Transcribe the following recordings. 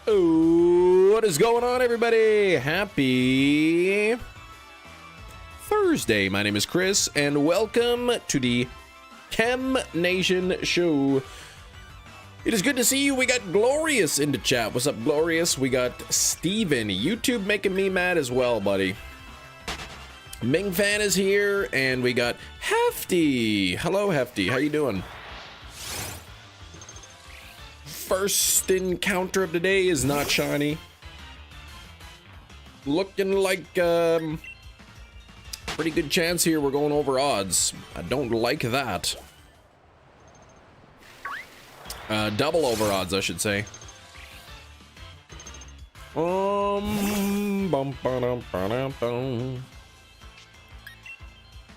Oh, what is going on, everybody? Happy Thursday. My name is Chris, and welcome to the Chem Nation Show. It is good to see you. We got Glorious in the chat. What's up, Glorious? We got Steven. YouTube making me mad as well, buddy. Ming Fan is here, and we got Hefty. Hello, Hefty. How you doing? First encounter of the day is not shiny. Looking like pretty good chance here we're going over odds. I don't like that. Double over odds, I should say.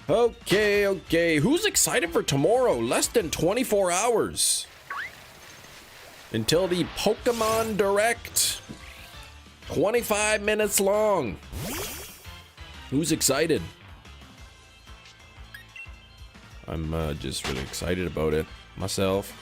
Okay. Who's excited for tomorrow? Less than 24 hours until the Pokemon Direct. 25 minutes long. Who's excited? I'm just really excited about it myself.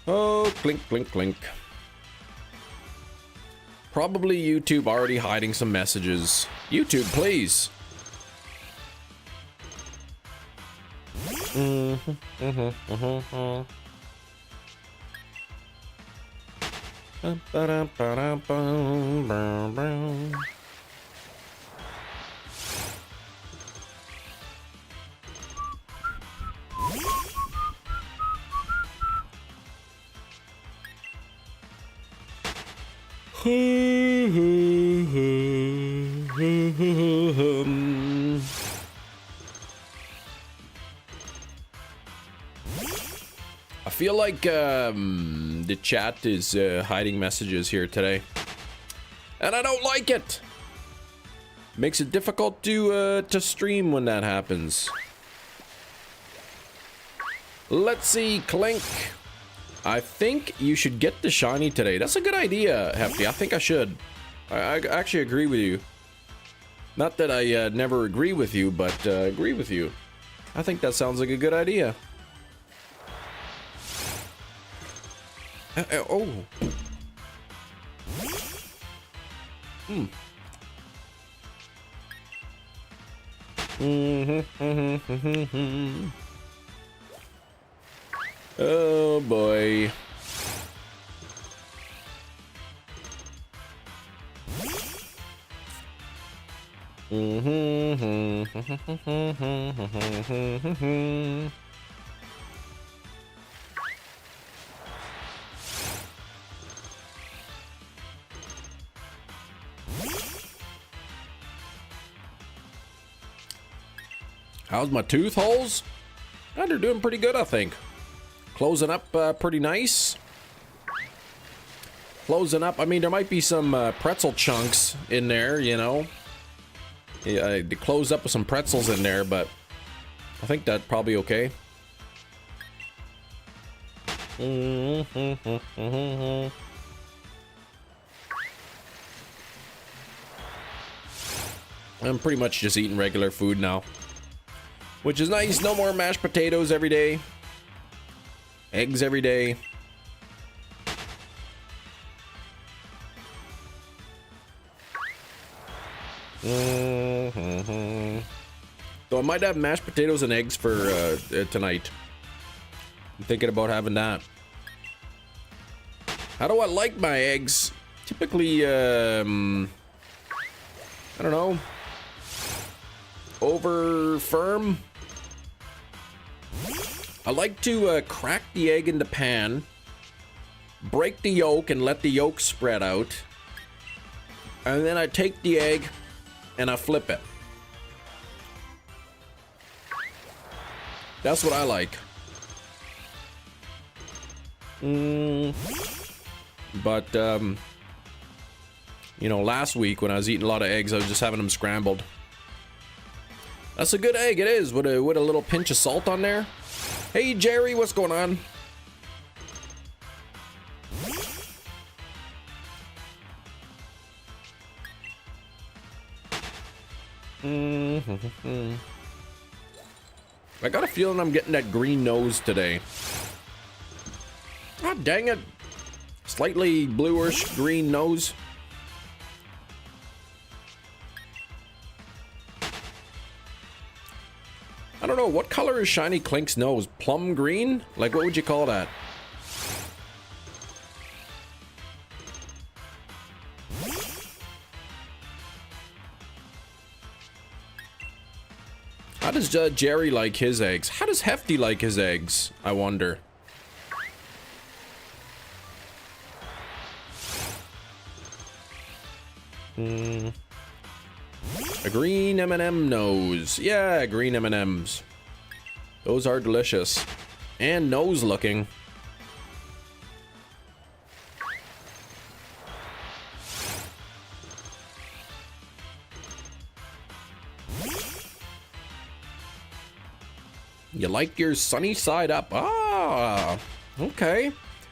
Oh, clink. Probably YouTube already hiding some messages. YouTube, please. I feel like the chat is hiding messages here today, and I don't like it. Makes it difficult to stream when that happens. Let's see, Klink. I think you should get the shiny today. That's a good idea, Hefty. I think I should. I actually agree with you. Not that I never agree with you, but agree with you. I think that sounds like a good idea. Oh. Oh boy. How's my tooth holes? They're doing pretty good, I think. Closing up pretty nice. Closing up. I mean, there might be some pretzel chunks in there, you know. Yeah, I closed up with some pretzels in there, but I think that's probably okay. I'm pretty much just eating regular food now, which is nice. No more mashed potatoes every day. Eggs every day. So I might have mashed potatoes and eggs for tonight. I'm thinking about having that. How do I like my eggs? Typically, I don't know. Over firm. I like to crack the egg in the pan, break the yolk and let the yolk spread out, and then I take the egg and I flip it. That's what I like. But you know, last week when I was eating a lot of eggs, I was just having them scrambled. That's a good egg, it is, with a little pinch of salt on there. Hey Jerry, what's going on? I got a feeling I'm getting that green nose today. Ah, dang it. Slightly bluish green nose. I don't know, what color is Shiny Klink's nose? Plum green? Like, what would you call that? How does Jerry like his eggs? How does Hefty like his eggs? I wonder. A green M&M nose. Yeah, green M&Ms. Those are delicious. And nose looking. You like your sunny side up? Ah, okay.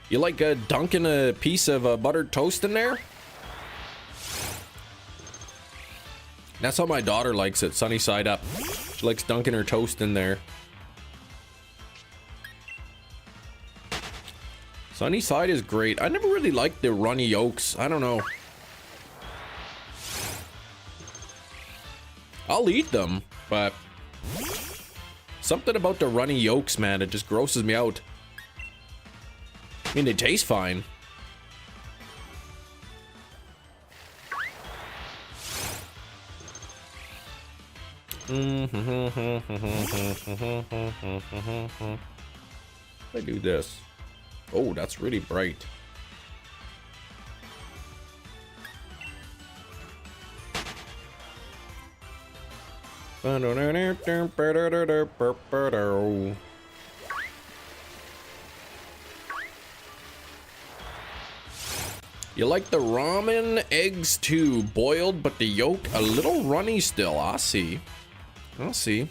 You like dunking a piece of buttered toast in there? That's how my daughter likes it, sunny side up. She likes dunking her toast in there. Sunny side is great. I never really liked the runny yolks. I don't know. I'll eat them, but something about the runny yolks, man, it just grosses me out. I mean, they taste fine. I do this. Oh, that's really bright. You like the ramen eggs too, boiled, but the yolk a little runny still. I see. I'll see.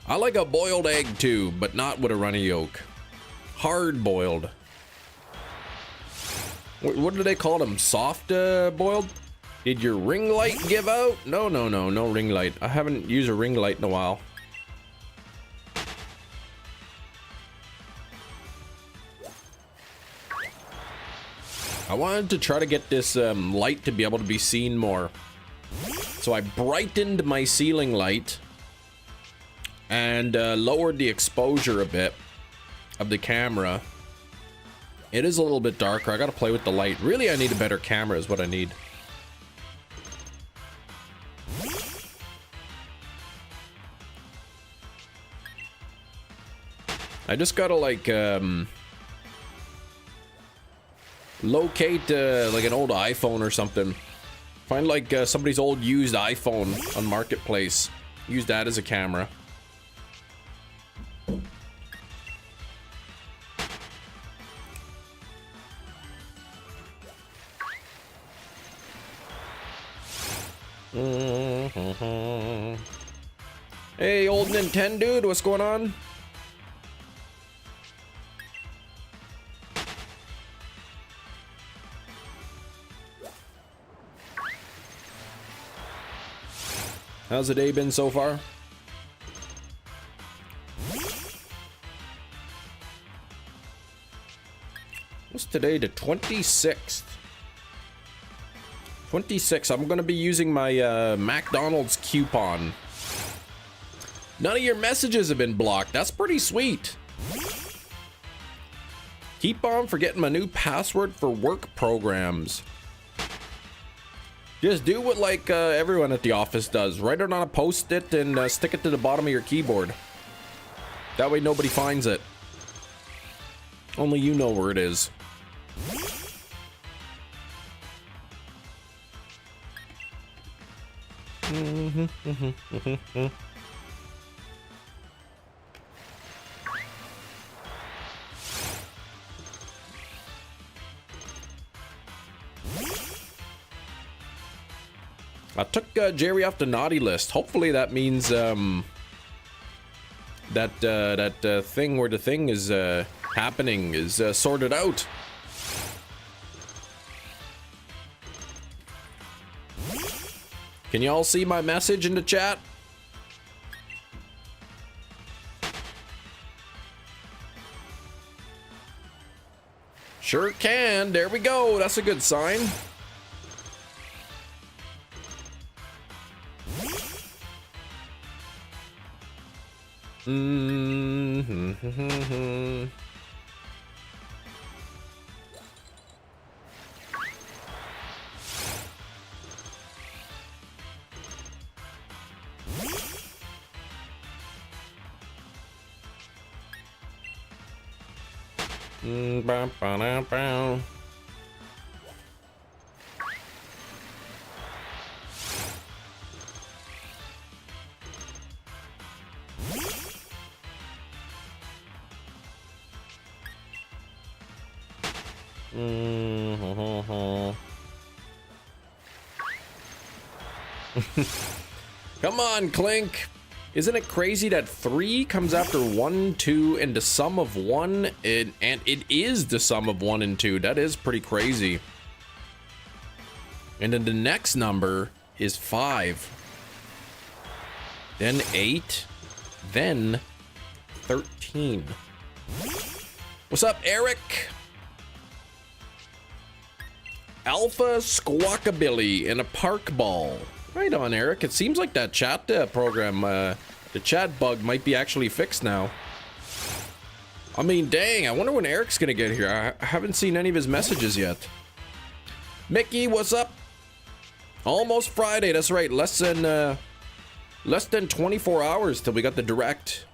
I like a boiled egg too, but not with a runny yolk. Hard boiled. What do they call them? Soft boiled? Did your ring light give out? No ring light. I haven't used a ring light in a while. I wanted to try to get this light to be able to be seen more. So I brightened my ceiling light and lowered the exposure a bit of the camera. It is a little bit darker. I gotta play with the light. Really, I need a better camera is what I need. I just gotta like locate like an old iPhone or something. Find like somebody's old used iPhone on Marketplace. Use that as a camera. Hey, old Nintendo dude, what's going on? How's the day been so far? What's today? The 26th. 26. I'm gonna be using my McDonald's coupon. None of your messages have been blocked. That's pretty sweet. Keep on forgetting my new password for work programs. Just do what like everyone at the office does. Write it on a post-it and stick it to the bottom of your keyboard. That way nobody finds it. Only you know where it is. I took Jerry off the naughty list. Hopefully that means that thing where the thing is happening is sorted out. Can you all see my message in the chat? Sure can. There we go. That's a good sign. Come on, Klink. Isn't it crazy that 3 comes after 1, 2, and the sum of 1, and it is the sum of 1 and 2. That is pretty crazy. And then the next number is 5. Then 8. Then 13. What's up, Eric? Alpha Squawkabilly and a park ball. Right on, Eric. It seems like that chat program, the chat bug might be actually fixed now. I mean, dang, I wonder when Eric's gonna get here. I haven't seen any of his messages yet. Mickey, what's up? Almost Friday, that's right. Less than 24 hours till we got the direct.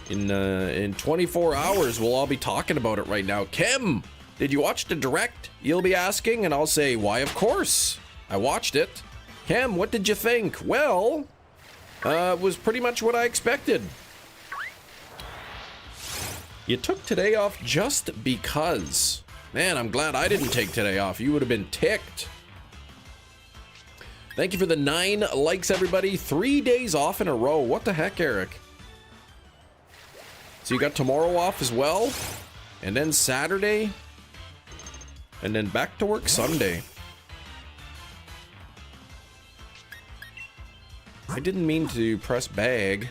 In 24 hours, we'll all be talking about it right now. Kim, did you watch the direct? You'll be asking, and I'll say, why, of course. I watched it. Kim, what did you think? Well, it was pretty much what I expected. You took today off just because. Man, I'm glad I didn't take today off. You would have been ticked. Thank you for the 9 likes, everybody. 3 days off in a row. What the heck, Eric? So you got tomorrow off as well? And then Saturday? And then back to work Sunday. I didn't mean to press bag.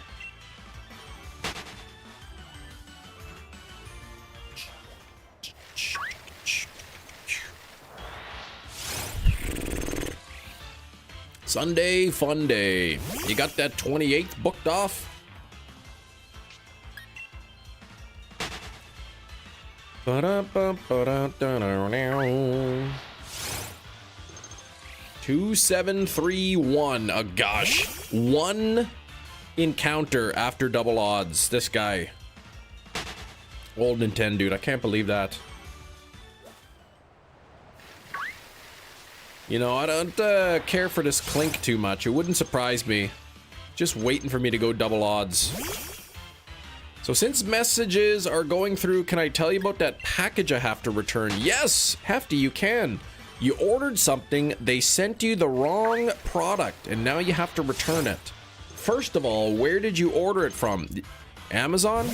Sunday fun day. You got that 28th booked off? Ba-da-ba-ba-da-da-da-da. 2731. Oh gosh, 1 encounter after double odds. This guy, old Nintendo dude. I can't believe that. You know, I don't care for this Klink too much. It wouldn't surprise me. Just waiting for me to go double odds. So since messages are going through, can I tell you about that package I have to return? Yes, Hefty, you can. You ordered something, they sent you the wrong product, and now you have to return it. First of all, where did you order it from? Amazon?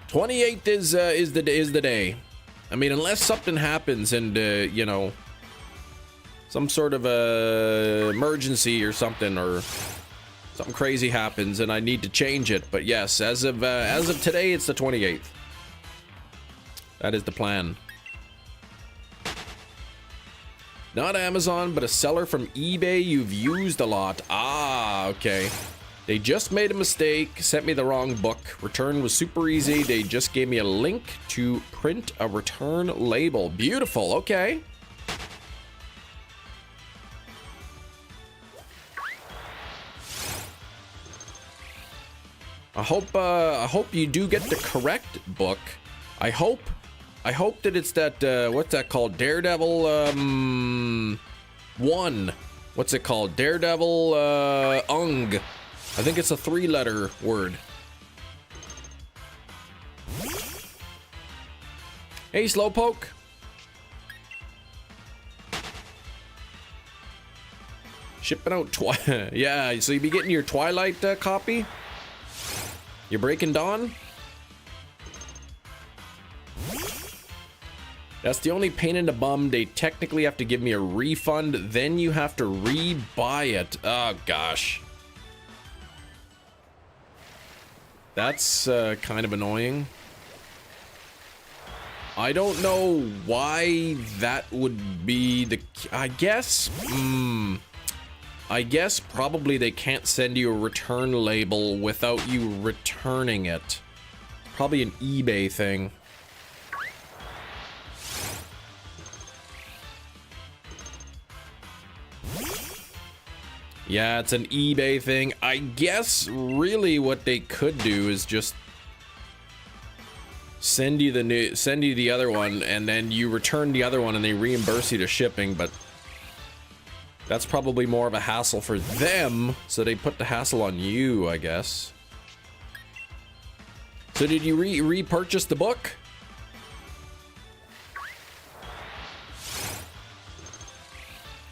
28th is the day. I mean, unless something happens and, you know, some sort of emergency or something, or something crazy happens and I need to change it. But yes, as of today, it's the 28th. That is the plan. Not Amazon, but a seller from eBay you've used a lot. Ah, okay. They just made a mistake, sent me the wrong book. Return was super easy. They just gave me a link to print a return label. Beautiful, okay. I hope you do get the correct book. I hope that it's that, what's that called? Daredevil, 1. What's it called? Daredevil, Ung. I think it's a 3-letter word. Hey, Slowpoke. Shipping out yeah, so you be getting your Twilight copy? You're Breaking Dawn? That's the only pain in the bum. They technically have to give me a refund, then you have to re-buy it. Oh, gosh. That's kind of annoying. I don't know why that would be the... I guess probably they can't send you a return label without you returning it. Probably an eBay thing. Yeah, it's an eBay thing. I guess really what they could do is just send you the other one, and then you return the other one and they reimburse you the shipping, but that's probably more of a hassle for them, so they put the hassle on you, I guess. So did you repurchase the book?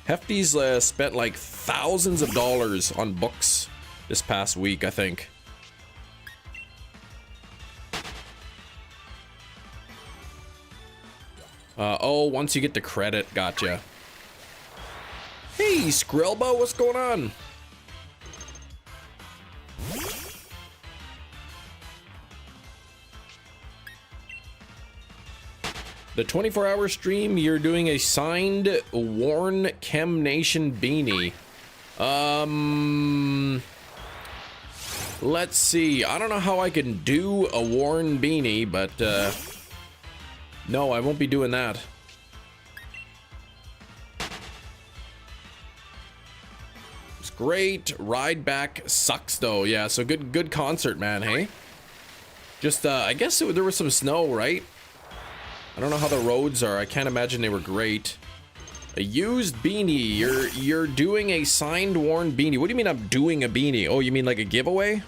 Hefty's spent like thousands of dollars on books this past week, I think. Oh, once you get the credit, gotcha. Hey, Skrillbo, what's going on? The 24-hour stream, you're doing a signed worn Chem Nation beanie. Let's see. I don't know how I can do a worn beanie, but no, I won't be doing that. It's great. Ride back sucks though. Yeah, so good concert, man. Hey, just I guess there was some snow, right? I don't know how the roads are. I can't imagine they were great. A used beanie. You're doing a signed worn beanie. What do you mean I'm doing a beanie? Oh, you mean like a giveaway?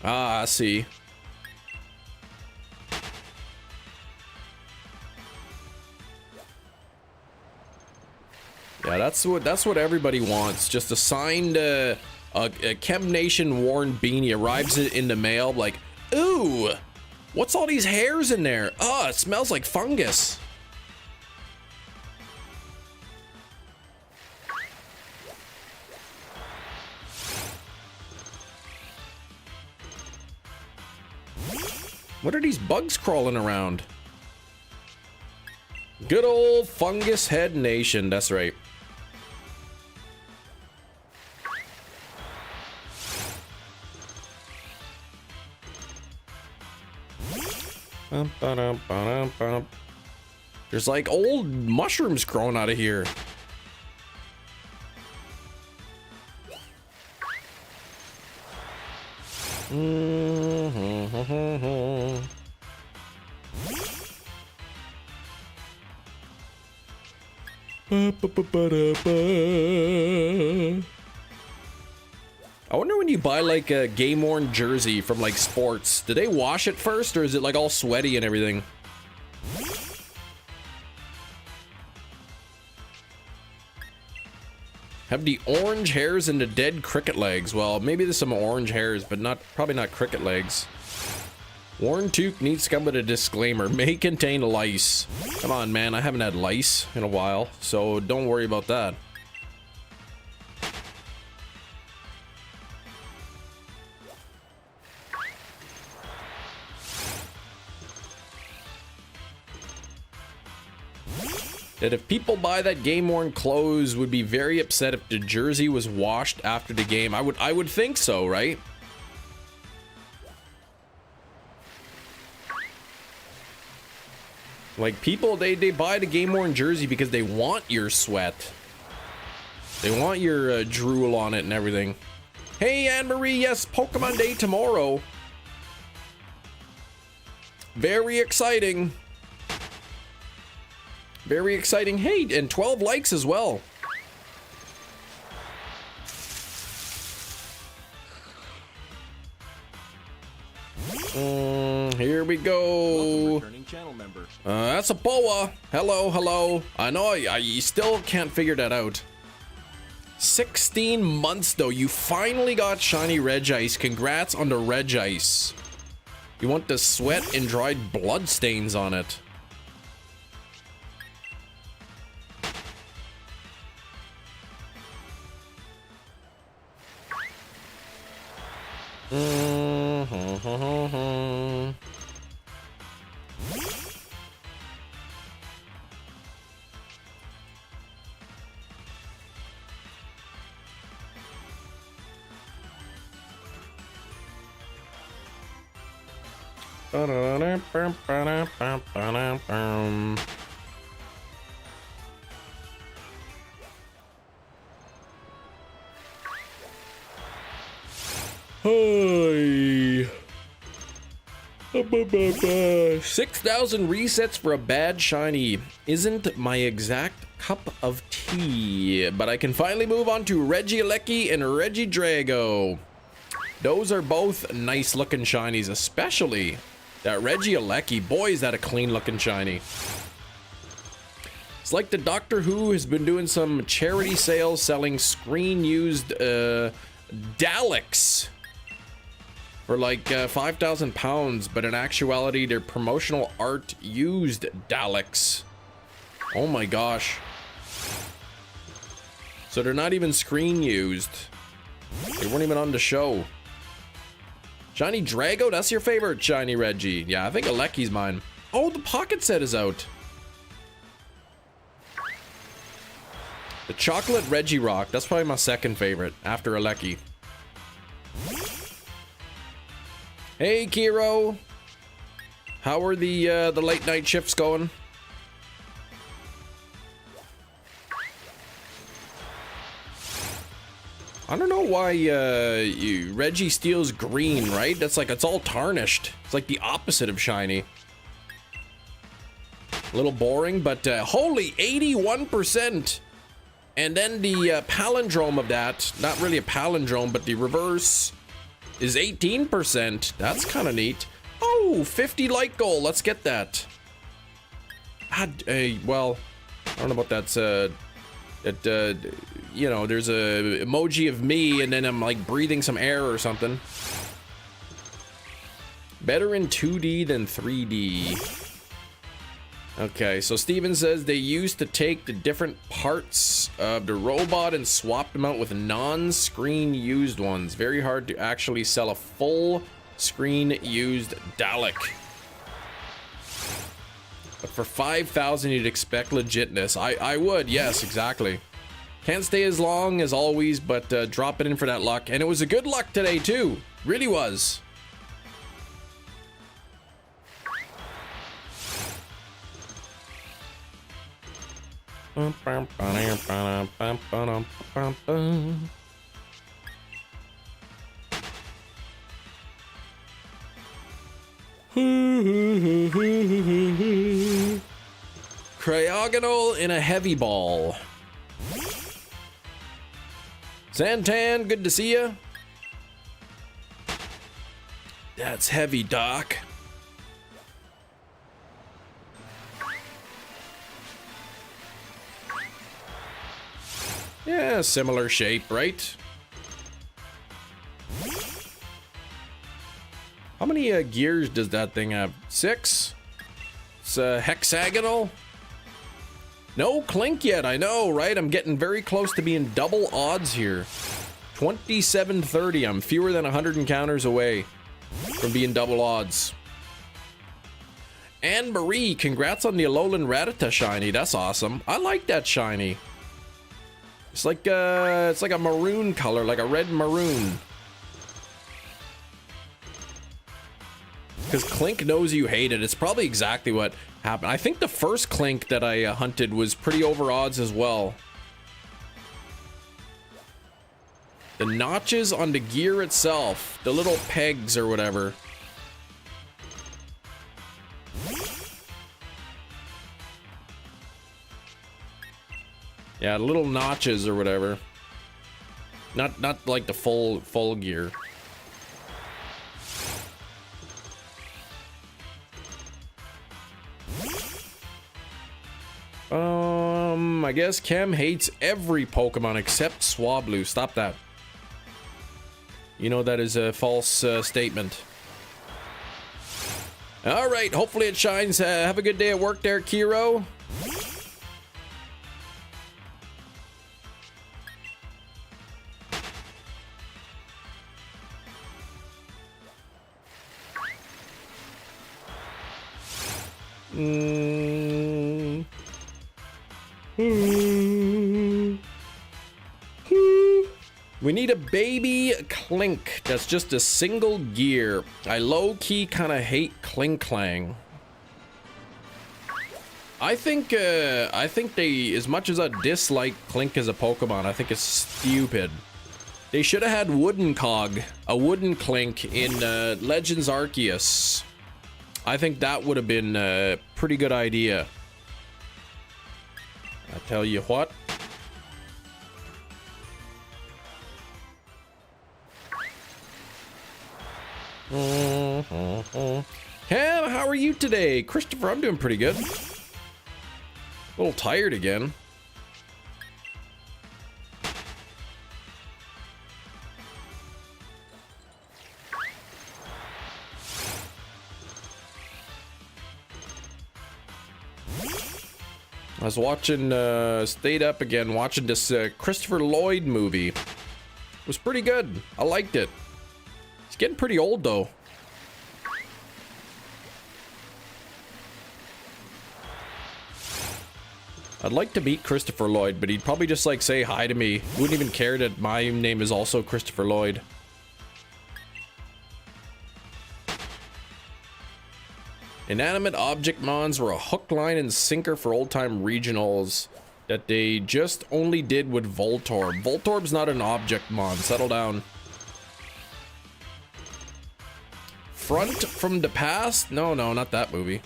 Ah, I see. Yeah, that's what everybody wants. Just a signed a Chem Nation worn beanie. Arrives in the mail like, ooh, what's all these hairs in there? Oh, it smells like fungus. What are these bugs crawling around? Good old Fungus Head Nation, that's right. There's like old mushrooms growing out of here. I wonder when you buy like a game worn jersey from like sports, do they wash it first or is it like all sweaty and everything? Have the orange hairs and the dead cricket legs. Well, maybe there's some orange hairs, but probably not cricket legs. Worn toque needs to come with a disclaimer. May contain lice. Come on, man. I haven't had lice in a while, so don't worry about that. That if people buy that game-worn clothes would be very upset if the jersey was washed after the game. I would think so, right? Like people, they buy the game-worn jersey because they want your sweat. They want your drool on it and everything. Hey, Anne-Marie, yes, Pokemon Day tomorrow. Very exciting. Very exciting. Hey, and 12 likes as well. Here we go. channel member. That's a boa. Hello, hello. I know you still can't figure that out. 16 months though. You finally got shiny Regice. Congrats on the Regice. You want the sweat and dried blood stains on it. Hey. 6,000 resets for a bad shiny isn't my exact cup of tea, but I can finally move on to Reggie and Reggie Drago. Those are both nice looking shinies, especially that Reggie. Boy, is that a clean looking shiny. It's like the Doctor Who has been doing some charity sales selling screen used Daleks for like 5,000 pounds, but in actuality, they're promotional art used Daleks. Oh my gosh. So they're not even screen used. They weren't even on the show. Shiny Drago, that's your favorite shiny Reggie. Yeah, I think Aleki's mine. Oh, the pocket set is out. The chocolate Reggie Rock, that's probably my second favorite after Aleki. Hey, Kiro. How are the late night shifts going? I don't know why Reggie steals green, right? That's like, it's all tarnished. It's like the opposite of shiny. A little boring, but holy 81%. And then the palindrome of that, not really a palindrome, but the reverse is 18%. That's kind of neat. Oh, 50 light goal. Let's get that. Well, I don't know about that. You know, there's a emoji of me and then I'm like breathing some air or something. Better in 2D than 3D. Okay, so Steven says they used to take the different parts of the robot and swap them out with non-screen used ones. Very hard to actually sell a full screen used Dalek. But for 5,000 you'd expect legitness. I would, yes, exactly. Can't stay as long as always, but drop it in for that luck. And it was a good luck today too. Really was. Cryogonal in a heavy ball. Santan, good to see ya. That's heavy, Doc. Yeah, similar shape, right? How many gears does that thing have? 6? It's hexagonal. No Klink yet, I know, right? I'm getting very close to being double odds here. 2730. I'm fewer than 100 encounters away from being double odds. Anne Marie, congrats on the Alolan Rattata shiny. That's awesome. I like that shiny. It's like a maroon color, like a red maroon. Because Klink knows you hate it. It's probably exactly what happened. I think the first Klink that I hunted was pretty over odds as well. The notches on the gear itself, the little pegs or whatever. Yeah, little notches or whatever. Not like the full gear. I guess Chem hates every Pokemon except Swablu. Stop that. You know that is a false statement. All right, hopefully it shines. Have a good day at work there, Kiro. We need a baby Klink that's just a single gear. I low-key kind of hate Klinklang. I think they, as much as I dislike Klink as a Pokemon, I think it's stupid. They should have had a wooden Klink in Legends Arceus. I think that would have been a pretty good idea. I tell you what. Cam, how are you today? Christopher, I'm doing pretty good. A little tired again. I was watching, stayed up again watching this Christopher Lloyd movie. It was pretty good. I liked it. He's getting pretty old though. I'd like to meet Christopher Lloyd, but he'd probably just like say hi to me. Wouldn't even care that my name is also Christopher Lloyd. Inanimate object mons were a hook, line, and sinker for old-time regionals that they just only did with Voltorb. Voltorb's not an object mon. Settle down. Front from the past? No, not that movie.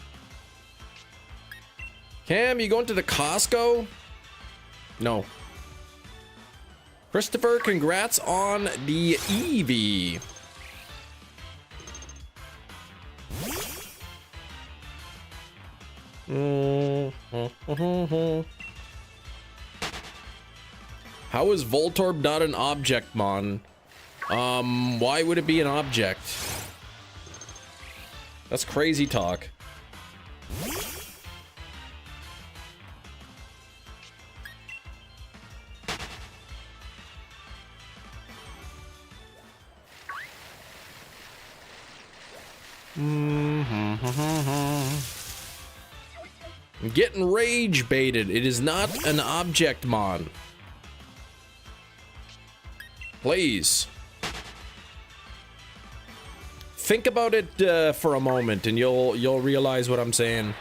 Cam, you going to the Costco? No. Christopher, congrats on the Eevee. How is Voltorb not an object mon? Why would it be an object? That's crazy talk. I'm getting rage baited. It is not an object mon. Please. Think about it for a moment and you'll realize what I'm saying.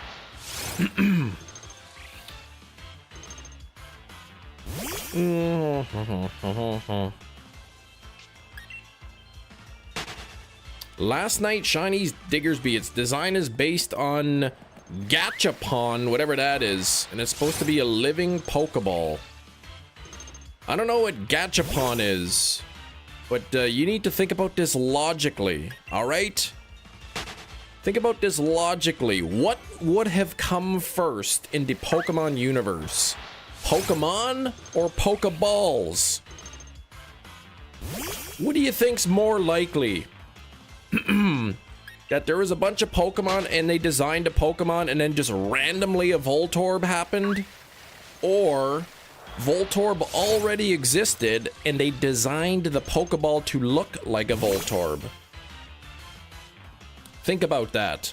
Last night, Shinies Diggersby. Its design is based on Gachapon, whatever that is, and it's supposed to be a living Pokeball. I don't know what Gachapon is, but you need to think about this logically, alright? Think about this logically. What would have come first in the Pokemon universe? Pokemon or Pokeballs? What do you think's more likely? That there was a bunch of Pokemon and they designed a Pokemon and then just randomly a Voltorb happened? Or Voltorb already existed and they designed the Pokeball to look like a Voltorb? Think about that.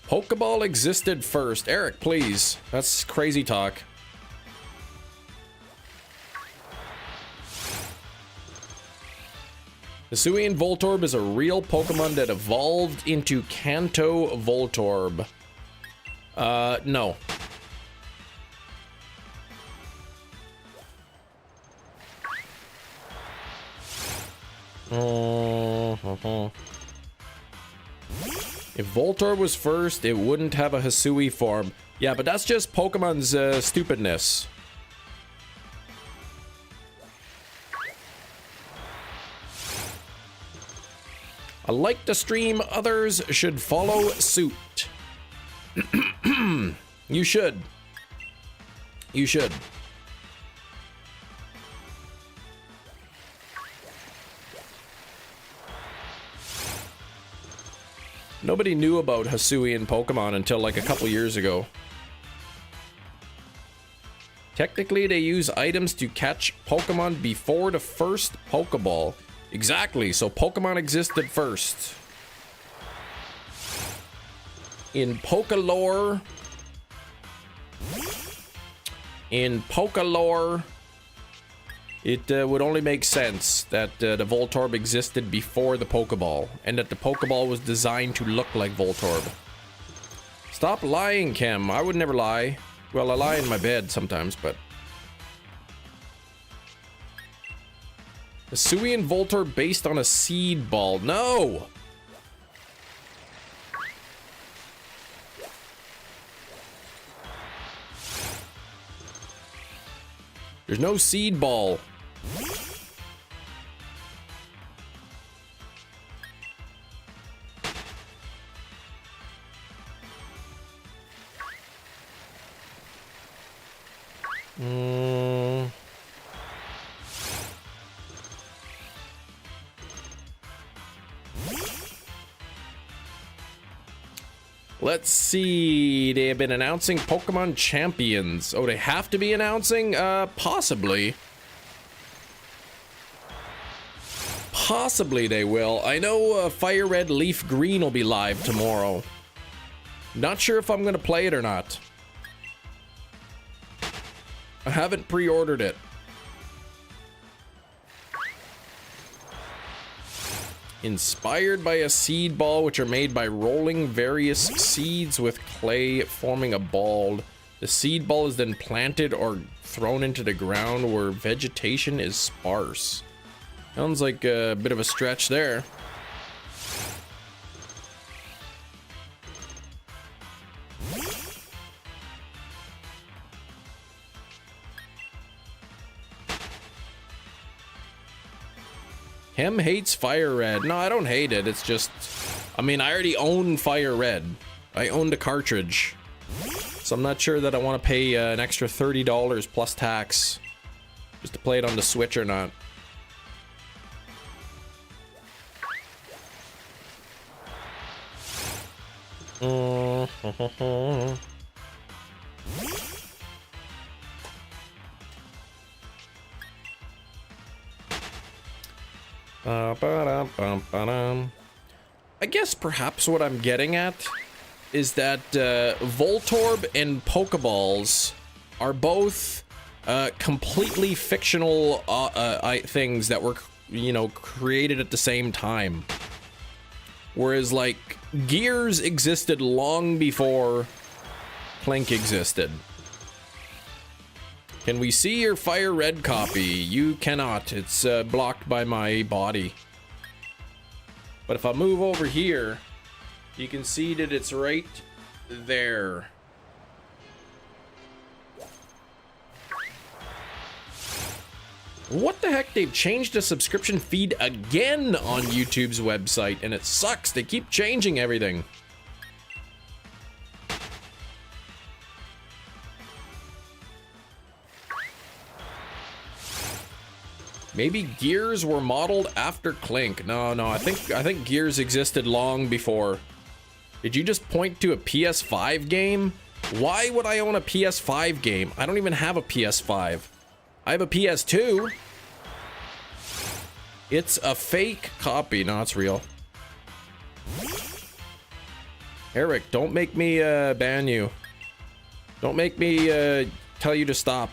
Pokeball existed first. Eric, please. That's crazy talk. Hisuian Voltorb is a real Pokemon that evolved into Kanto Voltorb. No. If Voltorb was first, it wouldn't have a Hisui form. Yeah, but that's just Pokemon's stupidness. I like to stream, others should follow suit. You should. You should. Nobody knew about Hisui in Pokemon until like a couple years ago. Technically, they use items to catch Pokemon before the first Pokeball. Exactly, so Pokemon existed first. In Pokelore, it would only make sense that the Voltorb existed before the Pokeball, and that the Pokeball was designed to look like Voltorb. Stop lying, Chem. I would never lie. Well, I lie in my bed sometimes, but... Hisui and Voltorb based on a seed ball. No! There's no seed ball. Let's see. They have been announcing Pokemon champions. Oh, they have to be announcing? Possibly. Possibly they will. I know Fire Red Leaf Green will be live tomorrow. Not sure if I'm going to play it or not. I haven't pre-ordered it. Inspired by a seed ball, which are made by rolling various seeds with clay, forming a ball. The seed ball is then planted or thrown into the ground where vegetation is sparse. Sounds like a bit of a stretch there. Hem hates Fire Red. No, I don't hate it. It's just, I mean, I already own Fire Red. I own the cartridge. So I'm not sure that I want to pay an extra $30 plus tax just to play it on the Switch or not. I guess perhaps what I'm getting at is that Voltorb and Pokeballs are both completely fictional things that were, you know, created at the same time. Whereas, like, Gears existed long before Klink existed. Can we see your Fire Red copy? You cannot. It's blocked by my body. But if I move over here, you can see that it's right there. What the heck? They've changed the subscription feed again on YouTube's website, and it sucks. They keep changing everything. Maybe Gears were modeled after Klink. No, I think Gears existed long before. Did you just point to a PS5 game? Why would I own a PS5 game? I don't even have a PS5. I have a PS2. It's a fake copy. No, it's real. Eric, don't make me ban you. Don't make me tell you to stop.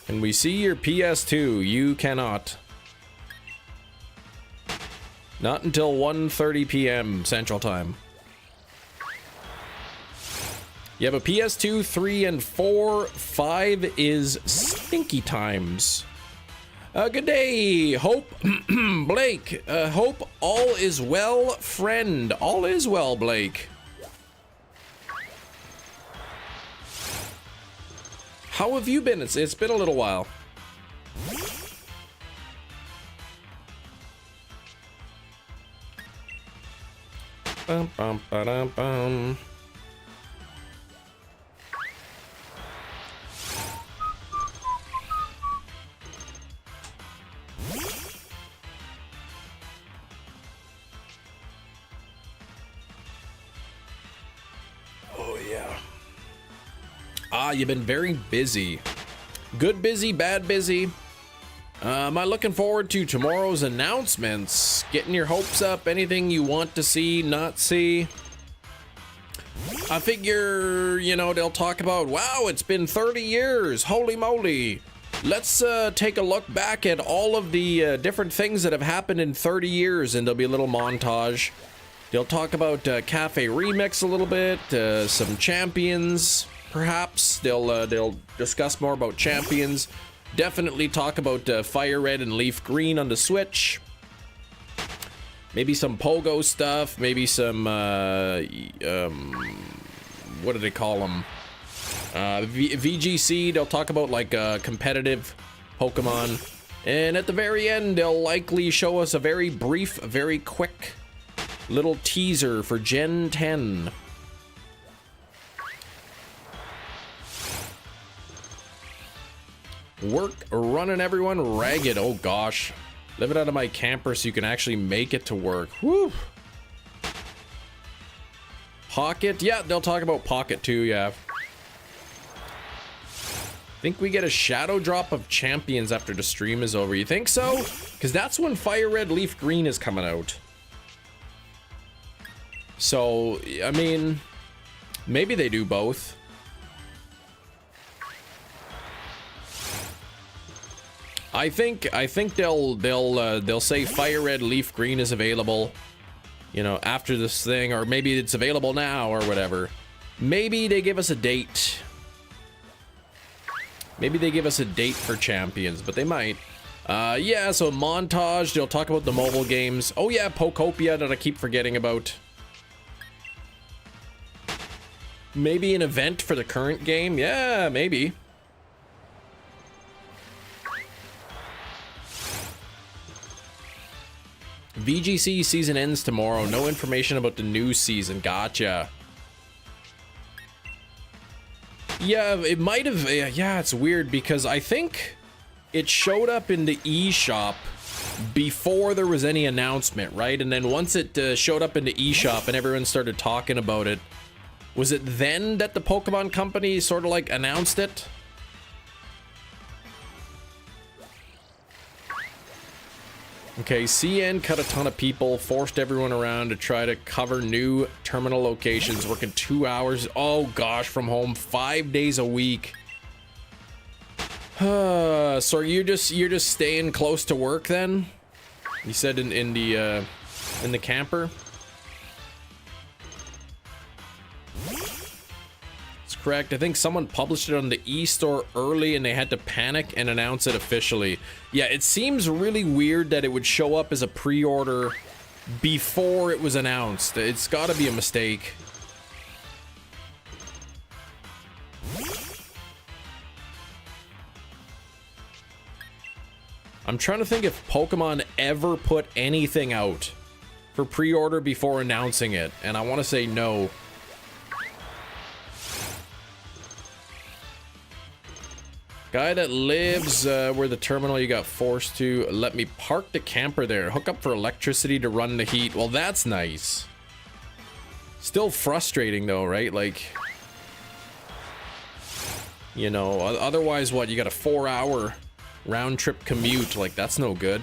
Can we see your PS2? You cannot. Not until 1:30 p.m. Central Time. You have a PS2, 3, and 4. 5 is Stinky Times. Good day, Hope. Blake. Hope all is well, friend. All is well, Blake. How have you been? It's been a little while. Bum, bum, ba-dum, bum. Oh yeah. You've been very busy. Good busy, bad busy. Am I looking forward to tomorrow's announcements? Getting your hopes up, anything you want to see, not see. I figure, you know, they'll talk about, wow, it's been 30 years, holy moly. Let's take a look back at all of the different things that have happened in 30 years, and there'll be a little montage. They'll talk about Cafe Remix a little bit, some champions, perhaps. They'll discuss more about champions. Definitely talk about Fire Red and Leaf Green on the Switch. Maybe some Pogo stuff. Maybe some, what do they call them? VGC. They'll talk about like competitive Pokemon. And at the very end, they'll likely show us a very brief, very quick little teaser for Gen 10. Work running everyone ragged. Oh gosh. Living out of my camper so you can actually make it to work. Whew. Pocket. Yeah, they'll talk about Pocket too, yeah. Think we get a shadow drop of champions after the stream is over. You think so? Because that's when Fire Red Leaf Green is coming out. So, I mean, maybe they do both. I think they'll say Fire Red Leaf Green is available, you know, after this thing, or maybe it's available now or whatever. Maybe they give us a date. Maybe they give us a date for champions, but they might. Yeah, so montage, they'll talk about the mobile games. Oh yeah, Pokopia that I keep forgetting about. Maybe an event for the current game? Yeah, maybe. VGC season ends tomorrow. No information about the new season. Gotcha. Yeah, it might have. Yeah, it's weird because I think it showed up in the eShop before there was any announcement, right? And then once it showed up in the eShop and everyone started talking about it, was it then that the Pokemon Company sort of like announced it? Okay, CN cut a ton of people, forced everyone around to try to cover new terminal locations, working 2 hours, oh gosh, from home 5 days a week. So you're just staying close to work then? You said in the camper? It's correct. I think someone published it on the e-store early and they had to panic and announce it officially. Yeah, it seems really weird that it would show up as a pre-order before it was announced. It's got to be a mistake. I'm trying to think if Pokemon ever put anything out for pre-order before announcing it, and I want to say no. Guy that lives where the terminal you got forced to let me park the camper there. Hook up for electricity to run the heat. Well, that's nice. Still frustrating though, right? Like, you know, otherwise what? You got a 4-hour round trip commute. Like, that's no good.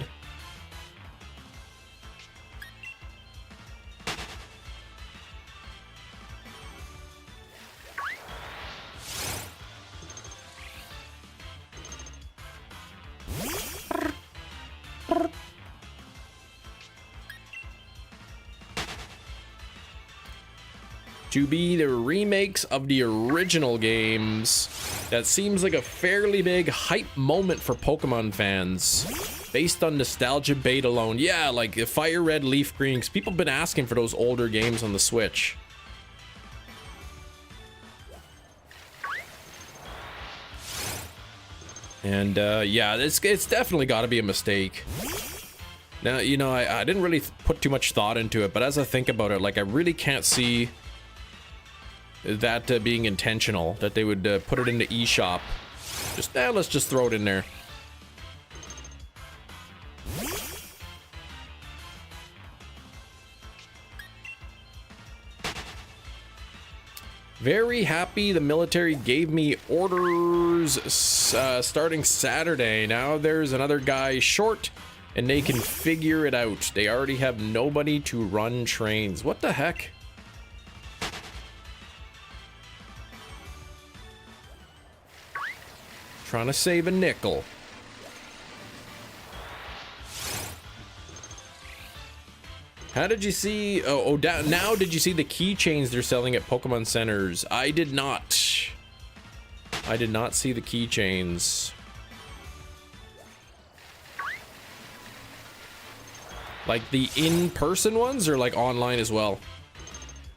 to be the remakes of the original games. That seems like a fairly big hype moment for Pokemon fans, based on nostalgia bait alone. Yeah, like Fire Red, Leaf Green, because people have been asking for those older games on the Switch. And yeah, it's definitely got to be a mistake. Now, you know, I didn't really put too much thought into it, but as I think about it, like, I really can't see that being intentional, that they would put it in the eShop. Just, let's just throw it in there. Very happy the military gave me orders starting Saturday. Now there's another guy short and they can figure it out. They already have nobody to run trains. What the heck? Trying to save a nickel. How did you see? Now did you see the keychains they're selling at Pokemon Centers? I did not. I did not see the keychains. Like the in-person ones or like online as well?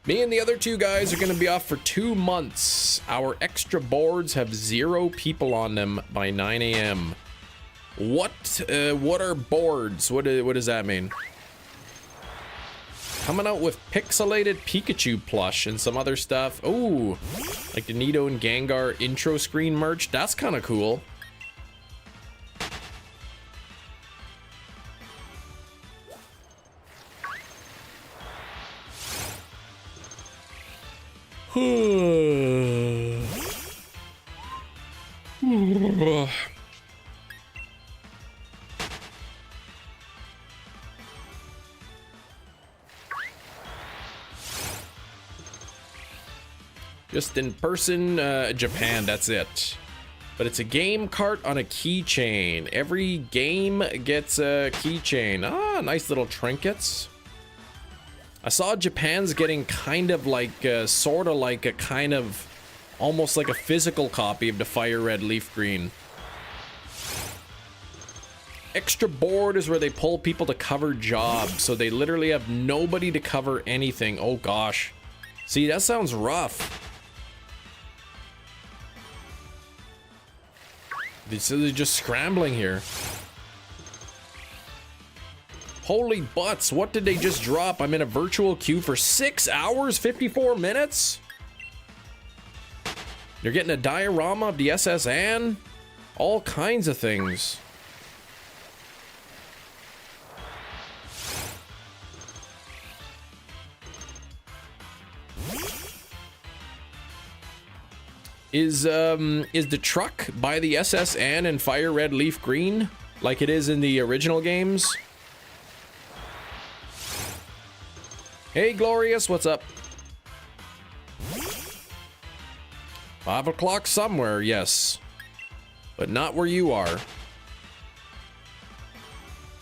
Me and the other two guys are going to be off for 2 months. Our extra boards have 0 people on them by 9 a.m. What are boards? What does that mean? Coming out with pixelated Pikachu plush and some other stuff. Oh, like the Nido and Gengar intro screen merch. That's kind of cool. Just in person, Japan, that's it. But it's a game cart on a keychain. Every game gets a keychain. Ah, nice little trinkets. I saw Japan's getting kind of like, sort of like a kind of, almost like a physical copy of the Fire Red, Leaf Green. Extra board is where they pull people to cover jobs, so they literally have nobody to cover anything. Oh gosh. See, that sounds rough. So they're just scrambling here. Holy butts, what did they just drop? I'm in a virtual queue for 6 hours, 54 minutes? You're getting a diorama of the SS Anne? All kinds of things. Is the truck by the SS Anne and Fire Red Leaf Green like it is in the original games? Hey Glorious, what's up? 5 o'clock somewhere, yes. But not where you are.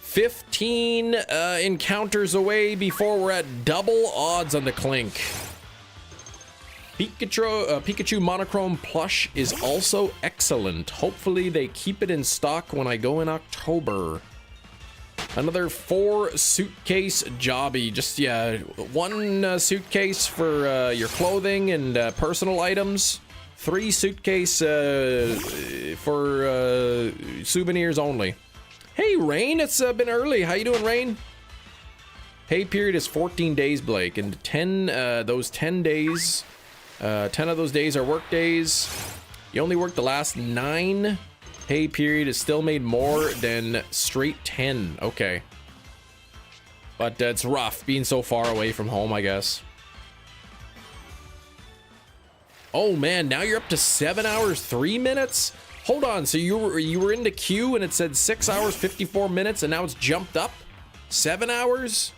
15 encounters away before we're at double odds on the Klink. Pikachu monochrome plush is also excellent. Hopefully they keep it in stock when I go in October. Another 4 suitcase jobby. Just, yeah, 1 suitcase for your clothing and personal items. 3 suitcase for souvenirs only. Hey, Rain, it's been early. How you doing, Rain? Pay period is 14 days, Blake, and 10 those 10 days. 10 of those days are work days. You only work the last 9. Pay period is still made more than straight 10. Okay. But it's rough being so far away from home, I guess. Oh man, now you're up to 7 hours 3 minutes? Hold on, so you were in the queue and it said 6 hours 54 minutes and now it's jumped up 7 hours?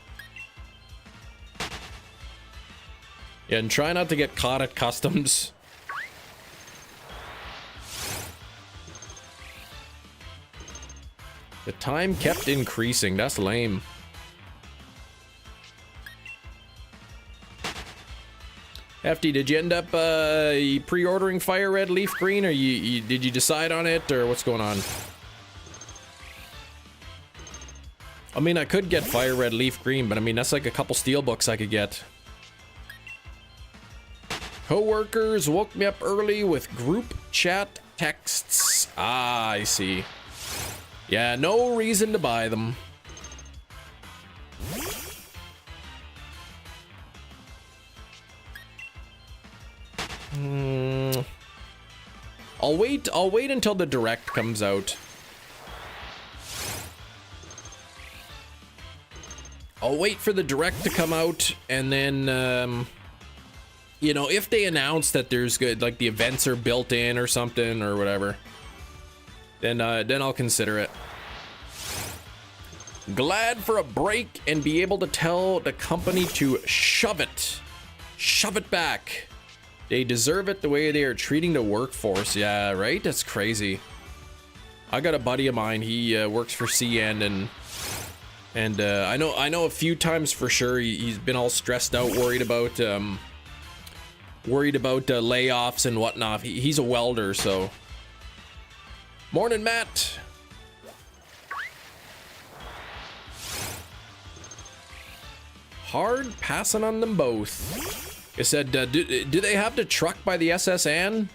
Yeah, and try not to get caught at customs. The time kept increasing. That's lame. Hefty, did you end up pre-ordering Fire Red Leaf Green, or did you decide on it, or what's going on? I mean, I could get Fire Red Leaf Green, but I mean, that's like a couple steelbooks I could get. Coworkers woke me up early with group chat texts. Ah, I see. Yeah, no reason to buy them. I'll wait until the direct comes out. I'll wait for the direct to come out, and then you know, if they announce that there's good, like the events are built in or something or whatever, then I'll consider it. Glad for a break and be able to tell the company to shove it back. They deserve it the way they are treating the workforce. Yeah, right? That's crazy. I got a buddy of mine. He works for CN, and I know a few times for sure he's been all stressed out, worried about layoffs and whatnot. He's a welder, so. Morning, Matt. Hard passing on them both. It said, do they have the truck by the SSN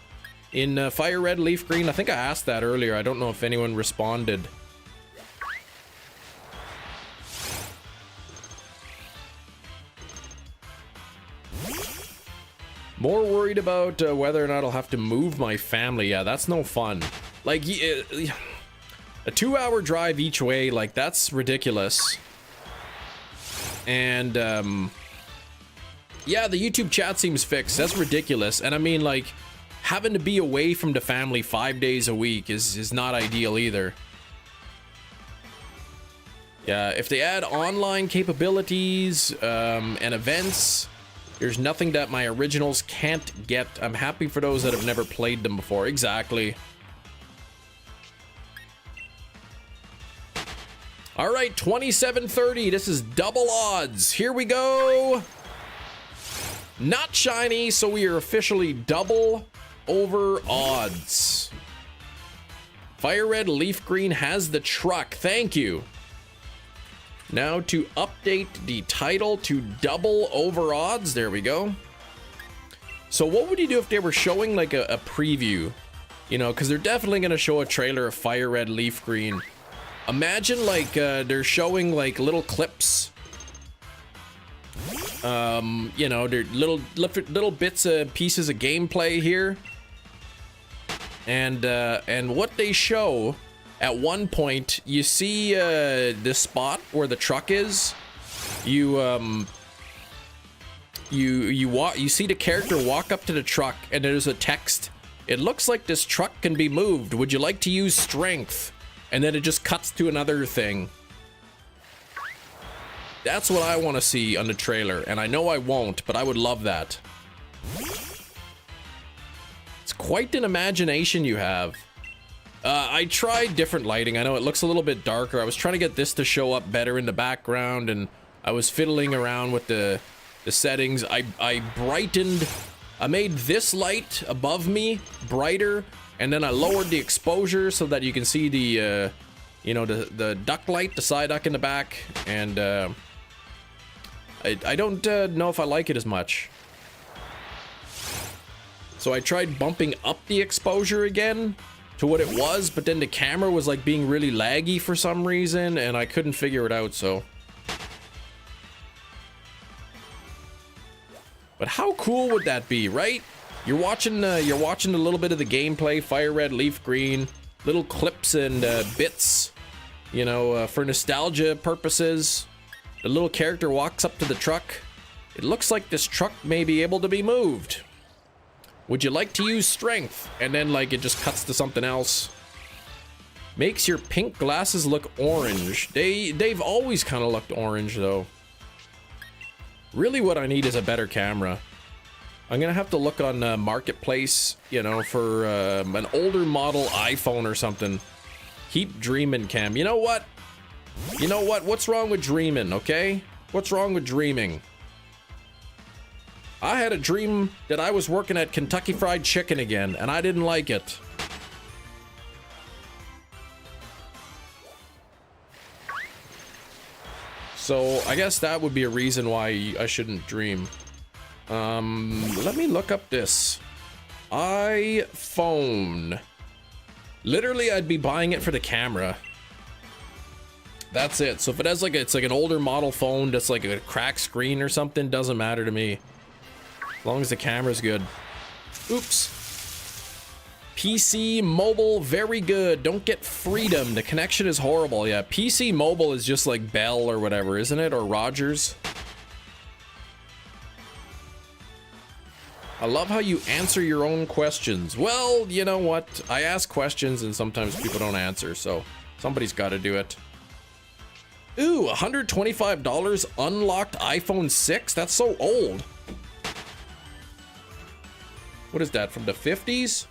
in Fire Red Leaf Green? I think I asked that earlier. I don't know if anyone responded. More worried about whether or not I'll have to move my family. Yeah, that's no fun. Like, a 2-hour drive each way, like, that's ridiculous. And, yeah, the YouTube chat seems fixed. That's ridiculous. And I mean, like, having to be away from the family 5 days a week is not ideal either. Yeah, if they add online capabilities and events, there's nothing that my originals can't get. I'm happy for those that have never played them before. Exactly. All right, 2730. This is double odds. Here we go. Not shiny, so we are officially double over odds. Fire Red Leaf Green has the truck. Thank you. Now to update the title to double over odds. There we go. So what would you do if they were showing like a preview? You know, because they're definitely going to show a trailer of Fire Red Leaf Green. Imagine like they're showing like little clips. You know, they're little bits of pieces of gameplay here. And what they show, at one point you see the spot where the truck is. You see the character walk up to the truck, and there's a text. It looks like this truck can be moved. Would you like to use strength? And then it just cuts to another thing. That's what I want to see on the trailer, and I know I won't, but I would love that. It's quite an imagination you have. I tried different lighting. I know it looks a little bit darker. I was trying to get this to show up better in the background, and I was fiddling around with the settings. I brightened. I made this light above me brighter, and then I lowered the exposure so that you can see the, you know, the duck light, the side duck in the back, and I don't know if I like it as much. So I tried bumping up the exposure again to what it was, but then the camera was like being really laggy for some reason, and I couldn't figure it out, so. But how cool would that be, right? You're watching a little bit of the gameplay, Fire Red, Leaf Green, little clips and bits, you know, for nostalgia purposes. The little character walks up to the truck. It looks like this truck may be able to be moved. Would you like to use strength? And then like it just cuts to something else. Makes your pink glasses look orange. They've always kind of looked orange though. Really what I need is a better camera. I'm gonna have to look on Marketplace, you know, for an older model iPhone or something. Keep dreaming, Cam. You know what? You know what? What's wrong with dreaming, okay? What's wrong with dreaming? I had a dream that I was working at Kentucky Fried Chicken again, and I didn't like it. So I guess that would be a reason why I shouldn't dream. Let me look up this iPhone. Literally, I'd be buying it for the camera. That's it. So if it has like it's like an older model phone that's like a cracked screen or something, doesn't matter to me. As long as the camera's good. Oops. PC mobile, very good. Don't get Freedom. The connection is horrible. Yeah, PC mobile is just like Bell or whatever, isn't it? Or Rogers. I love how you answer your own questions. Well, you know what? I ask questions and sometimes people don't answer, so somebody's got to do it. Ooh, $125 unlocked iPhone 6? That's so old. What is that, from the 50s?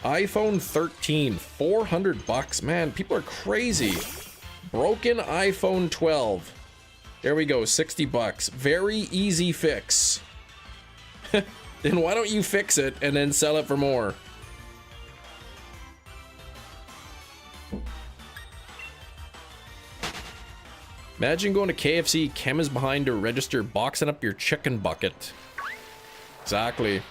iPhone 13, 400 bucks. Man, people are crazy. Broken iPhone 12. There we go, 60 bucks. Very easy fix. Then why don't you fix it and then sell it for more? Imagine going to KFC, Kem is behind the register, boxing up your chicken bucket. Exactly.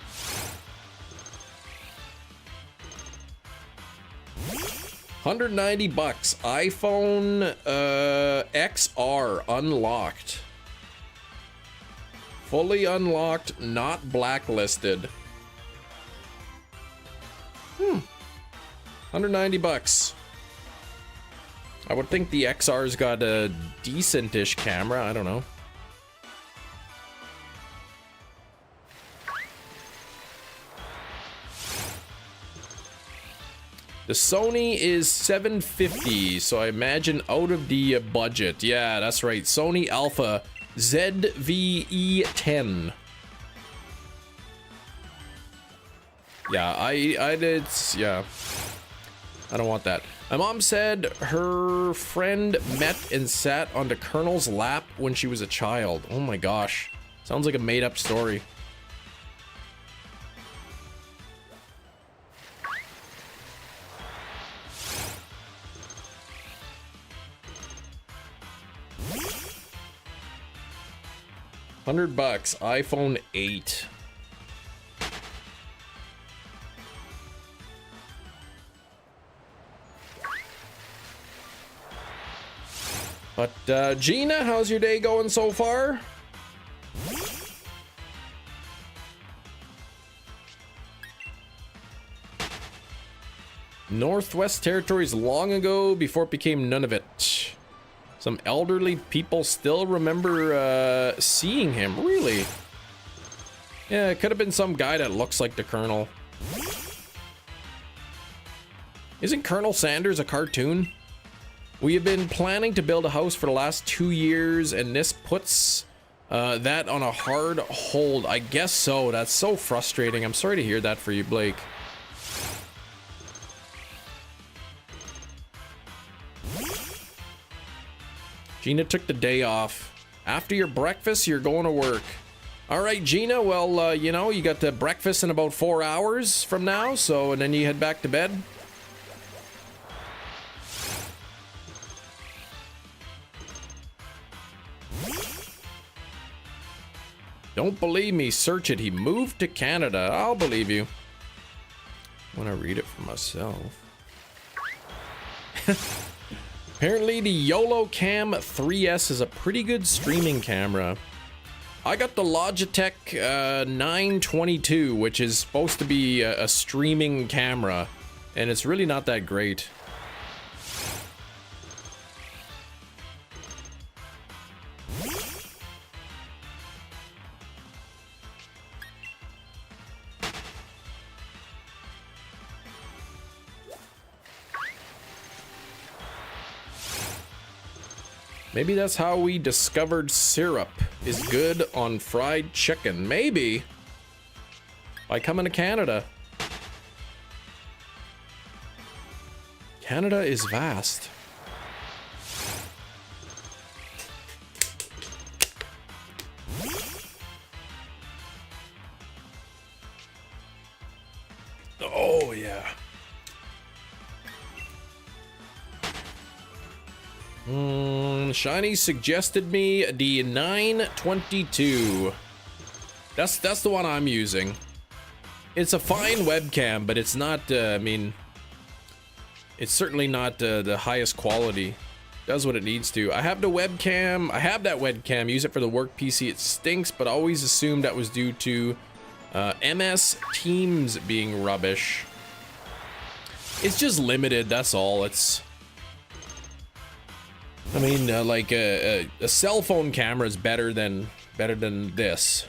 $190 bucks. iPhone XR unlocked. Fully unlocked, not blacklisted. 190 bucks. I would think the XR's got a decent-ish camera. I don't know. The Sony is $750, so I imagine out of the budget. Yeah, that's right. Sony Alpha ZVE10. Yeah, yeah. I don't want that. My mom said her friend met and sat on the Colonel's lap when she was a child. Oh my gosh. Sounds like a made-up story. $100 bucks, iPhone 8. But Gina, how's your day going so far? Northwest Territories long ago before it became none of it. Some elderly people still remember seeing him. Really? Yeah, it could have been some guy that looks like the Colonel. Isn't Colonel Sanders a cartoon? We have been planning to build a house for the last 2 years, and this puts that on a hard hold. I guess so. That's so frustrating. I'm sorry to hear that for you, Blake. Gina took the day off. After your breakfast, you're going to work. All right, Gina. Well, you know, you got the breakfast in about 4 hours from now, so and then you head back to bed. Don't believe me, search it. He moved to Canada. I'll believe you. I want to read it for myself. Apparently the YOLO Cam 3S is a pretty good streaming camera. I got the Logitech 922, which is supposed to be a streaming camera, and it's really not that great. Maybe that's how we discovered syrup is good on fried chicken. Maybe. By coming to Canada. Canada is vast. Shiny suggested me the 922. That's the one I'm using. It's a fine webcam, but it's not, I mean, it's certainly not the highest quality. Does what it needs to. I have the webcam. I have that webcam. Use it for the work PC. It stinks, but always assumed that was due to MS Teams being rubbish. It's just limited. That's all. It's. I mean, like a cell phone camera is better than this.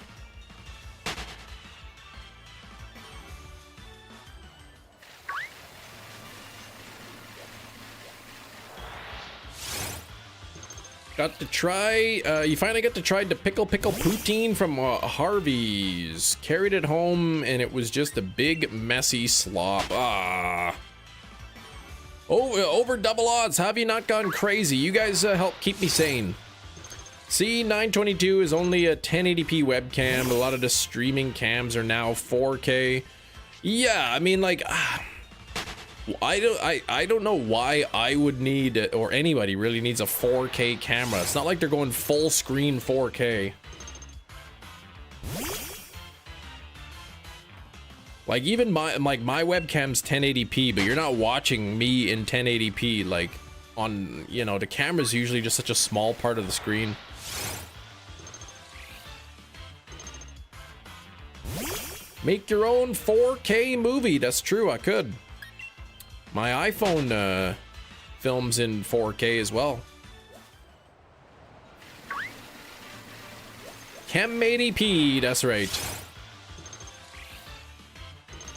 Got to try, you finally got to try the pickle poutine from Harvey's. Carried it home and it was just a big messy slop. Ah. Oh, over double odds. Have you not gone crazy? You guys help keep me sane. See, 922 is only a 1080p webcam. A lot of the streaming cams are now 4K. Yeah, I mean, like, I don't know why I would need, or anybody really needs, a 4K camera. It's not like they're going full screen 4K. Like, even my webcam's 1080p, but you're not watching me in 1080p. Like, on, you know, the camera's usually just such a small part of the screen. Make your own 4K movie. That's true, I could. My iPhone films in 4K as well. Chem 80p, that's right.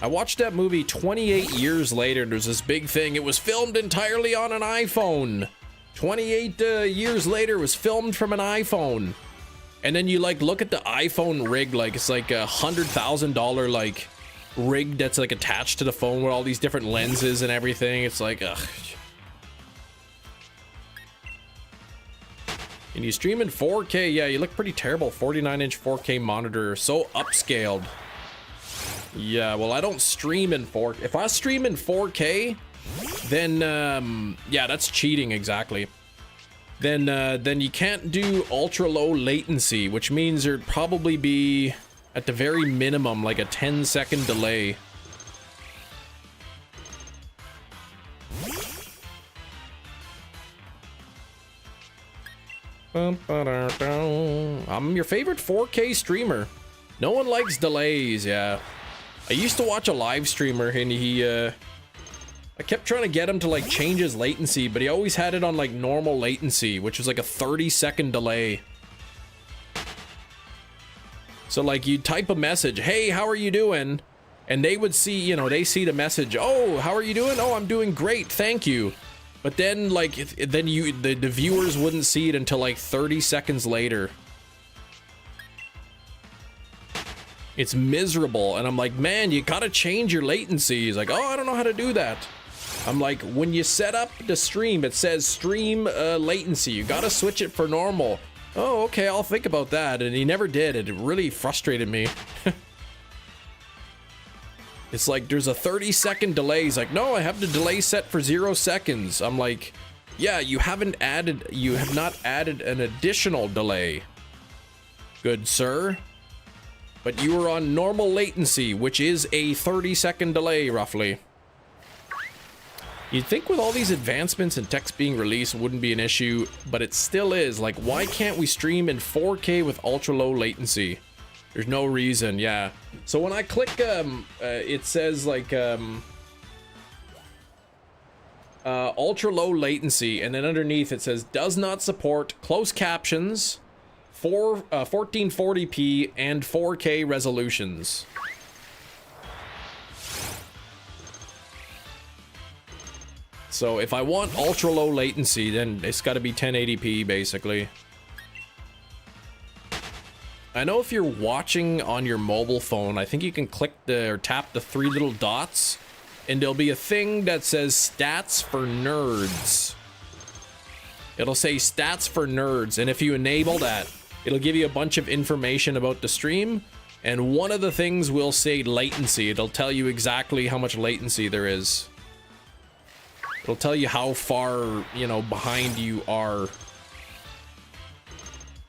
I watched that movie 28 years later. There's this big thing. It was filmed entirely on an iPhone. 28 years later, it was filmed from an iPhone. And then you like look at the iPhone rig, like it's like $100,000 like rig that's like attached to the phone with all these different lenses and everything. It's like, ugh. And you stream in 4K? Yeah, you look pretty terrible. 49-inch 4K monitor, so upscaled. Yeah, well, I don't stream in 4K. If I stream in 4K, then yeah, that's cheating, exactly. Then you can't do ultra low latency, which means there'd probably be, at the very minimum, like a 10-second delay. I'm your favorite 4K streamer. No one likes delays, yeah. I used to watch a live streamer and I kept trying to get him to like change his latency, but he always had it on like normal latency, which was like a 30-second delay. So like you type a message, hey, how are you doing? And they would see, you know, they see the message, oh, how are you doing? Oh, I'm doing great, thank you. But then like, then the viewers wouldn't see it until like 30 seconds later. It's miserable. And I'm like, man, you gotta change your latency. He's like, oh, I don't know how to do that. I'm like, when you set up the stream, it says stream latency. You gotta switch it for normal. Oh, okay, I'll think about that. And he never did. It really frustrated me. It's like, there's a 30-second delay. He's like, no, I have the delay set for 0 seconds. I'm like, yeah, you have not added an additional delay, good sir. But you were on normal latency, which is a 30-second delay, roughly. You'd think with all these advancements and text being released, it wouldn't be an issue, but it still is. Like, why can't we stream in 4K with ultra-low latency? There's no reason, yeah. So when I click, it says, like, ultra-low latency, and then underneath it says, does not support closed captions, 1440p, and 4K resolutions. So if I want ultra low latency, then it's got to be 1080p basically. I know if you're watching on your mobile phone, I think you can click or tap the 3 little dots, and there'll be a thing that says stats for nerds. It'll say stats for nerds, and if you enable that, it'll give you a bunch of information about the stream, and one of the things will say latency. It'll tell you exactly how much latency there is. It'll tell you how far, you know, behind you are.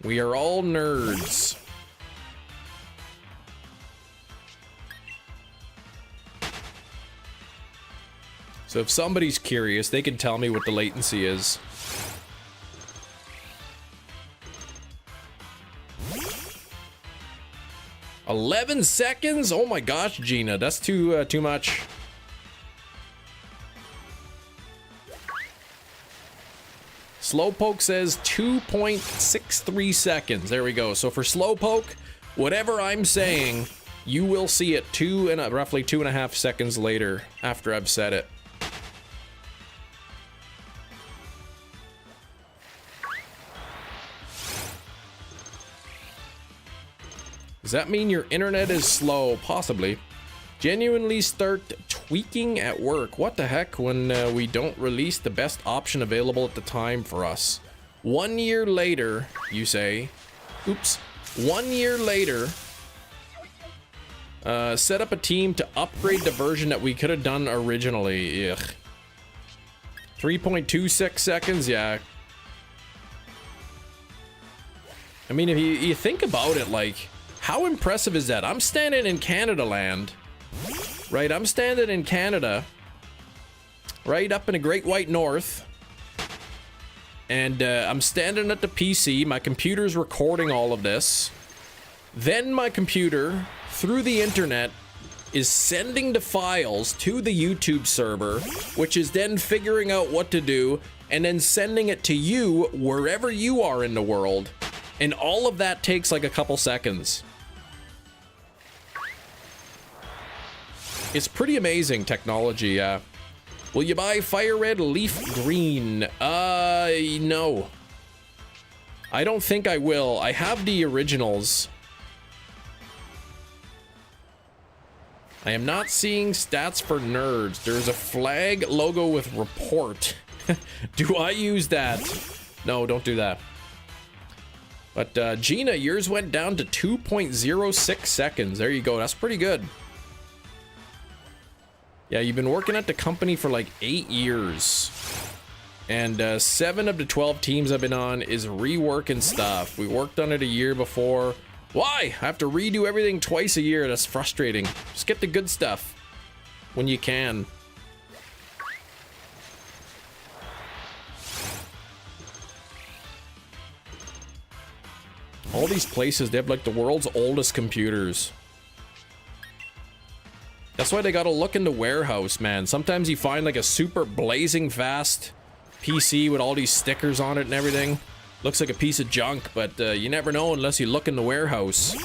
We are all nerds. So if somebody's curious, they can tell me what the latency is. "11 seconds? Oh my gosh, Gina, that's too much. Slowpoke says 2.63 seconds. There we go. So for Slowpoke, whatever I'm saying, you will see it roughly 2.5 seconds later after I've said it. Does that mean your internet is slow? Possibly. Genuinely start tweaking at work. What the heck when we don't release the best option available at the time for us? 1 year later, you say. Oops. 1 year later, set up a team to upgrade the version that we could have done originally. Ugh. 3.26 seconds, yeah. I mean, if you think about it, like, how impressive is that? I'm standing in Canada land. Right, I'm standing in Canada, right up in the Great White North, and I'm standing at the PC. My computer's recording all of this. Then my computer, through the internet, is sending the files to the YouTube server, which is then figuring out what to do, and then sending it to you wherever you are in the world. And all of that takes like a couple seconds. It's pretty amazing technology, yeah. Will you buy Fire Red Leaf Green? No. I don't think I will. I have the originals. I am not seeing stats for nerds. There's a flag logo with report. Do I use that? No, don't do that. But Gina, yours went down to 2.06 seconds. There you go. That's pretty good. Yeah, you've been working at the company for like 8 years. And 7 of the 12 teams I've been on is reworking stuff. We worked on it a year before. Why? I have to redo everything twice a year. That's frustrating. Just get the good stuff when you can. All these places, they have like the world's oldest computers. That's why they gotta look in the warehouse, man. Sometimes you find like a super blazing fast PC with all these stickers on it and everything. Looks like a piece of junk, but you never know unless you look in the warehouse.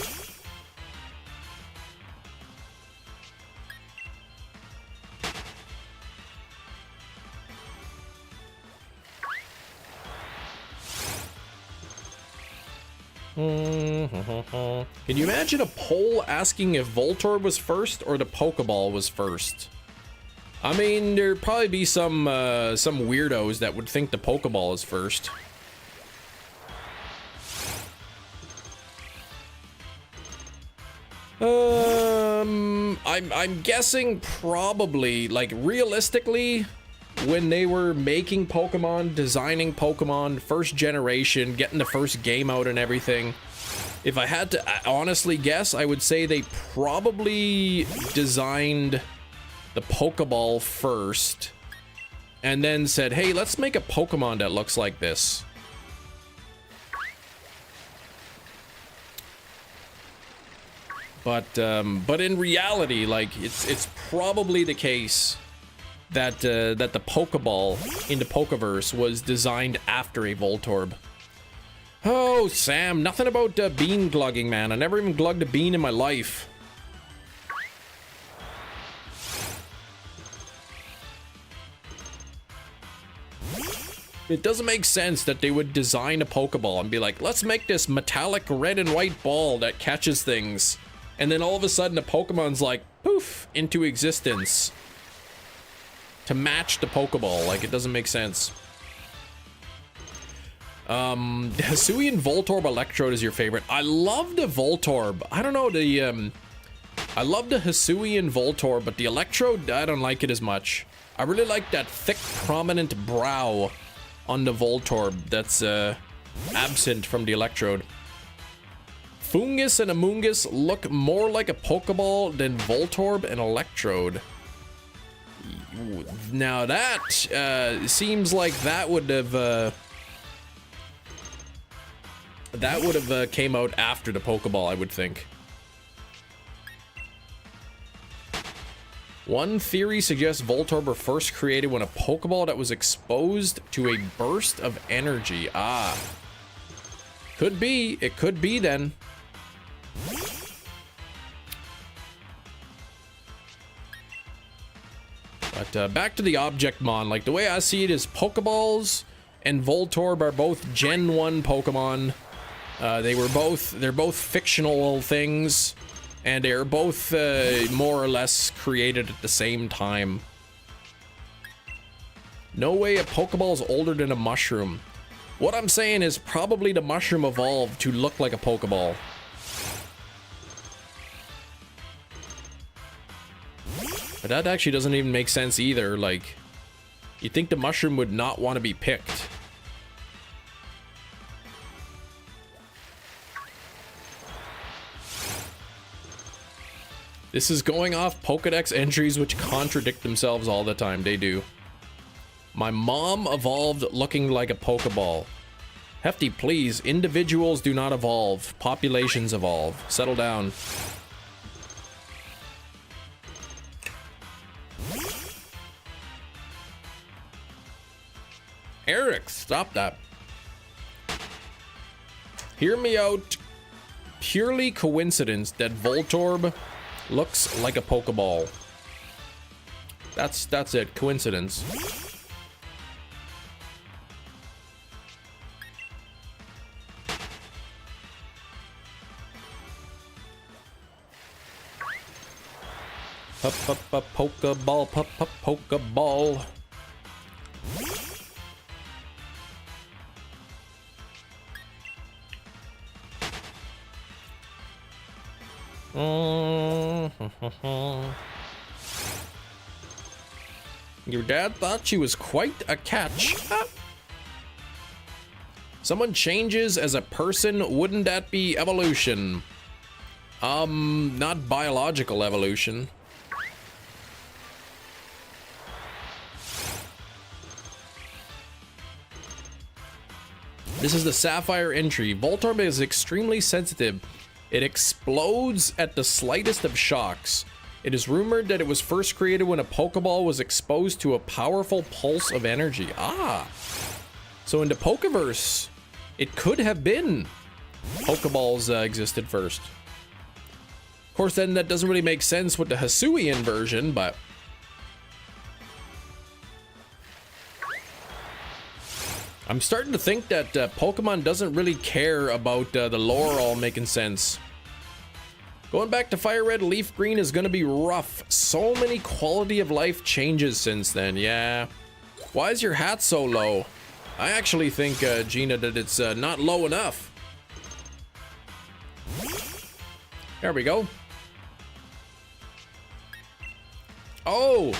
Can you imagine a poll asking if Voltorb was first or the Pokeball was first? I mean, there'd probably be some weirdos that would think the Pokeball is first. I'm guessing probably, like, realistically, when they were making Pokemon, designing Pokemon, first generation, getting the first game out and everything, if I had to honestly guess, I would say they probably designed the Pokeball first and then said, hey, let's make a Pokemon that looks like this. But in reality, like, it's probably the case that that the Pokeball in the Pokeverse was designed after a Voltorb. Oh, Sam, nothing about bean glugging, man. I never even glugged a bean in my life. It doesn't make sense that they would design a Pokeball and be like, let's make this metallic red and white ball that catches things. And then all of a sudden the Pokemon's like, poof, into existence. To match the Pokeball. Like, it doesn't make sense. The Hisuian Voltorb Electrode is your favorite. I love the Voltorb. I don't know, I love the Hisuian Voltorb, but the Electrode, I don't like it as much. I really like that thick, prominent brow on the Voltorb that's absent from the Electrode. Fungus and Amoonguss look more like a Pokeball than Voltorb and Electrode. Now that seems like that would have came out after the Pokeball, I would think. One theory suggests Voltorb were first created when a Pokeball that was exposed to a burst of energy. Ah. Could be. It could be then. But back to the Objectmon. Like, the way I see it is Pokeballs and Voltorb are both Gen 1 Pokemon. They're both fictional things. And they're both more or less created at the same time. No way a Pokeball is older than a mushroom. What I'm saying is probably the mushroom evolved to look like a Pokeball. But that actually doesn't even make sense either. Like, you'd think the mushroom would not want to be picked. This is going off Pokedex entries which contradict themselves all the time. They do. My mom evolved looking like a Pokeball. Hefty, please. Individuals do not evolve. Populations evolve. Settle down. Eric, stop that. Hear me out. Purely coincidence that Voltorb looks like a Pokeball. That's it. Coincidence. Pokeball, Pokeball. Your dad thought she was quite a catch. Someone changes as a person, wouldn't that be evolution? Not biological evolution. This is the Sapphire entry. Voltorb is extremely sensitive. It explodes at the slightest of shocks. It is rumored that it was first created when a Pokeball was exposed to a powerful pulse of energy. Ah! So in the Pokeverse, it could have been Pokeballs existed first. Of course, then that doesn't really make sense with the Hisuian version, but... I'm starting to think that Pokemon doesn't really care about the lore all making sense. Going back to Fire Red, Leaf Green is going to be rough. So many quality of life changes since then, yeah. Why is your hat so low? I actually think, Gina, that it's not low enough. There we go. Oh!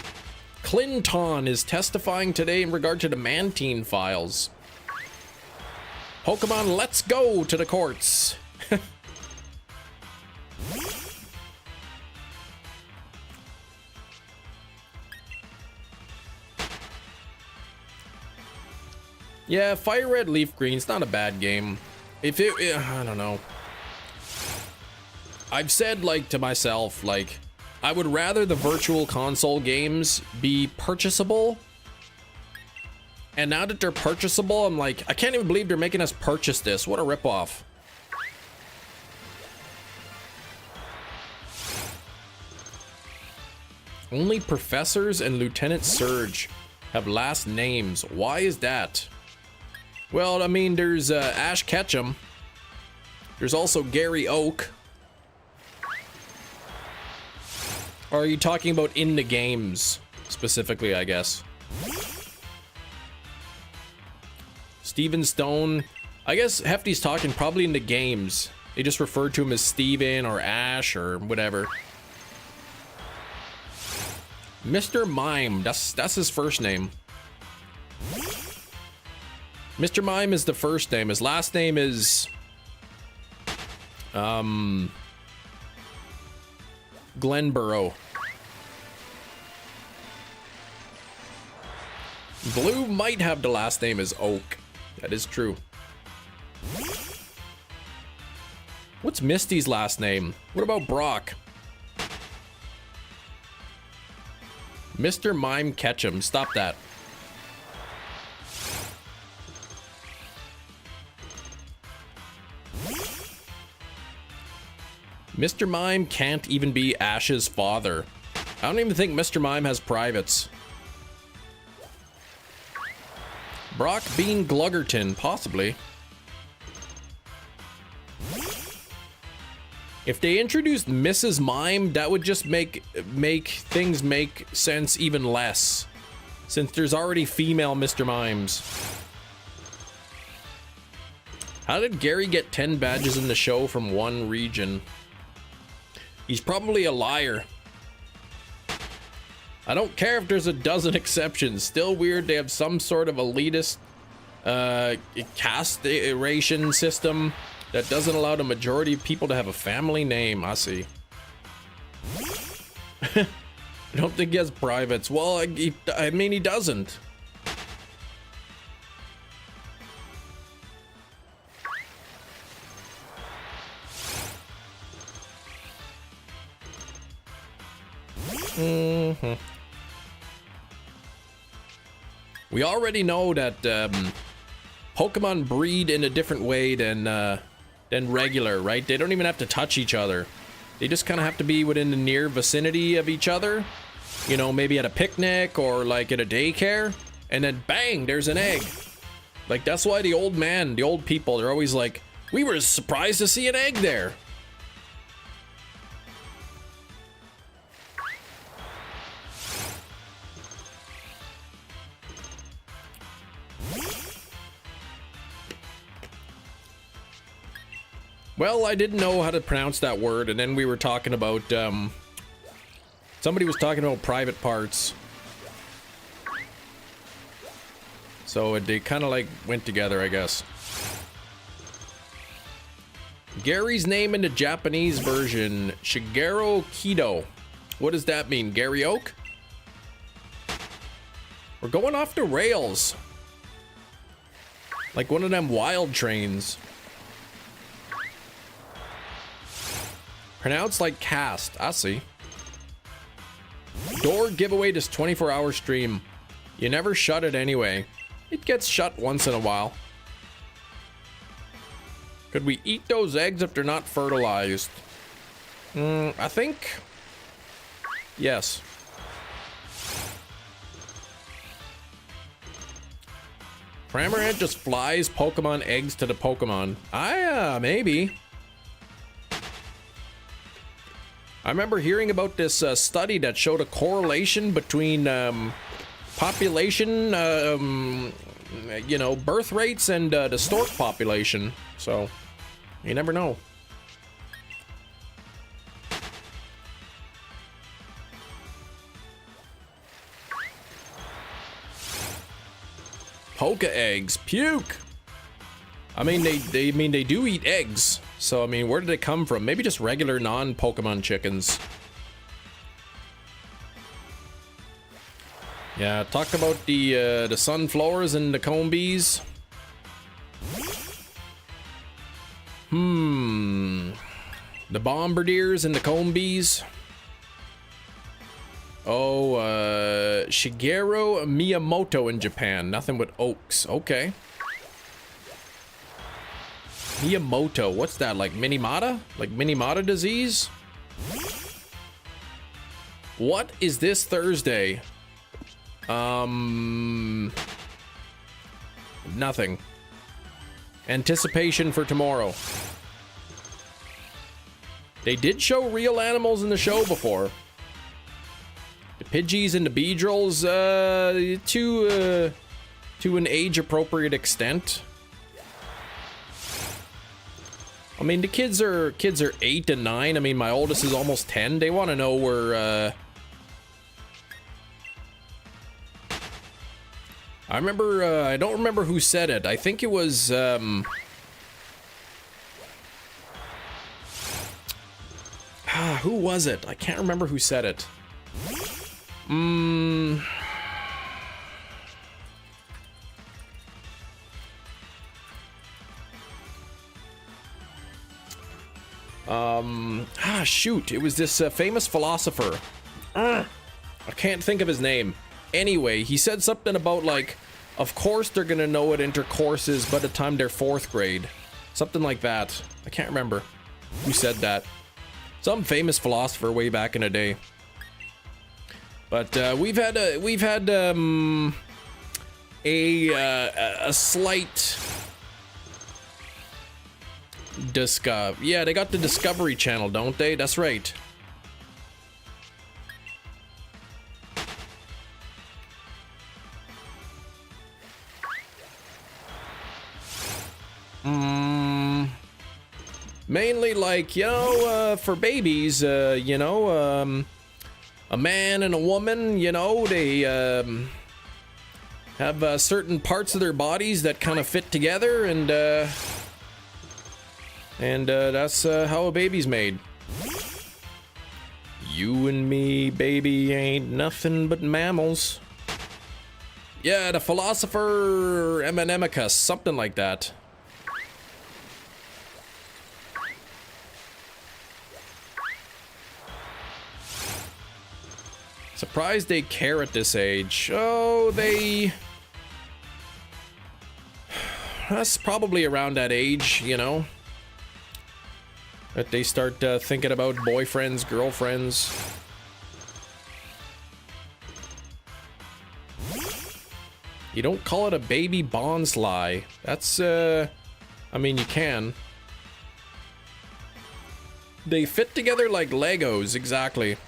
Clinton is testifying today in regard to the Mantine files. Pokemon, let's go to the courts. Yeah, Fire Red, Leaf Green, it's not a bad game. If it, I don't know. I've said, like, to myself, like, I would rather the virtual console games be purchasable. And now that they're purchasable, I'm like, I can't even believe they're making us purchase this. What a ripoff. Only Professors and Lieutenant Surge have last names. Why is that? Well, I mean, there's Ash Ketchum. There's also Gary Oak. Or are you talking about in the games specifically, I guess? Steven Stone. I guess Hefty's talking probably in the games. They just refer to him as Steven or Ash or whatever. Mr. Mime, that's his first name. Mr. Mime is the first name. His last name is Glenborough. Blue might have the last name as Oak. That is true. What's Misty's last name? What about Brock? Mr. Mime Ketchum. Stop that. Mr. Mime can't even be Ash's father. I don't even think Mr. Mime has privates. Brock Bean Gluggerton, possibly. If they introduced Mrs. Mime, that would just make things make sense even less, since there's already female Mr. Mimes. How did Gary get 10 badges in the show from one region? He's probably a liar. I don't care if there's a dozen exceptions. Still weird they have some sort of elitist caste ration system that doesn't allow the majority of people to have a family name. I see. I don't think he has privates. Well, I mean, he doesn't. We already know that Pokemon breed in a different way than regular, right? They don't even have to touch each other. They just kind of have to be within the near vicinity of each other. You know, maybe at a picnic or like at a daycare. And then bang, there's an egg. Like, that's why the old people, they're always like, we were surprised to see an egg there. Well, I didn't know how to pronounce that word, and then we were talking about, somebody was talking about private parts. So they kind of like went together, I guess. Gary's name in the Japanese version, Shigeru Kido. What does that mean? Gary Oak? We're going off the rails. Like one of them wild trains. Pronounced like cast. I see. Door giveaway this 24-hour stream. You never shut it anyway. It gets shut once in a while. Could we eat those eggs if they're not fertilized? I think... yes. Cramorant just flies Pokemon eggs to the Pokemon. Maybe. I remember hearing about this study that showed a correlation between population, you know, birth rates and the stork population. So, you never know. Poke eggs, puke. I mean, they do eat eggs. So, I mean, where did it come from? Maybe just regular non-Pokemon chickens. Yeah, talk about the sunflowers and the comb bees. The bombardiers and the comb bees. Oh, Shigeru Miyamoto in Japan. Nothing but oaks. Okay. Miyamoto, what's that, like Minimata? Like Minimata disease? What is this Thursday? Nothing. Anticipation for tomorrow. They did show real animals in the show before. The Pidgeys and the Beedrills, to an age-appropriate extent. I mean, the kids are 8 and 9. I mean, my oldest is almost 10. They want to know where I remember, I don't remember who said it. I think it was, who was it? I can't remember who said it. Shoot, it was this famous philosopher. I can't think of his name. Anyway, he said something about like, of course they're gonna know what intercourse is by the time they're 4th grade. Something like that. I can't remember who said that. Some famous philosopher way back in the day. But we've had a slight yeah, they got the Discovery Channel, don't they? That's right. Mainly like, you know, for babies, you know, a man and a woman, you know, they have certain parts of their bodies that kind of fit together, and that's how a baby's made. You and me, baby, ain't nothing but mammals. Yeah, the philosopher Emanemicus, something like that. Surprised they care at this age. Oh, that's probably around that age, you know, that they start thinking about boyfriends, girlfriends. You don't call it a baby bonsly. That's, I mean, you can. They fit together like Legos, exactly.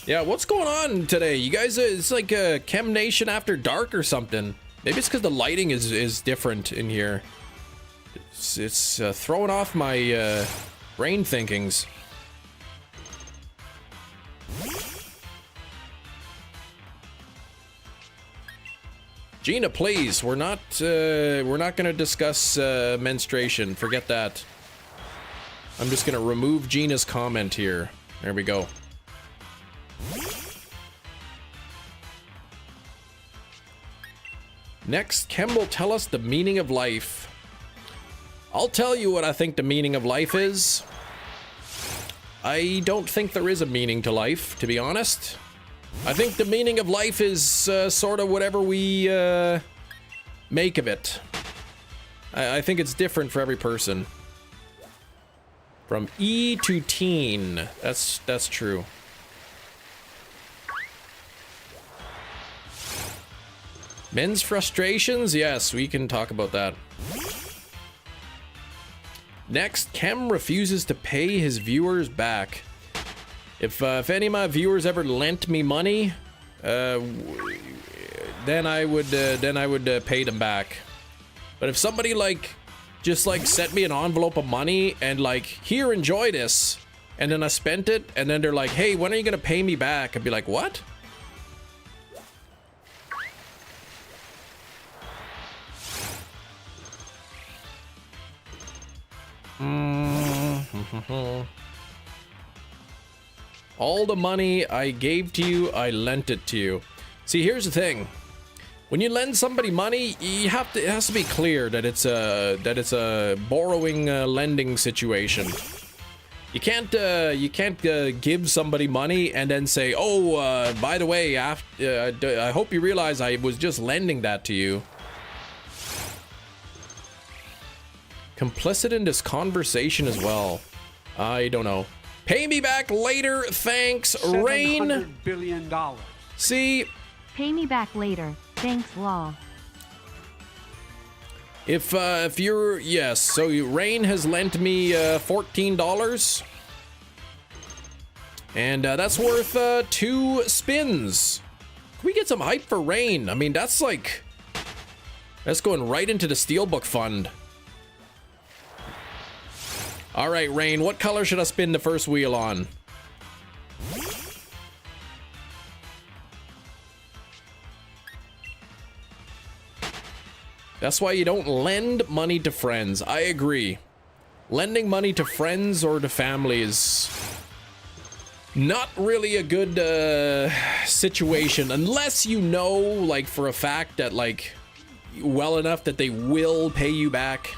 Yeah, what's going on today? You guys, it's like a Chem Nation after dark or something. Maybe it's because the lighting is different in here. It's throwing off my brain thinkings. Gina, please, we're not gonna discuss menstruation. Forget that. I'm just gonna remove Gina's comment here. There we go. Next, Kem will tell us the meaning of life. I'll tell you what I think the meaning of life is. I don't think there is a meaning to life, to be honest. I think the meaning of life is sort of whatever we make of it. I think it's different for every person. From E to teen. That's true. Men's frustrations? Yes, we can talk about that. Next, Kem refuses to pay his viewers back. If any of my viewers ever lent me money, then I would pay them back. But if somebody just sent me an envelope of money and like, here, enjoy this, and then I spent it, and then they're like, hey, when are you gonna pay me back? I'd be like, what? All the money I gave to you, I lent it to you. See, here's the thing. When you lend somebody money, it has to be clear that it's a borrowing lending situation. You can't give somebody money and then say, oh, by the way, I hope you realize I was just lending that to you. Complicit in this conversation as well. I don't know. Pay me back later, thanks, Rain. $700 billion. See? Pay me back later, thanks, Law. If you're, yes, so Rain has lent me $14. And that's worth 2 spins. Can we get some hype for Rain? I mean, that's going right into the Steelbook Fund. All right, Rain, what color should I spin the first wheel on? That's why you don't lend money to friends. I agree. Lending money to friends or to family is not really a good situation unless you know, like, for a fact that, like, well enough that they will pay you back.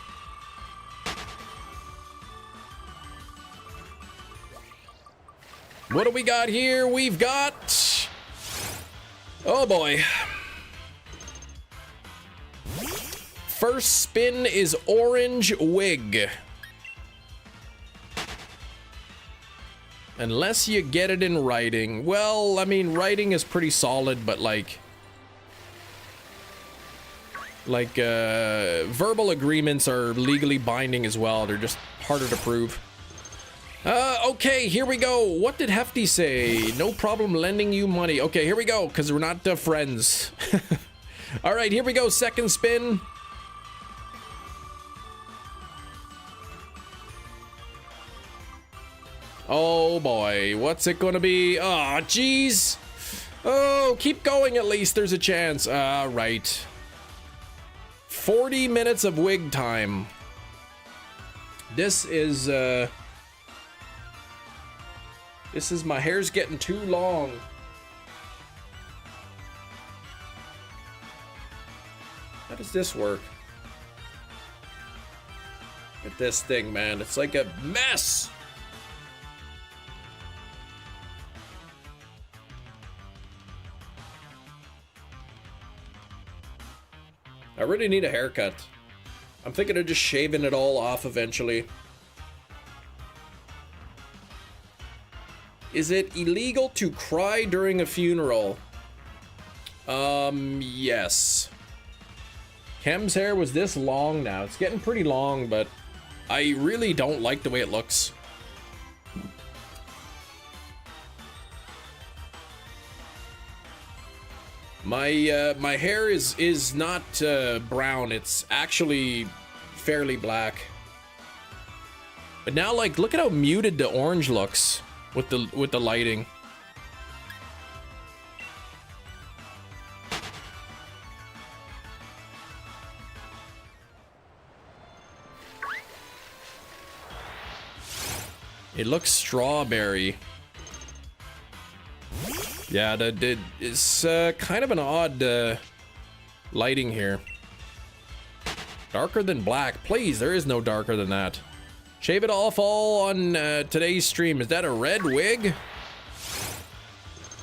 What do we got here? We've got... Oh boy. First spin is orange wig. Unless you get it in writing. Well, I mean, writing is pretty solid, but like verbal agreements are legally binding as well. They're just harder to prove. Okay, here we go. What did Hefty say? No problem lending you money. Okay, here we go, because we're not friends. All right, here we go. Second spin. Oh boy, what's it gonna be? Oh, jeez. Oh, keep going at least. There's a chance. Right. 40 minutes of wig time. This is my hair's getting too long. How does this work? Look at this thing, man. It's like a mess. I really need a haircut. I'm thinking of just shaving it all off eventually. Is it illegal to cry during a funeral? Yes. Kem's hair was this long now. It's getting pretty long, but I really don't like the way it looks. My hair is not brown. It's actually fairly black. But now, like, look at how muted the orange looks with the lighting. It looks strawberry. Yeah, it's kind of an odd lighting here. Darker than black. Please, there is no darker than that. Shave it off all on today's stream. Is that a red wig?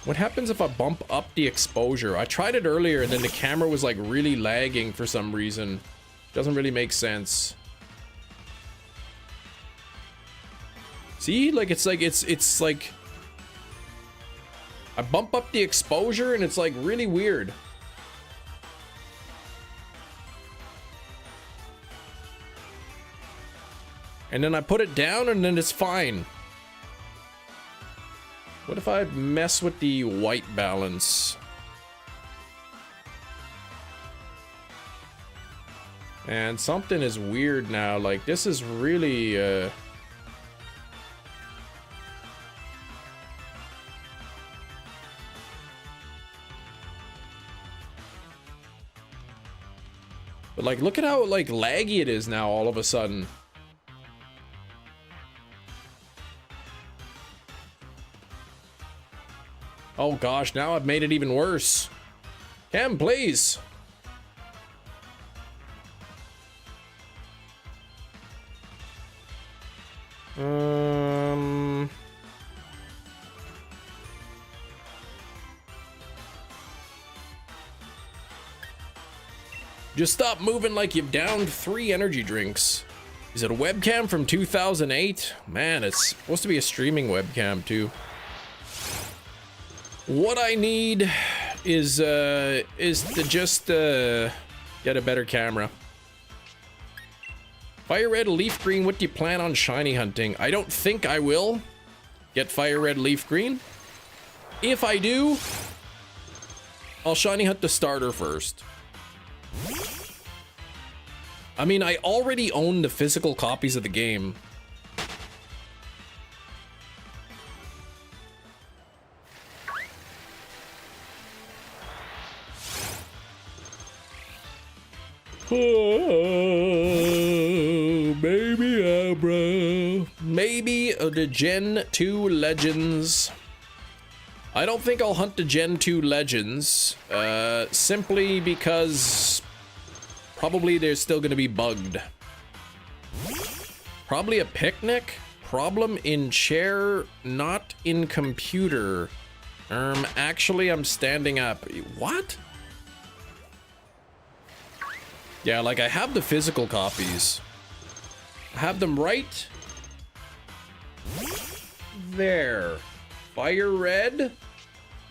What happens if I bump up the exposure? I tried it earlier and then the camera was like really lagging for some reason. Doesn't really make sense. See, like it's like I bump up the exposure and it's like really weird. And then I put it down and then it's fine. What if I mess with the white balance? And something is weird now. Like, this is really but like, look at how like laggy it is now all of a sudden. Oh gosh, now I've made it even worse. Cam, please. Just stop moving like you've downed 3 energy drinks. Is it a webcam from 2008? Man, it's supposed to be a streaming webcam too. What I need is to just get a better camera. Fire red, leaf green. What do you plan on shiny hunting? I don't think I will get fire red, leaf green. If I do, I'll shiny hunt the starter first. I mean, I already own the physical copies of the game. Oh, maybe Abra. Maybe the Gen 2 Legends. I don't think I'll hunt the Gen 2 Legends, simply because probably they're still going to be bugged. Probably a picnic. Problem in chair, not in computer. Actually, I'm standing up. What? Yeah, like I have the physical copies. I have them right there. Fire red,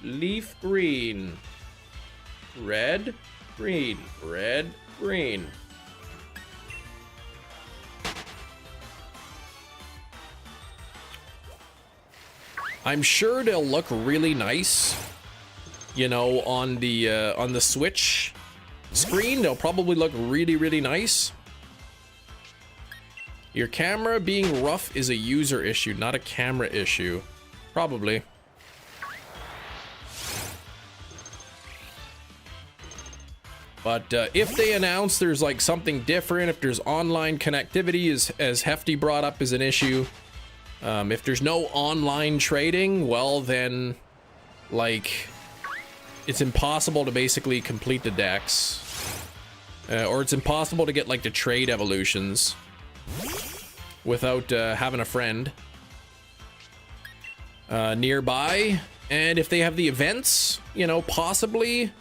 leaf green. Red, green, red, green. I'm sure they'll look really nice, you know, on the Switch screen. They'll probably look really, really nice. Your camera being rough is a user issue, not a camera issue. Probably. But if they announce there's like something different, if there's online connectivity, as Hefty brought up as an issue, if there's no online trading, well then, like, it's impossible to basically complete the decks. Or it's impossible to get like the trade evolutions without having a friend nearby. And if they have the events, you know, possibly,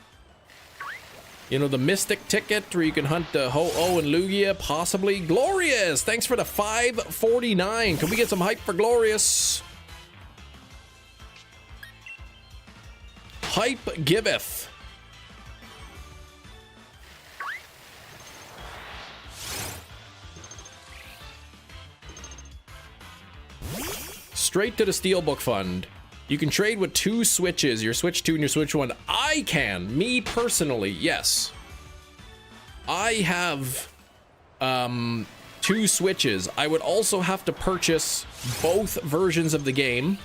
you know, the Mystic ticket where you can hunt the Ho-Oh and Lugia, possibly. Glorious! Thanks for the 549. Can we get some hype for Glorious? Hype giveth. Straight to the Steelbook Fund. You can trade with 2 Switches, your Switch 2 and your Switch 1. I can, me personally, yes. I have 2 Switches. I would also have to purchase both versions of the game.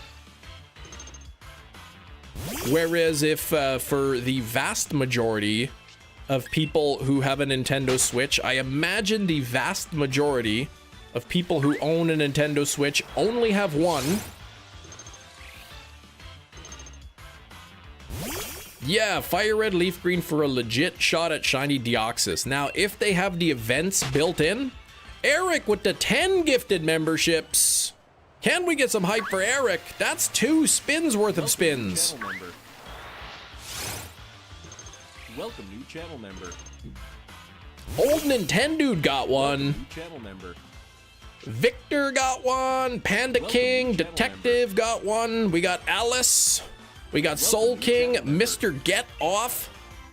Whereas if for the vast majority of people who have a Nintendo Switch, I imagine the vast majority of people who own a Nintendo Switch only have one. Yeah, Fire Red, Leaf Green for a legit shot at Shiny Deoxys. Now, if they have the events built in, Eric with the 10 gifted memberships. Can we get some hype for Eric? That's 2 spins worth of spins. Welcome, new channel member. Old Nintendo got one. New channel member. Victor got one. Panda King, Detective got one. We got Alice. We got Soul King, Mr. Get Off.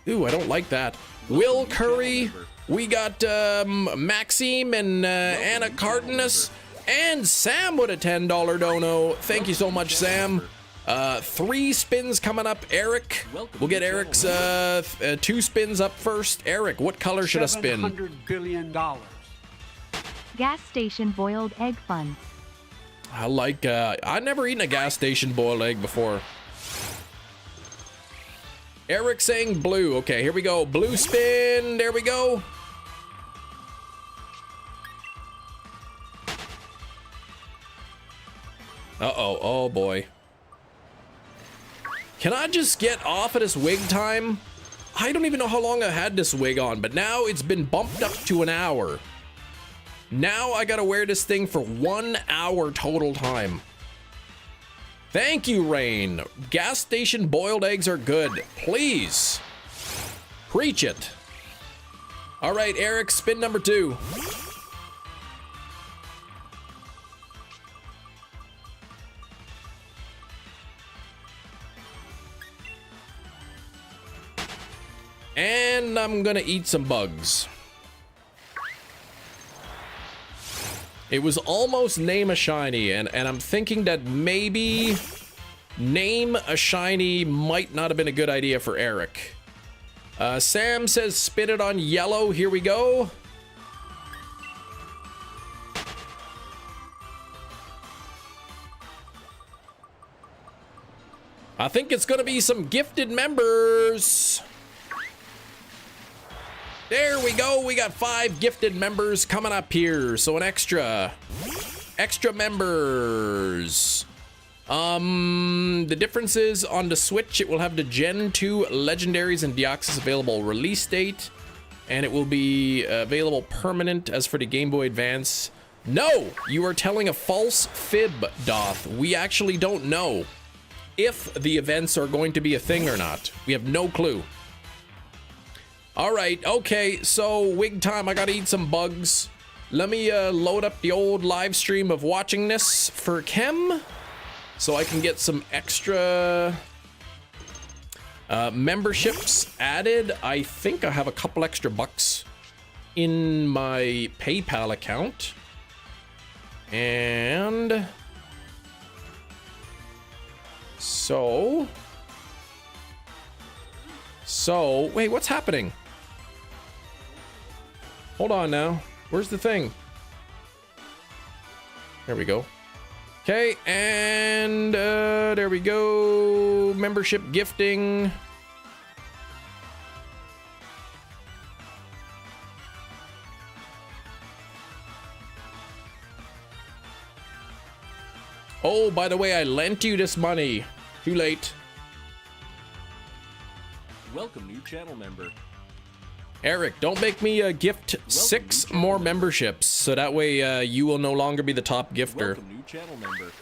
Ooh, I don't like that. Will Curry. We got Maxime and Anna Cardenas. And Sam with a $10 dono. Thank you so much, Sam. 3 spins coming up. Eric. We'll get Eric's 2 spins up first. Eric, what color should I spin? $700 billion. Gas station boiled egg fun. I like, I've never eaten a gas station boiled egg before. Eric saying blue. Okay, here we go. Blue spin. There we go. Uh-oh. Oh, boy. Can I just get off of this wig time? I don't even know how long I had this wig on, but now it's been bumped up to an hour. Now I gotta wear this thing for 1 hour total time. Thank you, Rain. Gas station boiled eggs are good. Please. Preach it. All right, Eric, spin number 2. And I'm gonna eat some bugs. It was almost name a shiny, and I'm thinking that maybe name a shiny might not have been a good idea for Eric. Sam says spin it on yellow. Here we go. I think it's gonna be some gifted members. There we go. We got 5 gifted members coming up here. So an extra members. The difference is on the Switch, it will have the Gen 2 Legendaries and Deoxys available release date, and it will be available permanent. As for the Game Boy Advance, no, you are telling a false fib, Doth. We actually don't know if the events are going to be a thing or not. We have no clue. All right, okay, so wig time. I gotta eat some bugs. Let me load up the old live stream of watching this for Chem, so I can get some extra memberships added. I think I have a couple extra bucks in my PayPal account. And so wait, what's happening? Hold on now. Where's the thing? There we go. Okay, and there we go. Membership gifting. Oh, by the way, I lent you this money. Too late. Welcome, new channel member. Eric, don't make me gift 6 more memberships, so that way you will no longer be the top gifter. Welcome, new channel member.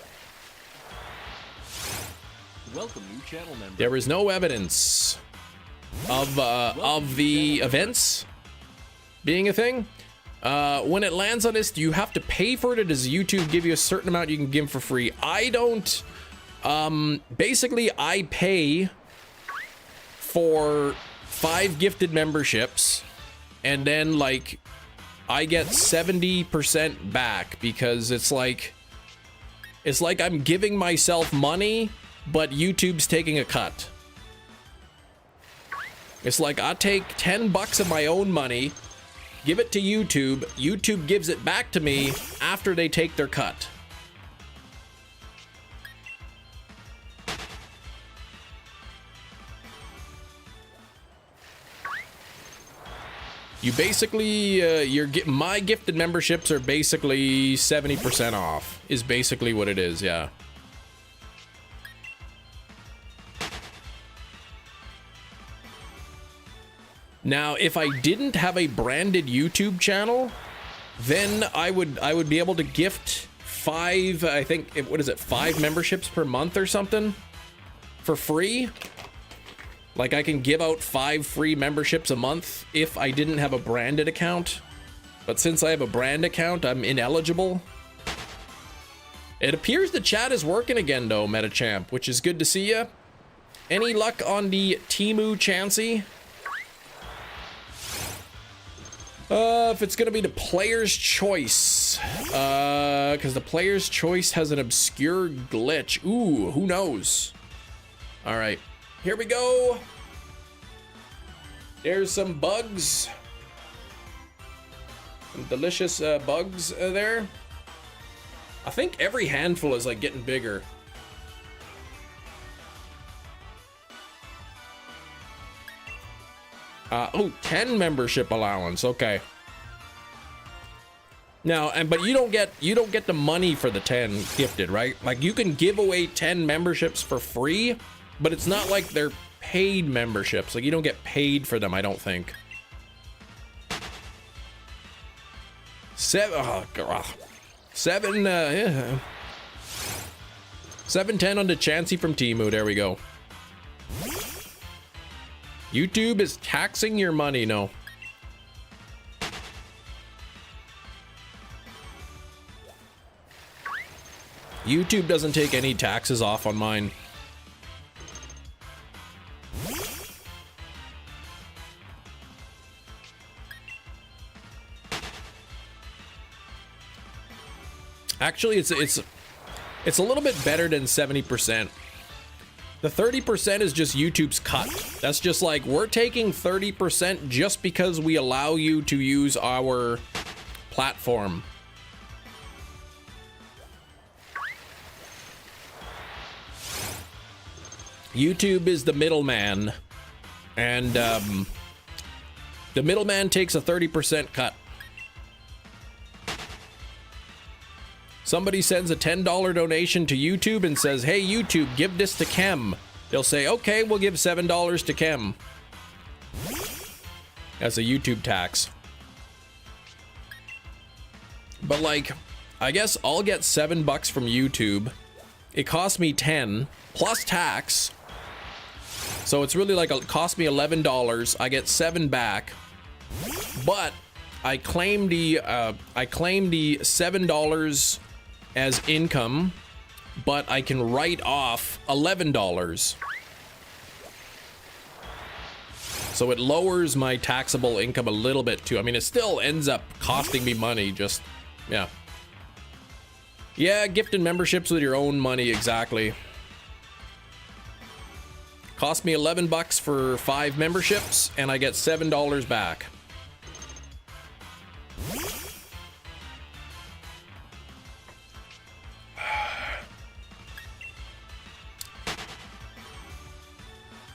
Welcome, new channel member. There is no evidence of the events being a thing. When it lands on this, do you have to pay for it, or does YouTube give you a certain amount you can give for free? I don't. Basically, I pay for 5 gifted memberships, and then like I get 70% back, because it's like I'm giving myself money, but YouTube's taking a cut. It's like I take 10 bucks of my own money, give it to YouTube, YouTube gives it back to me after they take their cut. You basically, my gifted memberships are basically 70% off, is basically what it is, yeah. Now, if I didn't have a branded YouTube channel, then I would be able to gift 5, I think, what is it, 5 memberships per month or something for free. Like, I can give out 5 free memberships a month if I didn't have a branded account. But since I have a brand account, I'm ineligible. It appears the chat is working again, though, Metachamp, which is good to see ya. Any luck on the Temu Chansey? If it's gonna be the player's choice. Because the player's choice has an obscure glitch. Ooh, who knows? All right. Here we go. There's some bugs. Some delicious bugs there. I think every handful is like getting bigger. Oh, 10 membership allowance. Okay. Now, but you don't get the money for the 10 gifted, right? Like, you can give away 10 memberships for free, but it's not like they're paid memberships. Like, you don't get paid for them, I don't think. 7, oh god. 710 on the Chansey from Temu. There we go. YouTube is taxing your money. No. YouTube doesn't take any taxes off on mine. Actually, it's a little bit better than 70%. The 30% is just YouTube's cut. That's just like, we're taking 30% just because we allow you to use our platform. YouTube is the middleman, and The middleman takes a 30% cut. Somebody sends a $10 donation to YouTube and says, hey, YouTube, give this to Kem. They'll say, okay, we'll give $7 to Kem. That's a YouTube tax. But like, I guess I'll get $7 from YouTube. It cost me 10 plus tax. So it's really like it cost me $11. I get 7 back. But I claim the $7 as income, but I can write off $11. So it lowers my taxable income a little bit too. I mean, it still ends up costing me money, just, yeah. Yeah, gifting memberships with your own money, exactly. Cost me $11 for 5 memberships, and I get $7 back.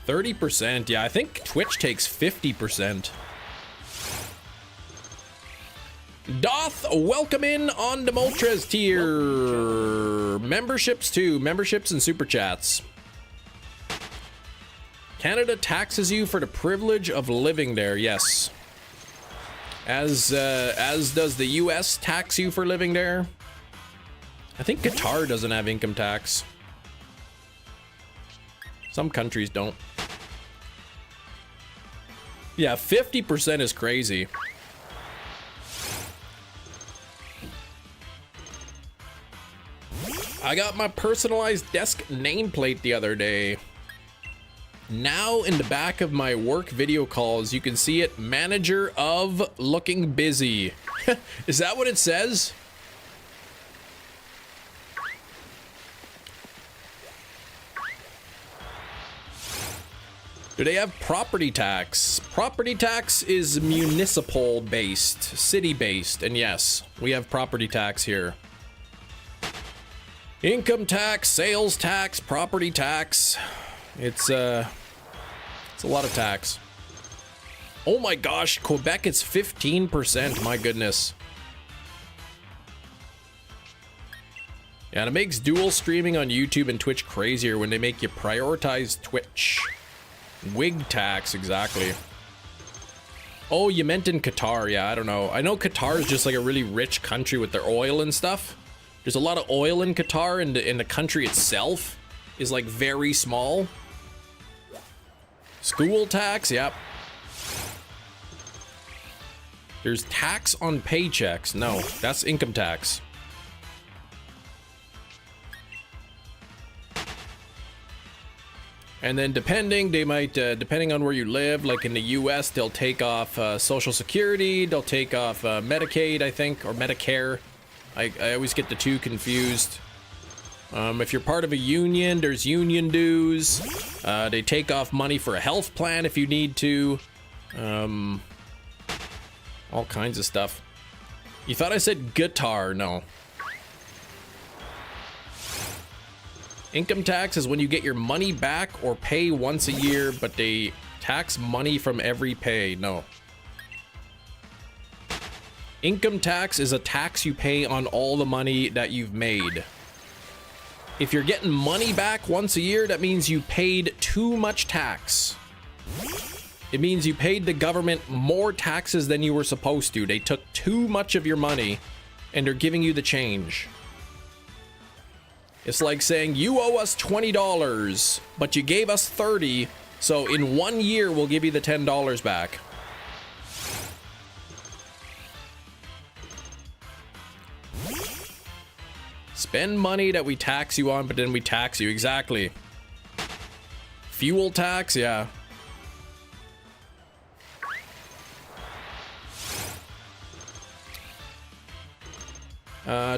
%, yeah, I think Twitch takes 50%. Doth, welcome in on the Moltres tier. Memberships too, memberships and super chats. Canada taxes you for the privilege of living there, yes. As does the US tax you for living there. I think Qatar doesn't have income tax. Some countries don't. Yeah, 50% is crazy. I got my personalized desk nameplate the other day. Now in the back of my work video calls, you can see it, manager of looking busy. Is that what it says? Do they have property tax? Property tax is municipal based, city based, and yes, we have property tax here. Income tax, sales tax, property tax. It's a lot of tax. Oh my gosh, Quebec, it's 15%, my goodness. Yeah, and it makes dual streaming on YouTube and Twitch crazier when they make you prioritize Twitch. Wig tax, exactly. Oh, you meant in Qatar, yeah, I don't know. I know Qatar is just like a really rich country with their oil and stuff. There's a lot of oil in Qatar, and the country itself is like very small. School tax, yep. There's tax on paychecks. No, that's income tax. And then they might, depending on where you live, like in the US, they'll take off Social Security, they'll take off Medicaid, I think, or Medicare. I always get the two confused. If you're part of a union, there's union dues. They take off money for a health plan if you need to. All kinds of stuff. You thought I said guitar? No. Income tax is when you get your money back or pay once a year, but they tax money from every pay. No. Income tax is a tax you pay on all the money that you've made. If you're getting money back once a year, that means you paid too much tax. It means you paid the government more taxes than you were supposed to. They took too much of your money and they're giving you the change. It's like saying you owe us $20, but you gave us 30, so in 1 year we'll give you the $10 back. Spend money that we tax you on, but then we tax you. Exactly. Fuel tax, yeah.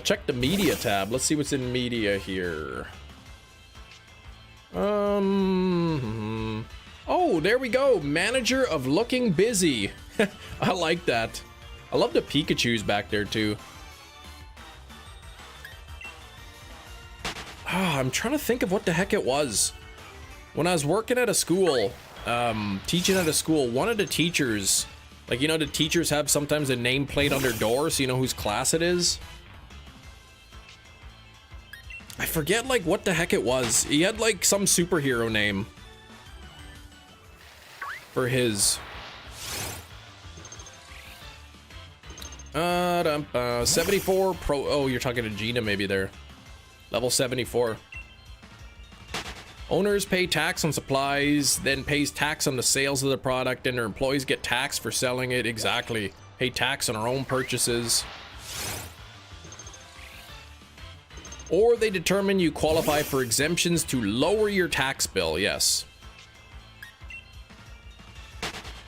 Check the media tab. Let's see what's in media here. Oh, there we go. Manager of looking busy. I like that. I love the Pikachus back there too. I'm trying to think of what the heck it was. When I was working at a school, teaching at a school, one of the teachers Like, you know, the teachers have sometimes a nameplate on their door so you know whose class it is. I forget, like, what the heck it was. He had, like, some superhero name for his. 74 Pro. Oh, you're talking to Gina maybe there. Level 74. Owners pay tax on supplies, then pays tax on the sales of the product, and their employees get taxed for selling it. Exactly. Pay tax on our own purchases. Or they determine you qualify for exemptions to lower your tax bill. Yes.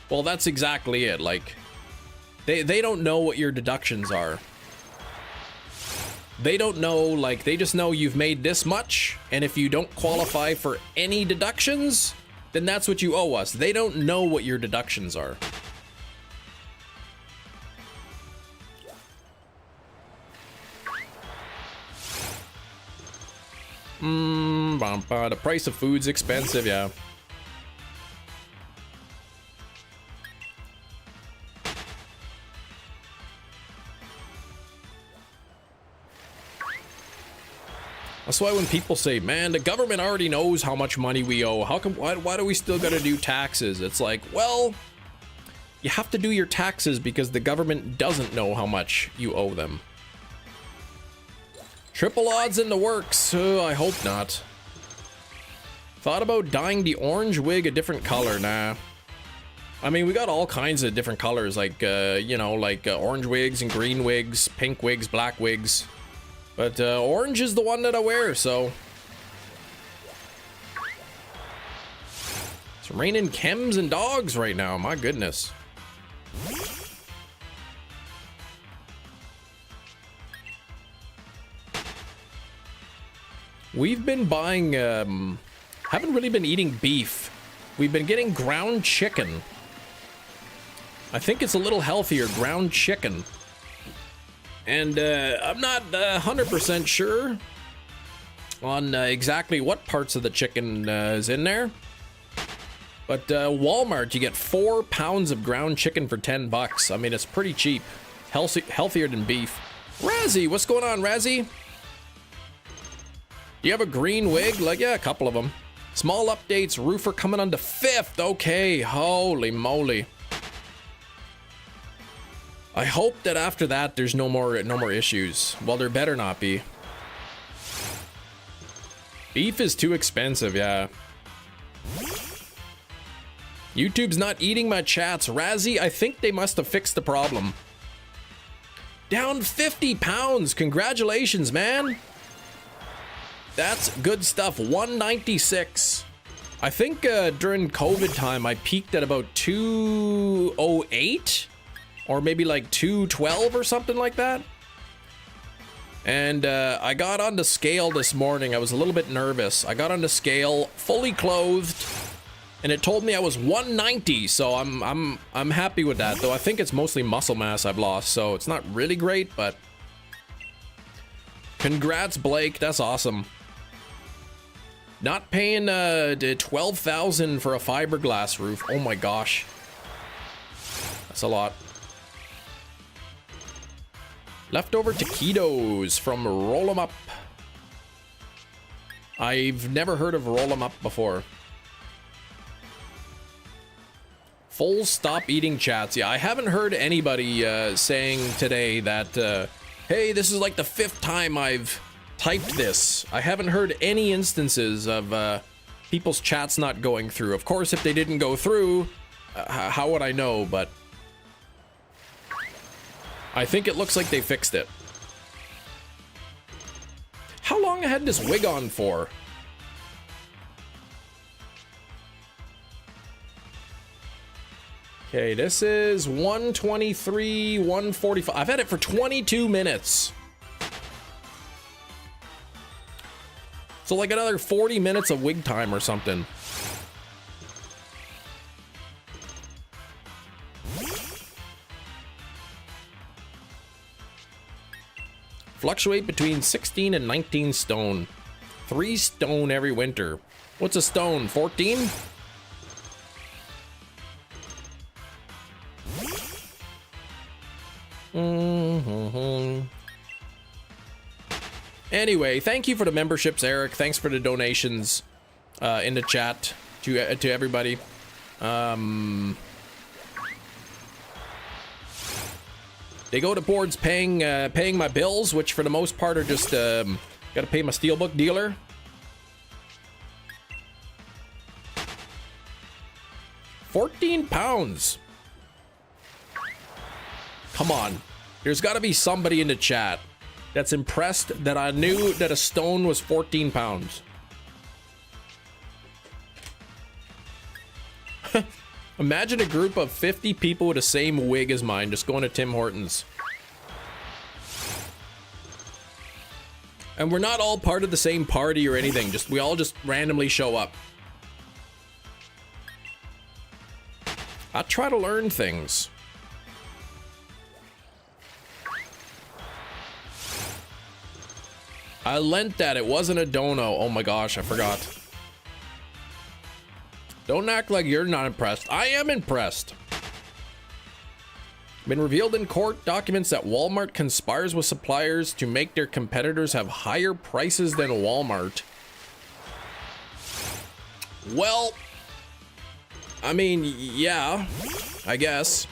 Well, that's exactly it. Like, they don't know what your deductions are. They don't know, like, they just know you've made this much, and if you don't qualify for any deductions, then that's what you owe us. They don't know what your deductions are. The price of food's expensive, yeah. That's why when people say, man, the government already knows how much money we owe. How come, why do we still gotta do taxes? It's like, well, you have to do your taxes because the government doesn't know how much you owe them. Triple odds in the works. I hope not. Thought about dyeing the orange wig a different color. Nah. I mean, we got all kinds of different colors, like, you know, like orange wigs and green wigs, pink wigs, black wigs. But orange is the one that I wear, so. It's raining chems and dogs right now, my goodness. We've been buying, haven't really been eating beef. We've been getting ground chicken. I think it's a little healthier, ground chicken. And I'm not 100% sure on exactly what parts of the chicken is in there. But Walmart, you get 4 pounds of ground chicken for 10 bucks. I mean, it's pretty cheap. Healthier than beef. Razzie, what's going on, Razzie? Do you have a green wig? Like, yeah, a couple of them. Small updates, roofer coming on to 5th. Okay, holy moly. I hope that after that there's no more issues. Well, there better not be. Beef is too expensive, yeah. YouTube's not eating my chats. Razzie, I think they must have fixed the problem. Down 50 pounds. Congratulations, man. That's good stuff. 196. I think during COVID time I peaked at about 208. Or maybe like 212 or something like that. And I got on the scale this morning. I was a little bit nervous. I got on the scale, fully clothed, and it told me I was 190. So I'm happy with that. Though I think it's mostly muscle mass I've lost, so it's not really great. But congrats, Blake. That's awesome. Not paying $12,000 for a fiberglass roof. Oh my gosh, that's a lot. Leftover taquitos from Roll 'em Up. I've never heard of Roll 'em Up before. Full stop eating chats. Yeah, I haven't heard anybody saying today that, hey, this is like the 5th time I've typed this. I haven't heard any instances of people's chats not going through. Of course, if they didn't go through, how would I know? But I think it looks like they fixed it. How long I had this wig on for? Okay, this is 123, 145. I've had it for 22 minutes. So like another 40 minutes of wig time or something. Fluctuate between 16 and 19 stone. 3 stone every winter. What's a stone? 14? Anyway, thank you for the memberships, Eric. Thanks for the donations in the chat to everybody. They go towards paying my bills, which for the most part are just gotta pay my steelbook dealer. £14. Come on. There's got to be somebody in the chat that's impressed that I knew that a stone was 14 pounds. Imagine a group of 50 people with the same wig as mine just going to Tim Hortons. And we're not all part of the same party or anything. We all just randomly show up. I try to learn things. I lent that. It wasn't a dono. Oh my gosh, I forgot. Don't act like you're not impressed. I am impressed. Been revealed in court documents that Walmart conspires with suppliers to make their competitors have higher prices than Walmart. Well, I mean, yeah, I guess.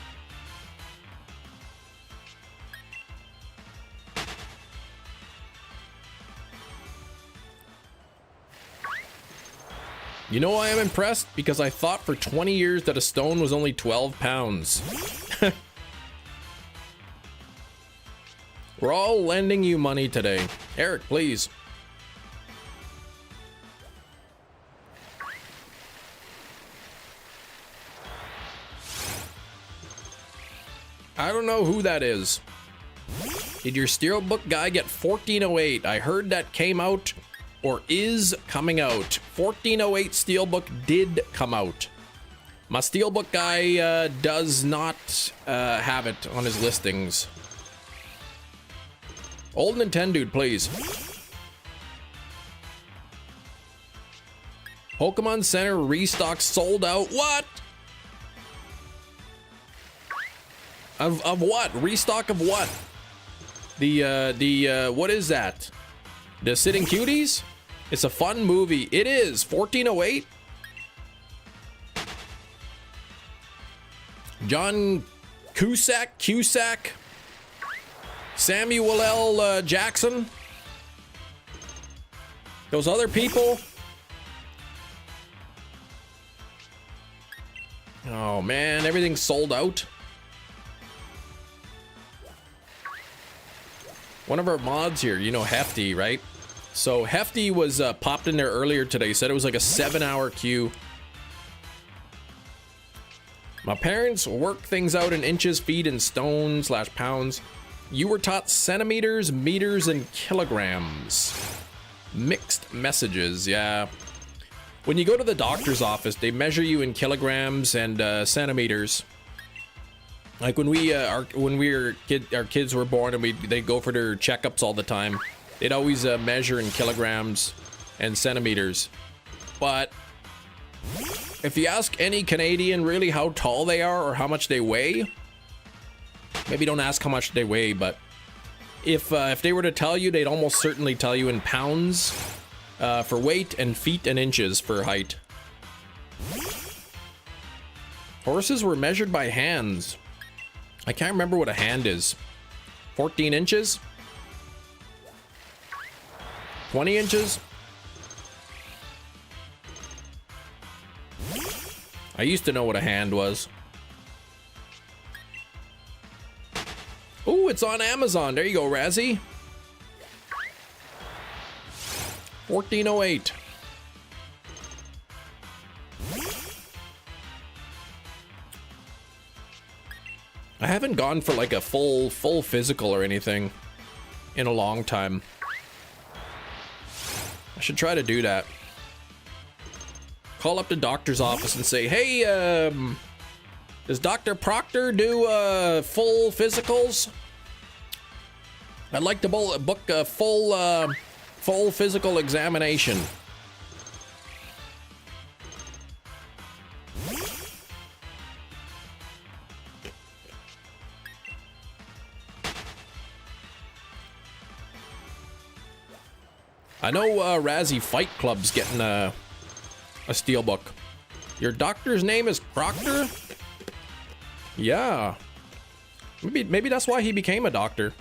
You know why I'm impressed? Because I thought for 20 years that a stone was only 12 pounds. We're all lending you money today. Eric, please. I don't know who that is. Did your steelbook guy get 1408? I heard that came out or is coming out. 1408 steelbook did come out. My steelbook guy does not have it on his listings. Old Nintendo, please. Pokemon Center restock sold out. What? Of what? Restock of what? The what is that? The Sitting Cuties? It's a fun movie. It is. 1408? John Cusack? Samuel L. Jackson? Those other people? Oh man, everything's sold out. One of our mods here, you know Hefty, right? So Hefty was popped in there earlier today. Said it was like a 7-hour queue. My parents work things out in inches, feet, and stones / pounds. You were taught centimeters, meters, and kilograms. Mixed messages, yeah. When you go to the doctor's office, they measure you in kilograms and centimeters. Like when our kids were born and they go for their checkups all the time, they'd always measure in kilograms and centimeters. But if you ask any Canadian really how tall they are or how much they weigh, maybe don't ask how much they weigh, but if they were to tell you, they'd almost certainly tell you in pounds for weight and feet and inches for height. Horses were measured by hands. I can't remember what a hand is. 14 inches? 20 inches? I used to know what a hand was. Ooh, it's on Amazon. There you go, Razzie. 1408. I haven't gone for like a full physical or anything in a long time. I should try to do that. Call up the doctor's office and say, hey, does Dr. Proctor do full physicals? I'd like to book a full physical examination. I know Razzie Fight Club's getting a steelbook. Your doctor's name is Proctor? Yeah. Maybe that's why he became a doctor.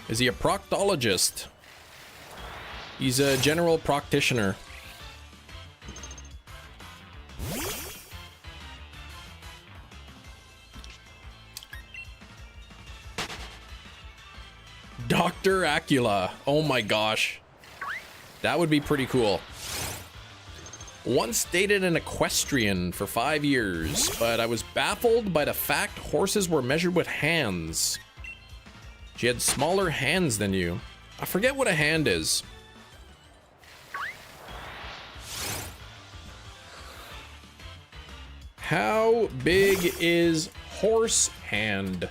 Is he a proctologist? He's a general practitioner. Dr. Acula. Oh my gosh. That would be pretty cool. Once dated an equestrian for 5 years, but I was baffled by the fact horses were measured with hands. She had smaller hands than you. I forget what a hand is. How big is horse hand?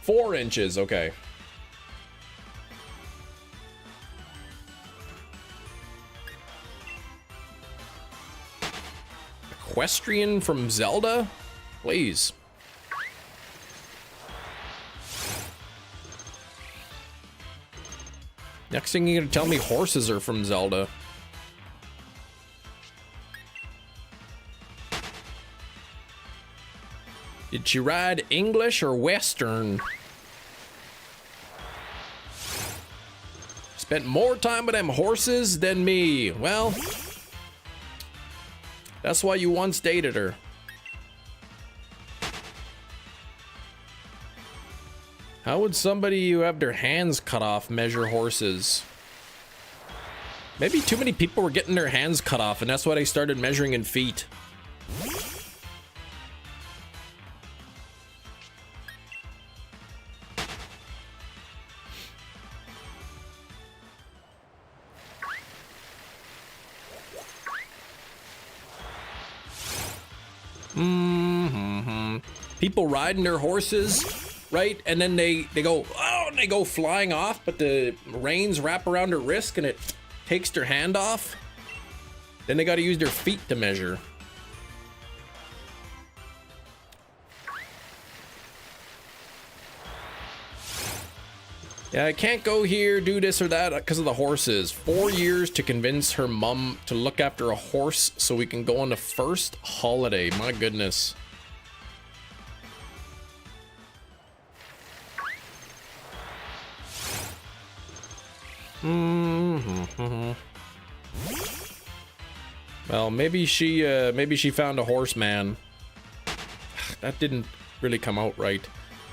4 inches, okay. Equestrian from Zelda? Please. Next thing you're gonna tell me horses are from Zelda. Did she ride English or Western? Spent more time with them horses than me. Well, that's why you once dated her. How would somebody who have their hands cut off measure horses? Maybe too many people were getting their hands cut off, and that's why they started measuring in feet. People riding their horses, right? And then they go, oh, and they go flying off, but the reins wrap around their wrist and it takes their hand off. Then they got to use their feet to measure. Yeah, I can't go here, do this or that because of the horses. 4 years to convince her mom to look after a horse so we can go on the first holiday. My goodness. Well, maybe she found a horseman. That didn't really come out right.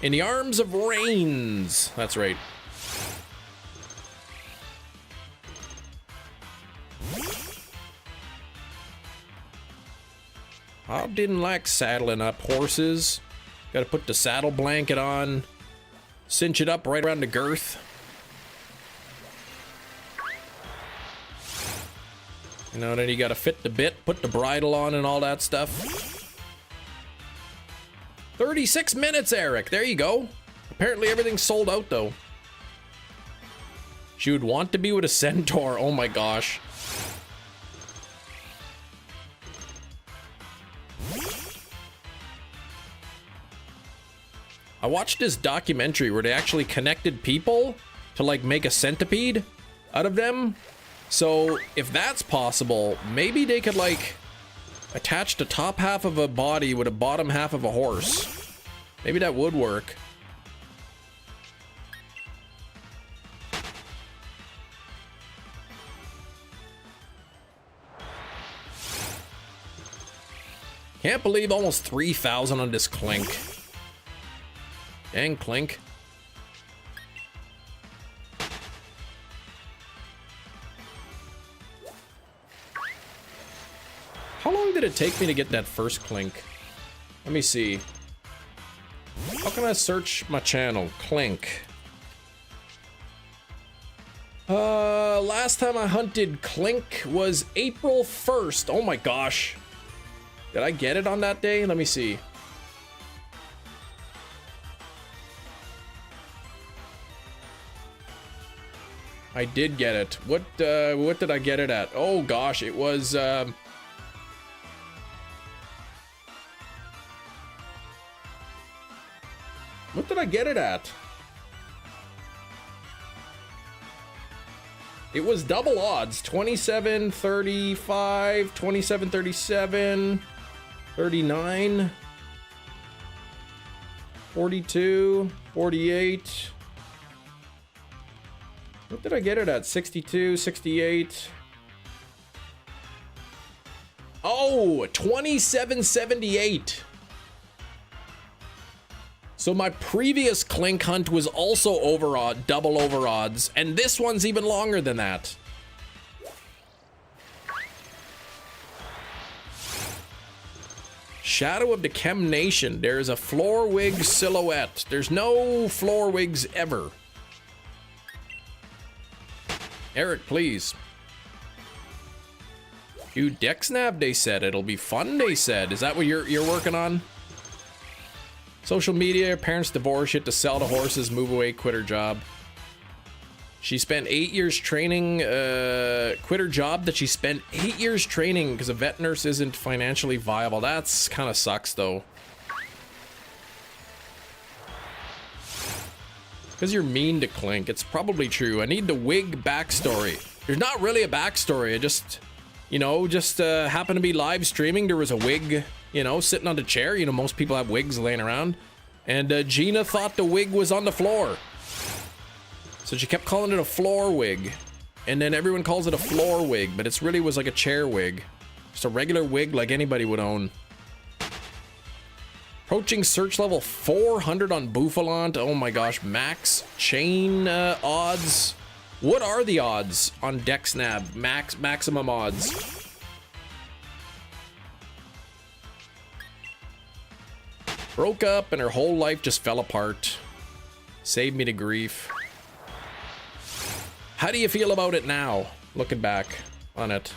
In the arms of rains. That's right. I didn't like saddling up horses. Got to put the saddle blanket on, cinch it up right around the girth. You know, then you got to fit the bit, put the bridle on and all that stuff. 36 minutes, Eric. There you go. Apparently everything's sold out, though. She would want to be with a centaur. Oh my gosh. I watched this documentary where they actually connected people to like make a centipede out of them. So if that's possible, maybe they could like attach the top half of a body with a bottom half of a horse. Maybe that would work. Can't believe almost 3,000 on this Klink. Dang, Klink. How long did it take me to get that first Klink? Let me see. How can I search my channel? Klink. Last time I hunted Klink was April 1st. Oh my gosh. Did I get it on that day? Let me see. I did get it. What did I get it at? Oh gosh, it was what did I get it at? It was double odds. 27, 35, 27, 37, 39, 42, 48. What did I get it at? 62, 68. Oh, 2778. So my previous Klink hunt was also double overodds, and this one's even longer than that. Shadow of the Chem Nation. There's a floor wig silhouette. There's no floor wigs ever. Eric, please. Dude, Dexnab, they said. It'll be fun, they said. Is that what you're working on? Social media, parents divorce, shit to sell the horses, move away, quit her job. She spent 8 years training, quit her job that she spent 8 years training because a vet nurse isn't financially viable. That's kind of sucks, though. Because you're mean to Klink. It's probably true. I need the wig backstory. There's not really a backstory. I just, you know, happened to be live streaming. There was a wig, you know, sitting on the chair. You know, most people have wigs laying around. And Gina thought the wig was on the floor. So she kept calling it a floor wig. And then everyone calls it a floor wig, but it's really was like a chair wig. Just a regular wig like anybody would own. Approaching search level 400 on Buffalant. Oh my gosh, max chain odds. What are the odds on Dexnab? Maximum odds. Broke up and her whole life just fell apart. Saved me the grief. How do you feel about it now? Looking back on it.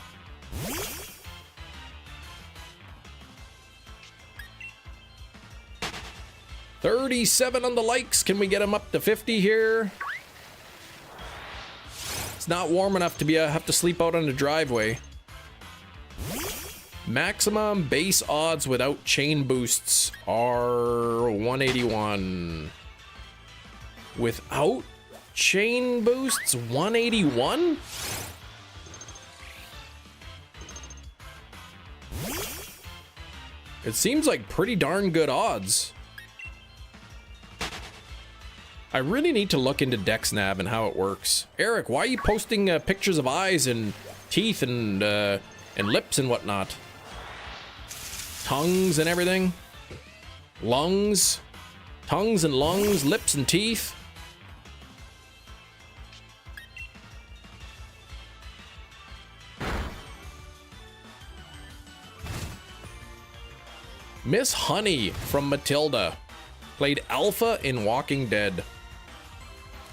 $37 on the likes. Can we get them up to 50 here? It's not warm enough to be have to sleep out on the driveway. Maximum base odds without chain boosts are 181. Without chain boosts, 181? It seems like pretty darn good odds. I really need to look into Dexnab and how it works. Eric, why are you posting pictures of eyes and teeth and lips and whatnot? Tongues and everything? Lungs? Tongues and lungs, lips and teeth? Miss Honey from Matilda played Alpha in Walking Dead.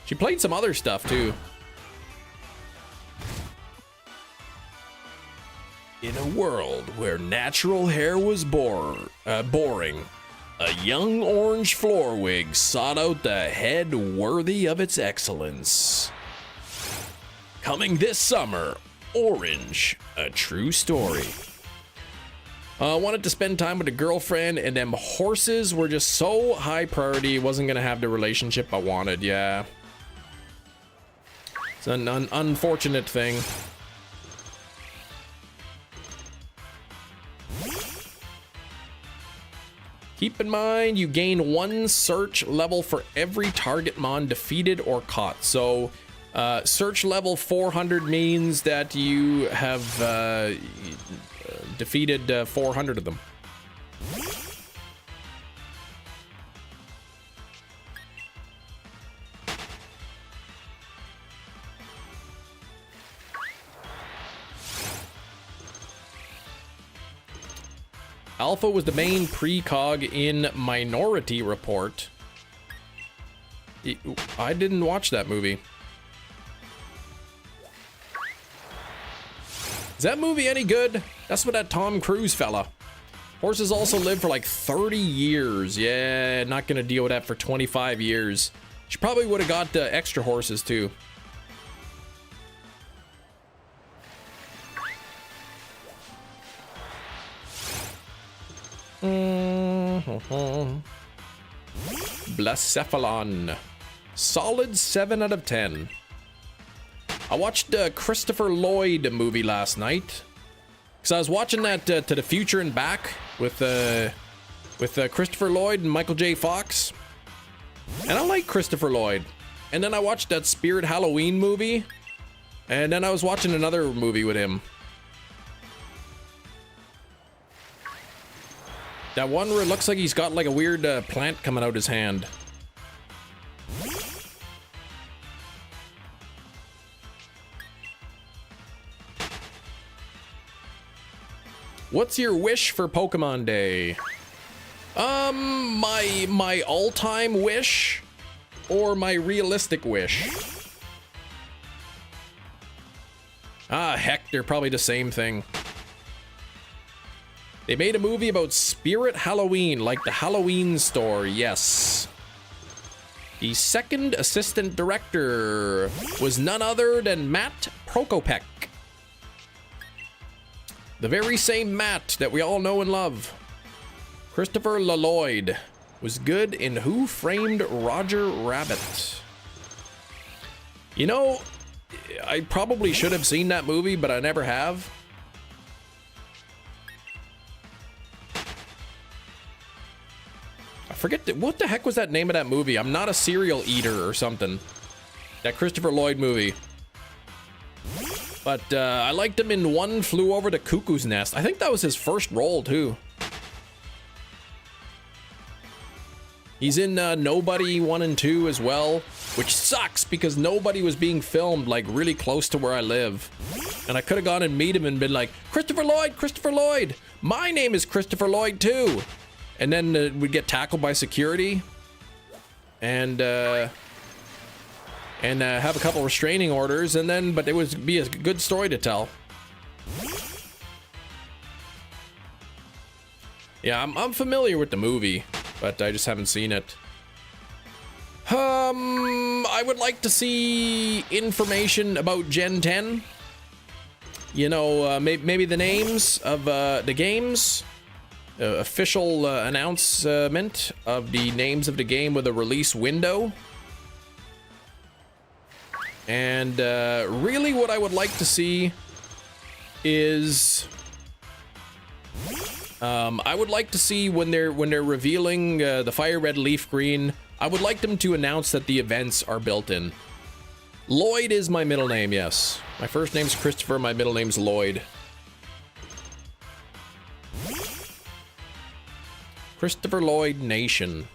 She played some other stuff too. In a world where natural hair was boring, a young orange floor wig sought out the head worthy of its excellence. Coming this summer, Orange, a true story. Wanted to spend time with a girlfriend, and them horses were just so high priority. Wasn't gonna have the relationship I wanted. Yeah, it's an unfortunate thing. Keep in mind, you gain 1 search level for every target mon defeated or caught. So, search level 400 means that you have defeated 400 of them. Alpha was the main precog in Minority Report. I didn't watch that movie. Is that movie any good? That's what that Tom Cruise fella. Horses also live for like 30 years. Yeah, not gonna deal with that for 25 years. She probably would have got extra horses too. Blacephalon. Solid 7 out of 10. I watched the Christopher Lloyd movie last night. Because I was watching that To the Future and Back with Christopher Lloyd and Michael J. Fox. And I like Christopher Lloyd. And then I watched that Spirit Halloween movie. And then I was watching another movie with him. That one where it looks like he's got like a weird plant coming out his hand. What's your wish for Pokemon Day? My all-time wish or my realistic wish? Ah, heck, they're probably the same thing. They made a movie about Spirit Halloween, like the Halloween store, yes. The second assistant director was none other than Matt Prokopek. The very same Matt that we all know and love. Christopher Lloyd was good in Who Framed Roger Rabbit. You know, I probably should have seen that movie, but I never have. I forget, what the heck was that name of that movie? I'm Not a Serial Eater or something. That Christopher Lloyd movie. But I liked him in One Flew Over the Cuckoo's Nest. I think that was his first role too. He's in Nobody 1 and 2 as well, which sucks because Nobody was being filmed like really close to where I live. And I could have gone and meet him and been like, Christopher Lloyd, my name is Christopher Lloyd too. And then we'd get tackled by security and have a couple restraining orders, and then, but it would be a good story to tell. Yeah, I'm familiar with the movie, but I just haven't seen it. I would like to see information about Gen 10. You know, maybe the names of the games. Official announcement of the names of the game with a release window. And really what I would like to see is I would like to see when they're revealing the Fire Red Leaf Green, I would like them to announce that the events are built in. Lloyd is my middle name, yes. My first name's Christopher, my middle name's Lloyd. Christopher Lloyd Nation.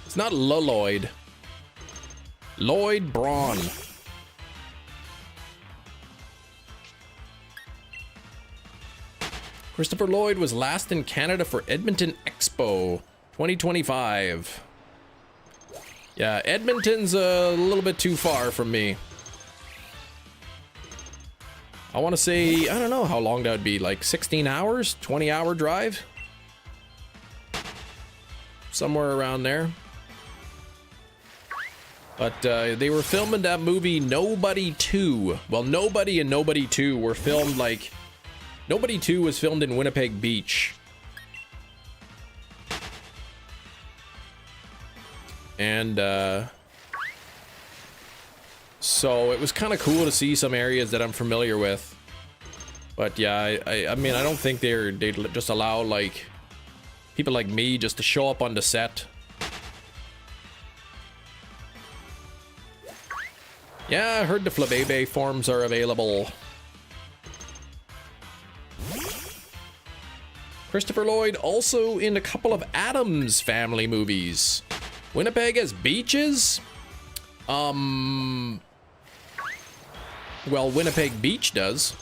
It's not Lloyd. Lloyd Braun. Christopher Lloyd was last in Canada for Edmonton Expo 2025. Yeah, Edmonton's a little bit too far from me. I want to say, I don't know how long that would be, like 16 hours, 20-hour drive? Somewhere around there. But they were filming that movie Nobody 2. Well, Nobody and Nobody 2 were filmed like... Nobody 2 was filmed in Winnipeg Beach. And so it was kind of cool to see some areas that I'm familiar with. But yeah, I mean, I don't think they'd just allow like people like me just to show up on the set. Yeah, I heard the Flabébé forms are available. Christopher Lloyd also in a couple of Addams Family movies. Winnipeg has beaches? Well, Winnipeg Beach does.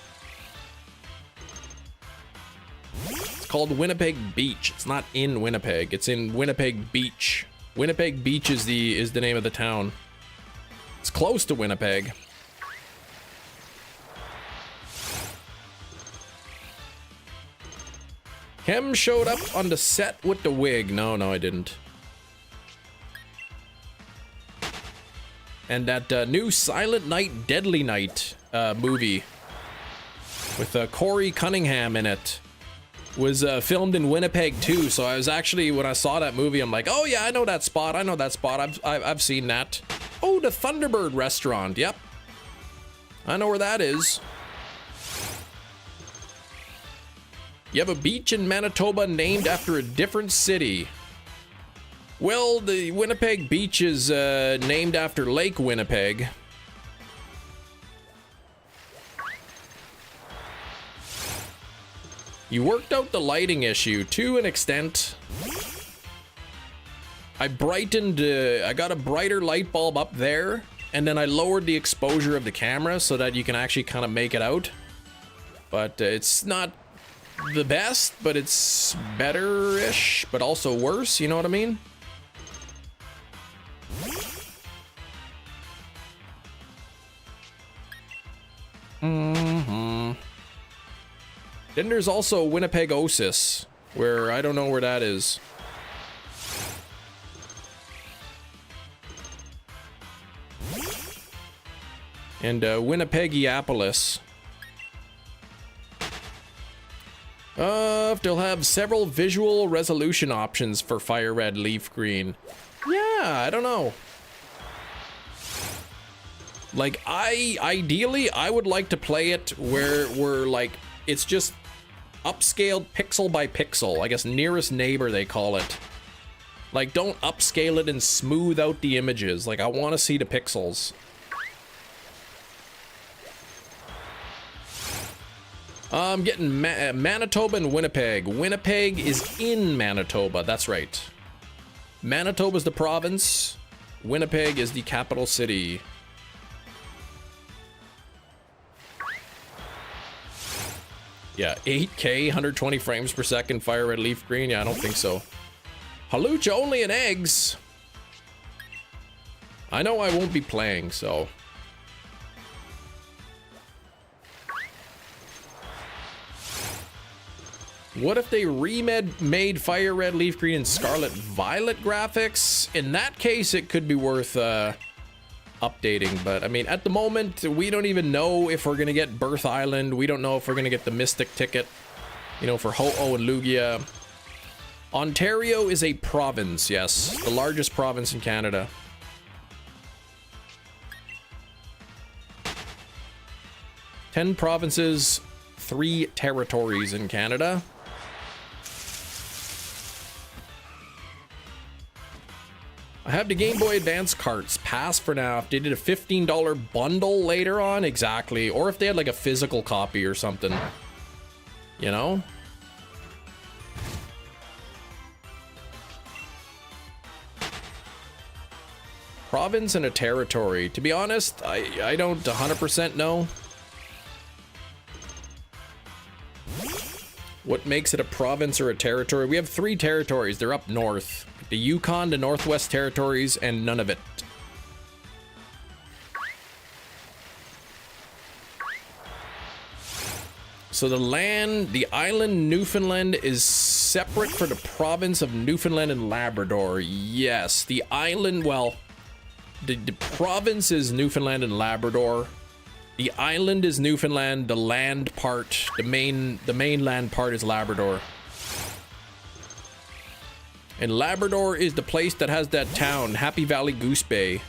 It's called Winnipeg Beach. It's not in Winnipeg. It's in Winnipeg Beach. Winnipeg Beach is the name of the town. It's close to Winnipeg. Kem showed up on the set with the wig. No, I didn't. And that new Silent Night, Deadly Night movie with Corey Cunningham in it was filmed in Winnipeg too. So I was actually, when I saw that movie, I'm like, oh yeah, I know that spot. I know that spot. I've seen that. Oh, the Thunderbird restaurant. Yep. I know where that is. You have a beach in Manitoba named after a different city. Well, the Winnipeg beach is named after Lake Winnipeg. You worked out the lighting issue to an extent. I brightened, I got a brighter light bulb up there, and then I lowered the exposure of the camera so that you can actually kind of make it out. But it's not the best, but it's better-ish, but also worse, you know what I mean? Then there's also Winnipeg Osis, where I don't know where that is. And Winnipegiapolis. They'll have several visual resolution options for Fire Red, Leaf Green. Yeah, I don't know. Like, ideally, I would like to play it where we're like, it's just upscaled pixel by pixel. I guess nearest neighbor, they call it. Like, don't upscale it and smooth out the images. Like, I want to see the pixels. I'm getting Manitoba and Winnipeg. Winnipeg is in Manitoba, that's right. Manitoba's the province. Winnipeg is the capital city. Yeah, 8K, 120 frames per second, Fire Red, Leaf Green. Yeah, I don't think so. Halucha only in eggs. I know I won't be playing, so. What if they made Fire Red, Leaf Green, and Scarlet Violet graphics? In that case, it could be worth updating. But I mean, at the moment, we don't even know if we're gonna get Birth Island. We don't know if we're gonna get the Mystic ticket, you know, for Ho-Oh and Lugia. Ontario is a province, yes, the largest province in Canada. Ten provinces, 3 territories in Canada. I have the Game Boy Advance carts. Pass for now. If they did a $15 bundle later on, exactly. Or if they had like a physical copy or something. You know? Province and a territory. To be honest, I don't 100% know. What makes it a province or a territory? We have 3 territories. They're up north. The Yukon, the Northwest Territories, and Nunavut. So the island Newfoundland is separate for the province of Newfoundland and Labrador. Yes, the island, well, the province is Newfoundland and Labrador. The island is Newfoundland, the land part, the mainland part is Labrador. And Labrador is the place that has that town, Happy Valley Goose Bay.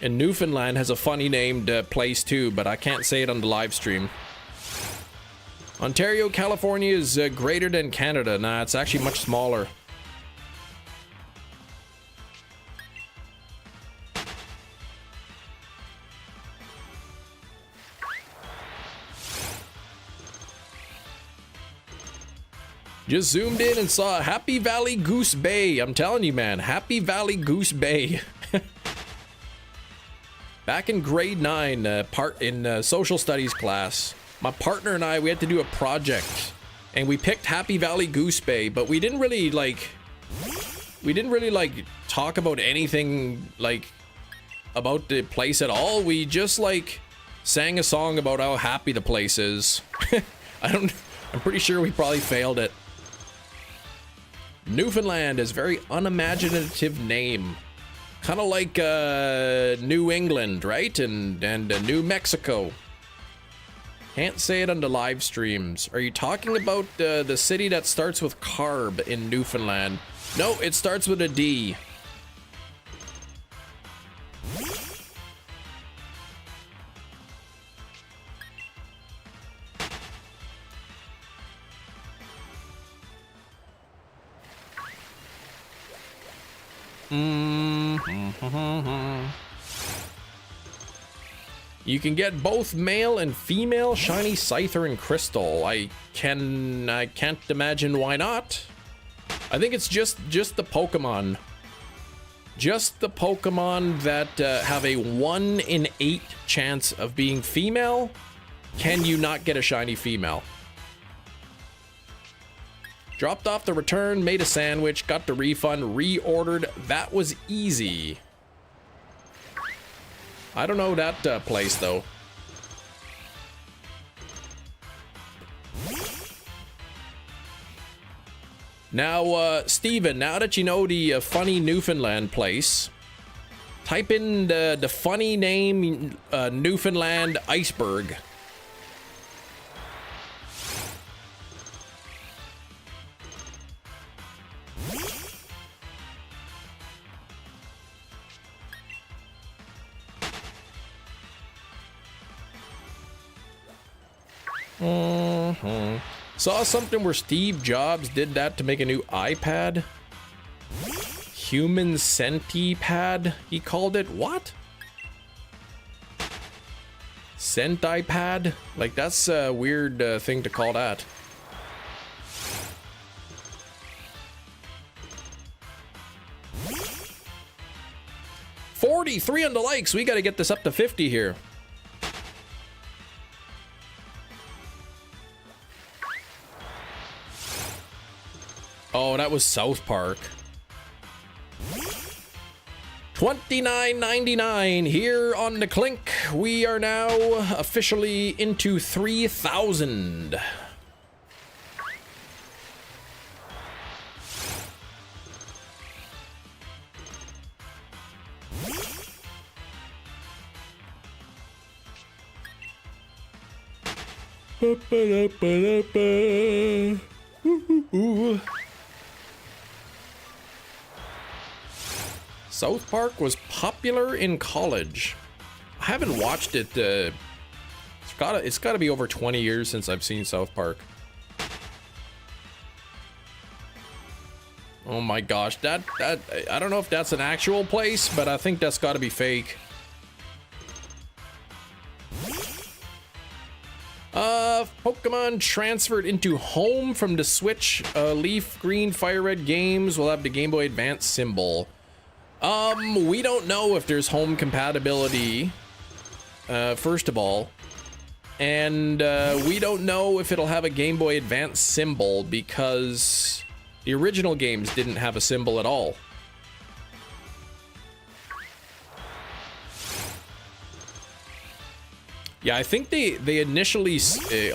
And Newfoundland has a funny named place too, but I can't say it on the live stream. Ontario, California is greater than Canada. Nah, it's actually much smaller. Just zoomed in and saw Happy Valley Goose Bay. I'm telling you, man, Happy Valley Goose Bay. Back in grade 9, social studies class, my partner and I, we had to do a project, and we picked Happy Valley Goose Bay, but we didn't really talk about anything like about the place at all. We just like sang a song about how happy the place is. I'm pretty sure we probably failed it. Newfoundland is a very unimaginative name. Kind of like New England, right? And New Mexico. Can't say it on the live streams. Are you talking about the city that starts with carb in Newfoundland? No, it starts with a D. You can get both male and female shiny Scyther and Crystal. I can't imagine why not. I think it's just the Pokemon. Just the Pokemon that have a 1 in 8 chance of being female. Can you not get a shiny female? Dropped off the return, made a sandwich, got the refund, reordered. That was easy. I don't know that place though. Now, Steven, now that you know the funny Newfoundland place, type in the funny name Newfoundland iceberg. Saw something where Steve Jobs did that to make a new iPad. Human centipad, he called it. What? Centipad? Like, that's a weird thing to call that. $43 on the likes. We got to get this up to 50 here. Oh, that was South Park. $29.99 here on the Klink. We are now officially into 3,000. South Park was popular in college. I haven't watched it. It's gotta be over 20 years since I've seen South Park. Oh my gosh, that I don't know if that's an actual place, but I think that's gotta be fake. Pokemon transferred into home from the Switch. Leaf Green Fire Red games will have the Game Boy Advance symbol. We don't know if there's home compatibility, first of all. And, we don't know if it'll have a Game Boy Advance symbol because the original games didn't have a symbol at all. Yeah, I think they initially,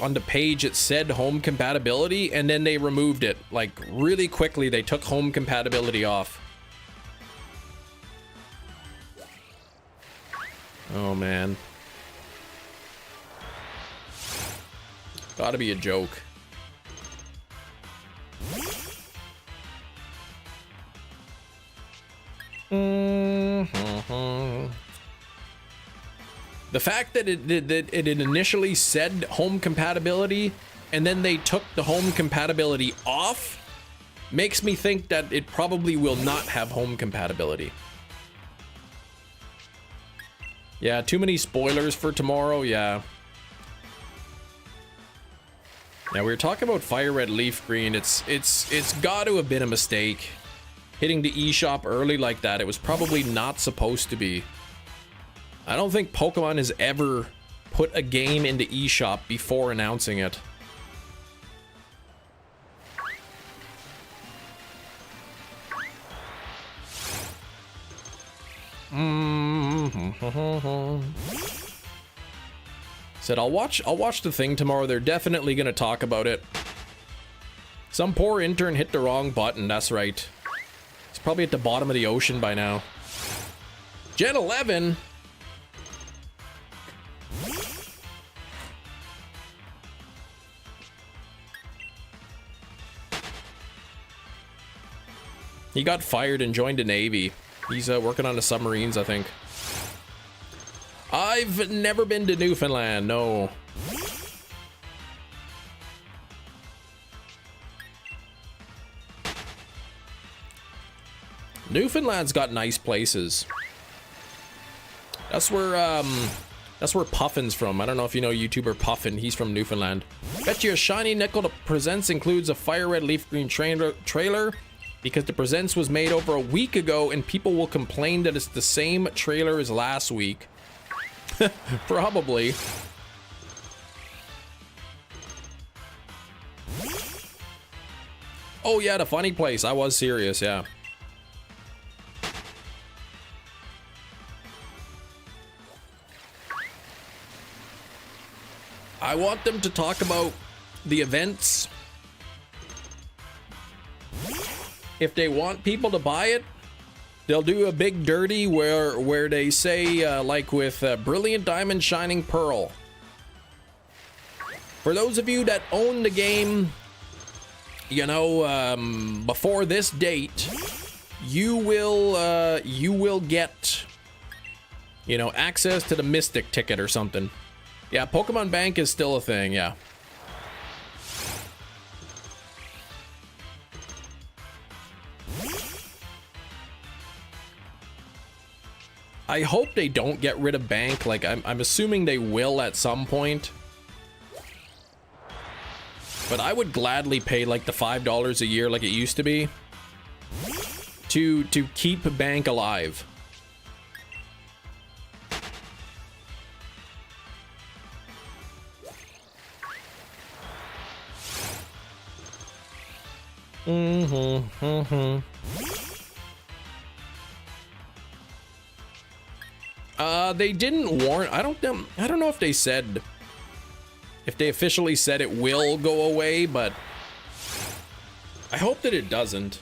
on the page, it said home compatibility, and then they removed it. Like, really quickly, they took home compatibility off. Oh, man. Gotta be a joke. The fact that it initially said home compatibility and then they took the home compatibility off makes me think that it probably will not have home compatibility. Yeah, too many spoilers for tomorrow. Yeah. Yeah, we were talking about Fire Red Leaf Green. It's got to have been a mistake. Hitting the eShop early like that, it was probably not supposed to be. I don't think Pokemon has ever put a game into eShop before announcing it. Said I'll watch the thing tomorrow. They're definitely gonna talk about it. Some poor intern hit the wrong button, that's right. He's probably at the bottom of the ocean by now. Gen 11? He got fired and joined the Navy. He's working on the submarines, I think. I've never been to Newfoundland, no. Newfoundland's got nice places. That's where Puffin's from. I don't know if you know YouTuber Puffin. He's from Newfoundland. Bet you a shiny nickel the presents includes a fire red leaf green trailer because the presents was made over a week ago and people will complain that it's the same trailer as last week. Probably. Oh yeah, the funny place. I was serious, yeah. I want them to talk about the events. If they want people to buy it, they'll do a big dirty where they say, like with Brilliant Diamond Shining Pearl. For those of you that own the game, you know, before this date, you will get, you know, access to the Mystic ticket or something. Yeah, Pokemon Bank is still a thing, yeah. I hope they don't get rid of Bank. Like, I'm assuming they will at some point. But I would gladly pay like the $5 a year like it used to be to keep Bank alive. They didn't warn. I don't know if they said, if they officially said it will go away, but I hope that it doesn't.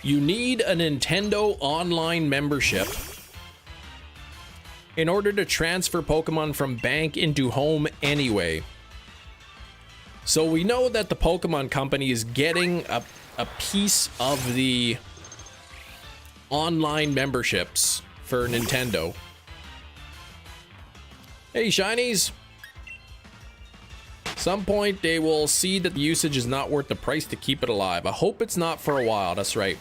You need a Nintendo Online membership in order to transfer Pokemon from Bank into Home anyway. So we know that the Pokemon Company is getting a piece of the online memberships for Nintendo. Hey, Shinies. Some point they will see that the usage is not worth the price to keep it alive. I hope it's not for a while, that's right.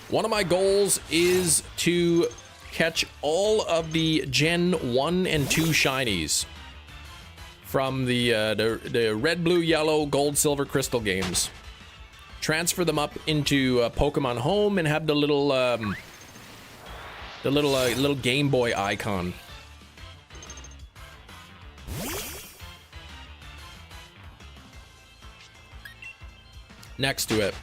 One of my goals is to catch all of the Gen 1 and 2 Shinies from the red, blue, yellow, gold, silver, crystal games. Transfer them up into Pokemon Home and have the little Game Boy icon. Next to it.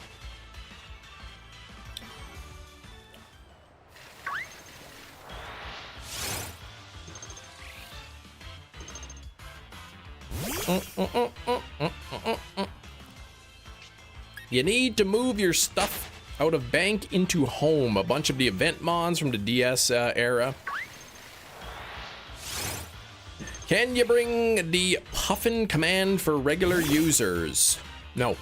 You need to move your stuff out of Bank into Home. A bunch of the event mons from the DS era. Can you bring the Puffin command for regular users? No.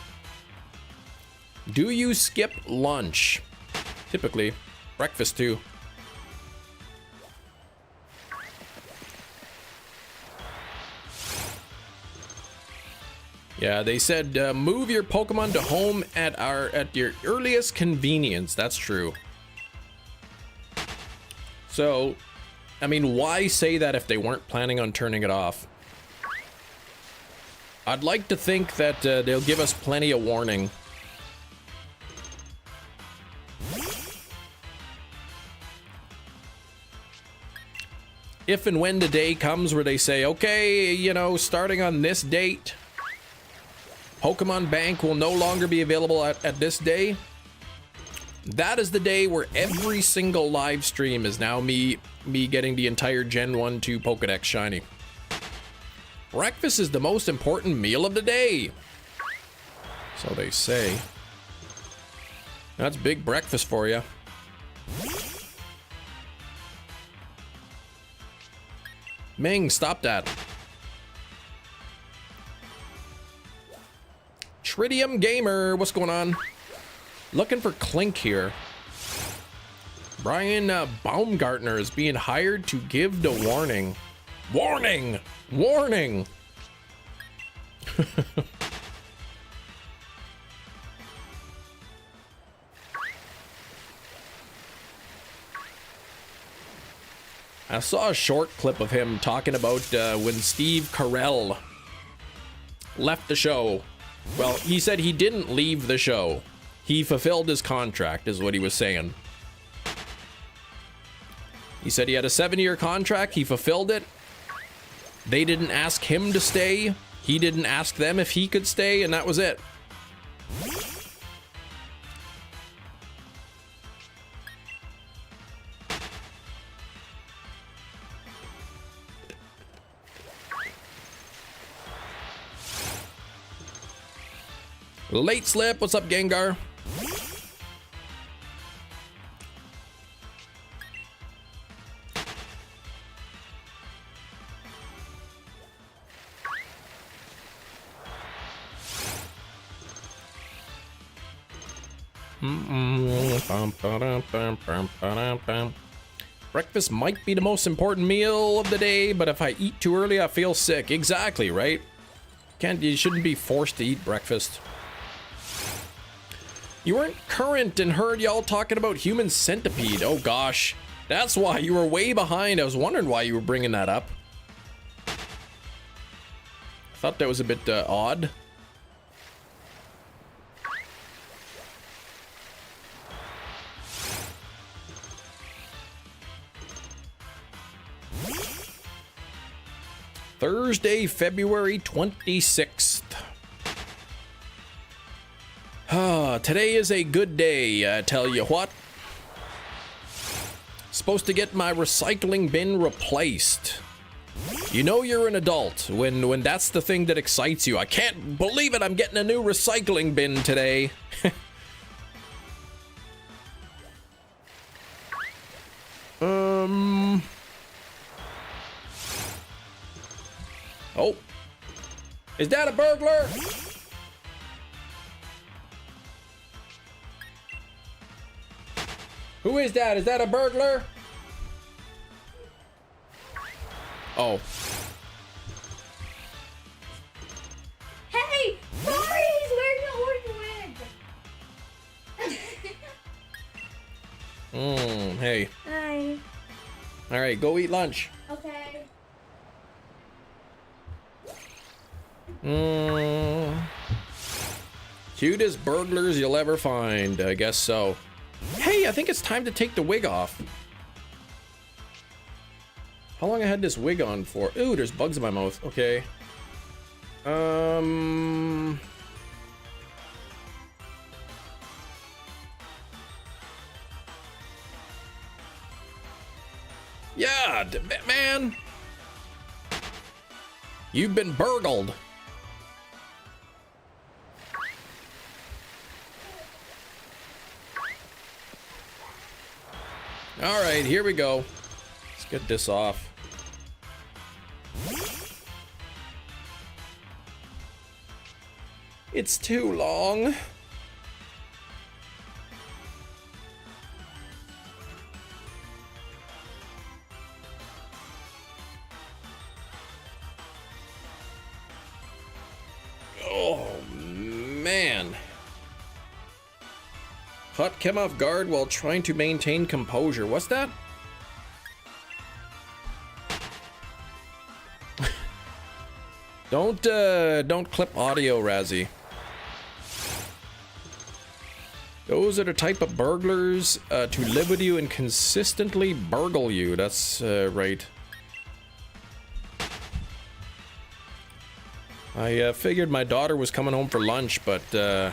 Do you skip lunch? Typically. Breakfast too. Yeah, they said move your Pokemon to Home at your earliest convenience. That's true. So, I mean, why say that if they weren't planning on turning it off? I'd like to think that they'll give us plenty of warning. If and when the day comes where they say, okay, you know, starting on this date, Pokemon Bank will no longer be available at this day. That is the day where every single live stream is now me getting the entire Gen 1 2 Pokedex shiny. Breakfast is the most important meal of the day. So they say. That's big breakfast for you. Ming, stop that. Tritium Gamer, what's going on? Looking for Klink here. Brian Baumgartner is being hired to give the warning. Warning! Warning! I saw a short clip of him talking about when Steve Carell left the show. Well, he said he didn't leave the show. He fulfilled his contract, is what he was saying. He said he had a 7-year contract. He fulfilled it. They didn't ask him to stay. He didn't ask them if he could stay, and that was it. Late slip, what's up, Gengar? Breakfast might be the most important meal of the day, but if I eat too early, I feel sick. Exactly, right? You shouldn't be forced to eat breakfast. You weren't current and heard y'all talking about Human Centipede. Oh gosh, that's why you were way behind. I was wondering why you were bringing that up. I thought that was a bit odd. Thursday, February 26th. Today is a good day, I tell you what. Supposed to get my recycling bin replaced. You know you're an adult when that's the thing that excites you. I can't believe it, I'm getting a new recycling bin today. Oh. Is that a burglar? Who is that? Is that a burglar? Oh. Hey! Sorry, he's wearing an orange wig! Hey. Hi. Alright, go eat lunch. Okay. Cutest burglars you'll ever find, I guess so. Hey, I think it's time to take the wig off. How long I had this wig on for? Ooh, there's bugs in my mouth. Okay. Yeah, man. You've been burgled. All right, here we go. Let's get this off. It's too long. Oh, man. Caught Kim off guard while trying to maintain composure. What's that? Don't clip audio, Razzie. Those are the type of burglars to live with you and consistently burgle you. That's right. I figured my daughter was coming home for lunch, but I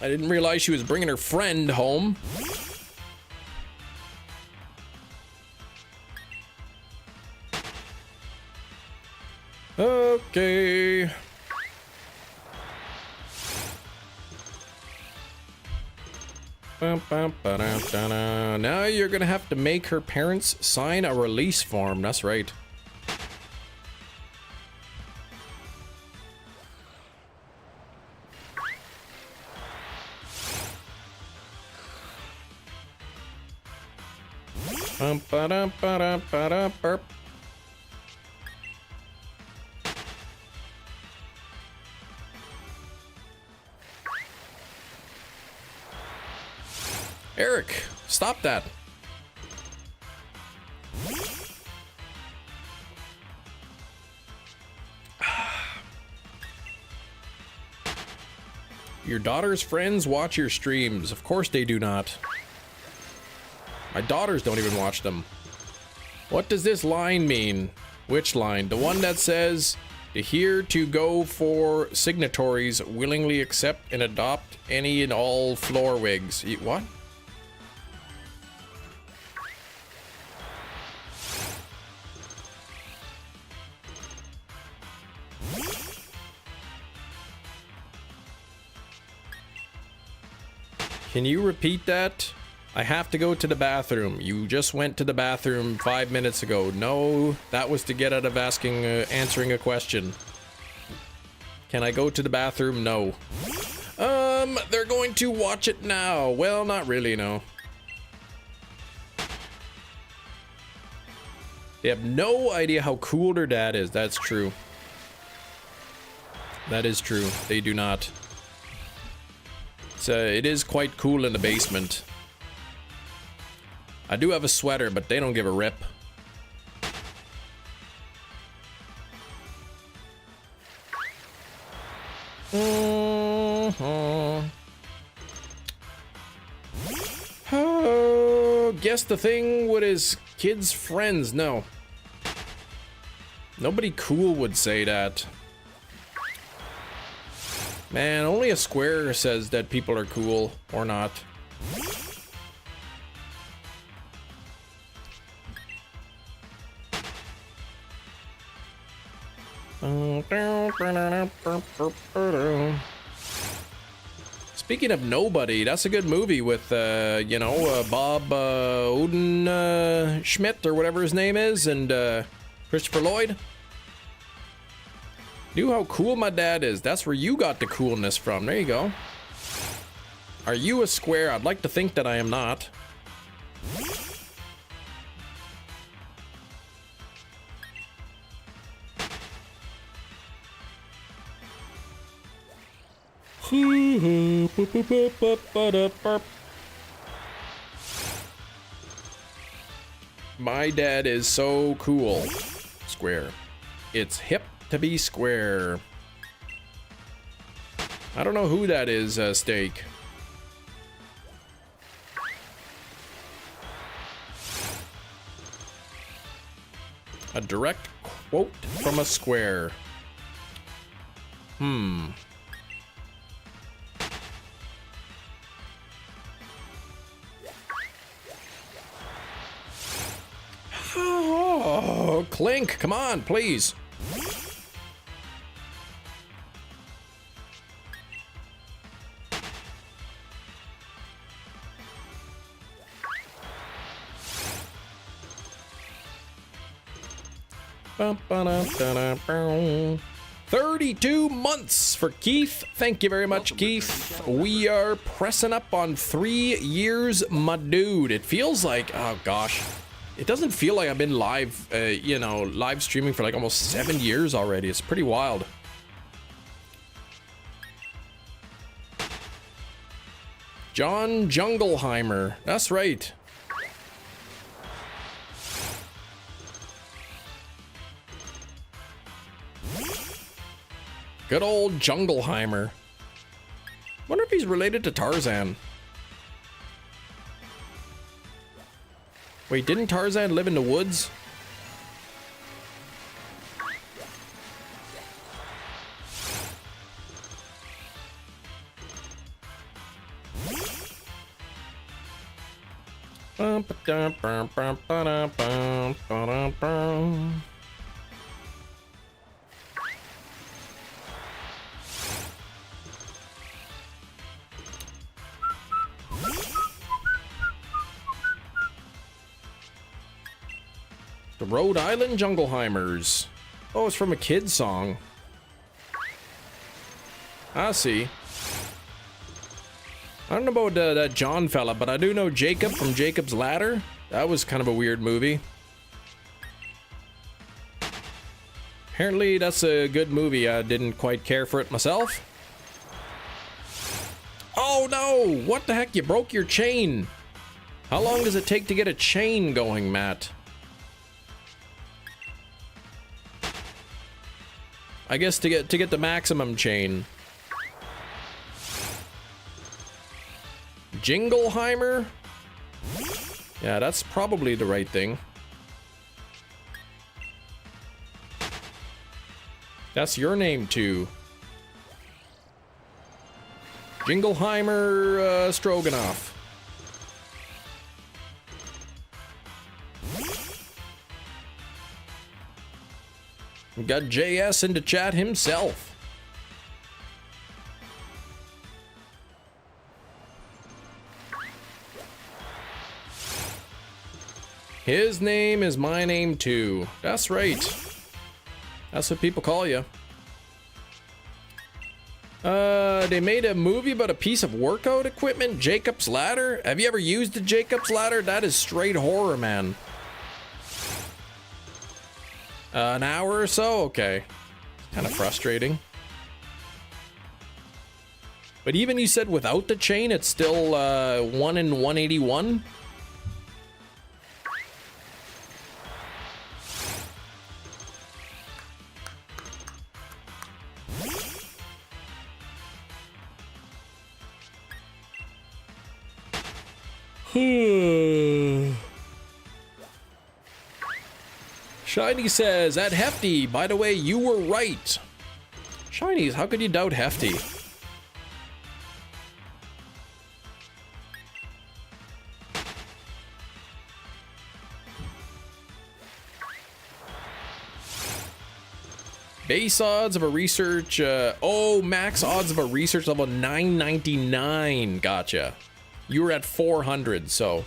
didn't realize she was bringing her friend home. Okay. Now you're gonna have to make her parents sign a release form. That's right. Eric, stop that. Your daughter's friends watch your streams. Of course they do not. My daughters don't even watch them. What does this line mean? Which line? The one that says, here to go for signatories willingly accept and adopt any and all floor wigs. What? Can you repeat that? I have to go to the bathroom. You just went to the bathroom 5 minutes ago. No, that was to get out of answering a question. Can I go to the bathroom? No. They're going to watch it now. Well, not really, no. They have no idea how cool their dad is. That's true. That is true. They do not. It is quite cool in the basement. I do have a sweater, but they don't give a rip. Oh, guess the thing with his kids' friends. No. Nobody cool would say that. Man, only a square says that people are cool or not. Speaking of nobody, that's a good movie with, you know, Bob Oden Schmidt or whatever his name is, and Christopher Lloyd. Knew how cool my dad is. That's where you got the coolness from. There you go. Are you a square? I'd like to think that I am not. My dad is so cool. Square. It's hip to be square. I don't know who that is, Steak. A direct quote from a square. Oh, Klink, come on, please. Bum, ba-dum, da-dum, boom. 32 months for Keith. Thank you very much, Keith. We are pressing up on 3 years, my dude. It feels like, oh gosh, it doesn't feel like I've been live, you know, live streaming for like almost 7 years already. It's pretty wild. John Jungleheimer. That's right. Good old Jungleheimer. Wonder if he's related to Tarzan. Wait, didn't Tarzan live in the woods? The Rhode Island Jungleheimers. Oh, it's from a kid's song. I see. I don't know about that John fella, but I do know Jacob from Jacob's Ladder. That was kind of a weird movie. Apparently, that's a good movie. I didn't quite care for it myself. Oh no! What the heck? You broke your chain. How long does it take to get a chain going, Matt? I guess to get the maximum chain. Jingleheimer? Yeah, that's probably the right thing. That's your name too. Jingleheimer Stroganoff. We got JS into chat himself. His name is my name too. That's right. That's what people call you. They made a movie about a piece of workout equipment, Jacob's Ladder. Have you ever used the Jacob's Ladder? That is straight horror, man. An hour or so? Okay. Kind of frustrating. But even you said without the chain, it's still 1 in 181? Shiny says, at Hefty, by the way, you were right. Shinies, how could you doubt Hefty? Base odds of a research, oh, max odds of a research level 999. Gotcha. You were at 400, so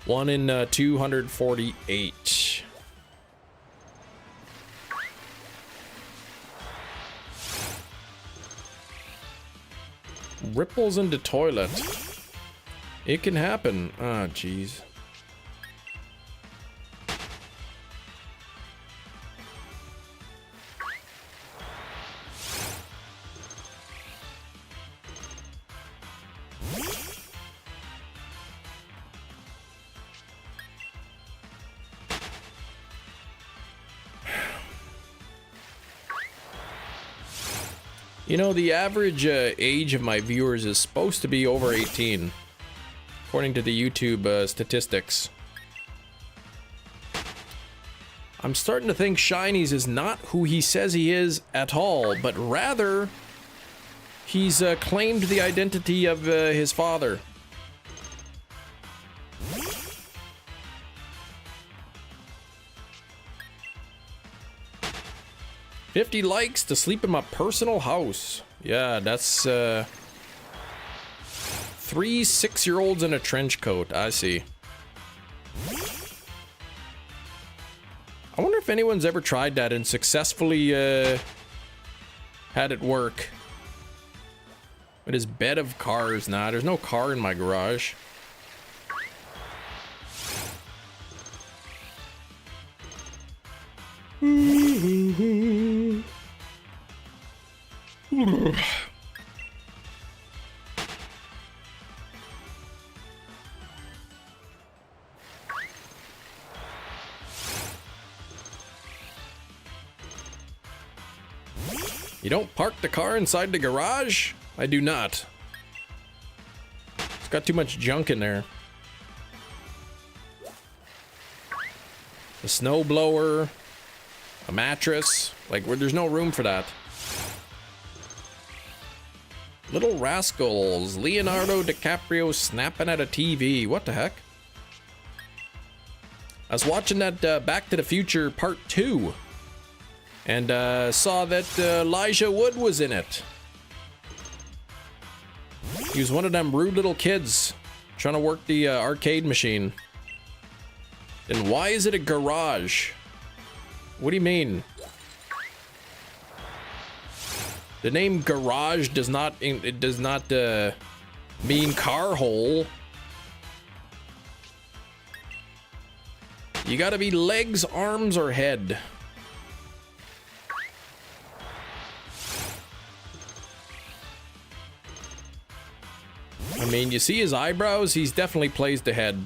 1 in 248. Ripples into toilet. It can happen. Ah, jeez. You know, the average age of my viewers is supposed to be over 18, according to the YouTube statistics. I'm starting to think Shinies is not who he says he is at all, but rather he's claimed the identity of his father. $50 likes to sleep in my personal house. Yeah, that's 3 6-year-olds in a trench coat. I see. I wonder if anyone's ever tried that and successfully had it work. With his bed of cars. Nah, there's no car in my garage. You don't park the car inside the garage? I do not. It's got too much junk in there. A snow blower, a mattress, like where there's no room for that. Little Rascals, Leonardo DiCaprio snapping at a TV. What the heck? I was watching that Back to the Future Part 2 and saw that Elijah Wood was in it. He was one of them rude little kids trying to work the arcade machine. And why is it a garage? What do you mean? The name garage does not mean car hole. You gotta be legs, arms, or head. I mean, you see his eyebrows? He's definitely plays the head.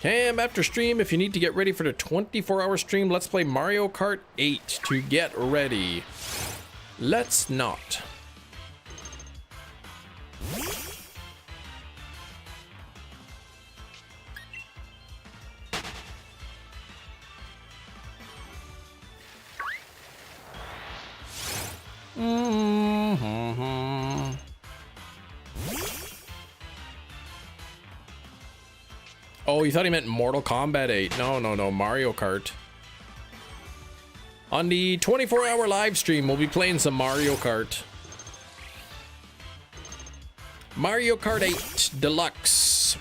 Cam, after stream, if you need to get ready for the 24-hour stream, let's play Mario Kart 8 to get ready. Let's not. Oh, you thought he meant Mortal Kombat 8. No, Mario Kart. On the 24-hour live stream, we'll be playing some Mario Kart. Mario Kart 8 Deluxe.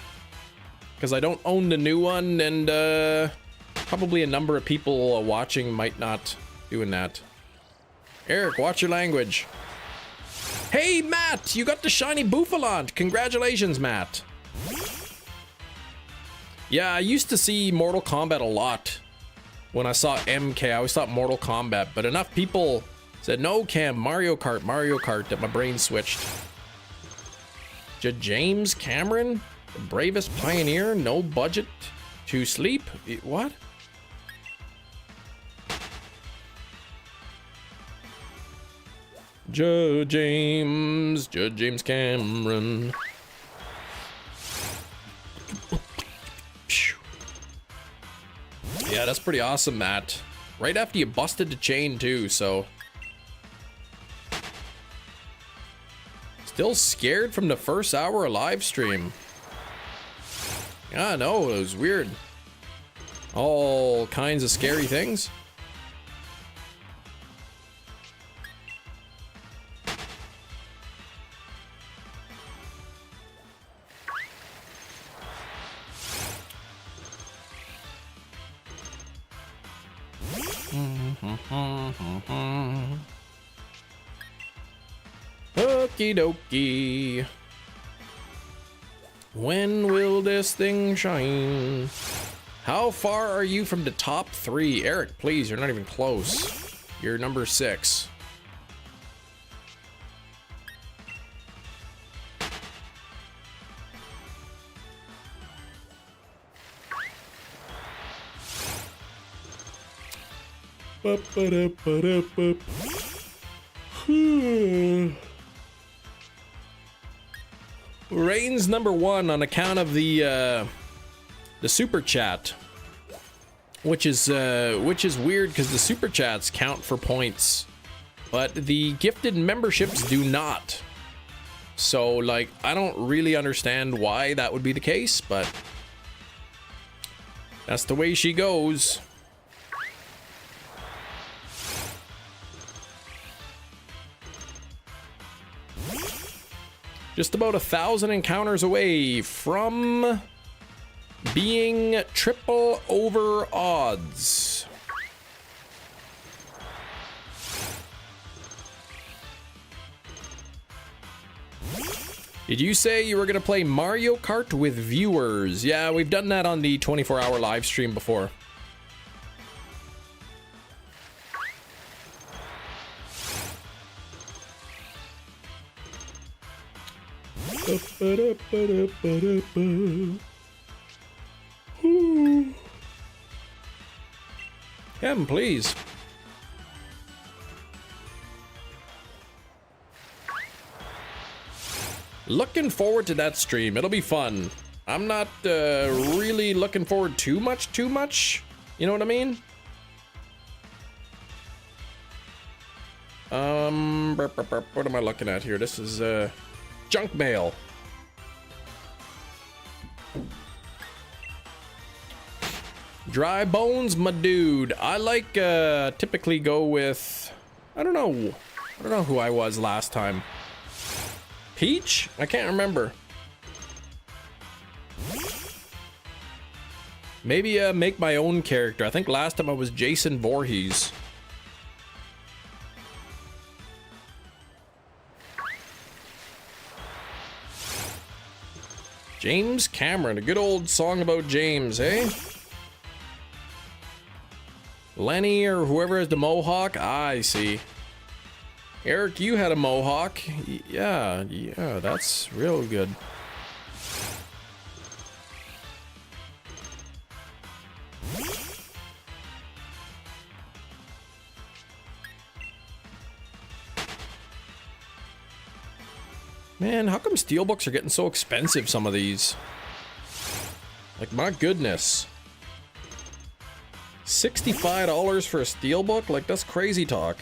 Because I don't own the new one, and probably a number of people watching might not doing that. Eric, watch your language. Hey, Matt, you got the shiny Bouffalante. Congratulations, Matt. Yeah, I used to see Mortal Kombat a lot. When I saw MK, I always thought Mortal Kombat, but enough people said, no, Cam, Mario Kart, that my brain switched. James Cameron, the bravest pioneer, no budget to sleep? What? James Cameron. Yeah, that's pretty awesome, Matt. Right after you busted the chain, too, so... Still scared from the first hour of live stream. Yeah, no, it was weird. All kinds of scary things. Okie dokie. When will this thing shine? How far are you from the top 3? Eric, please, you're not even close. You're number 6. Reigns number 1 on account of the super chat, which is weird because the super chats count for points, but the gifted memberships do not. So, like, I don't really understand why that would be the case, but that's the way she goes. Just about 1,000 encounters away from being triple over odds. Did you say you were going to play Mario Kart with viewers? Yeah, we've done that on the 24-hour live stream before. Em, please. Looking forward to that stream. It'll be fun. I'm not really looking forward too much. You know what I mean? What am I looking at here? This is junk mail. Dry bones, my dude. I like typically go with, I don't know who I was last time. Peach? I can't remember. Maybe make my own character. I think last time I was Jason Voorhees. James Cameron, a good old song about James, eh? Lenny or whoever has the mohawk. I see. Eric, you had a mohawk. Yeah, that's real good. Man, how come steelbooks are getting so expensive, some of these? Like, my goodness. $65 for a steelbook? Like, that's crazy talk.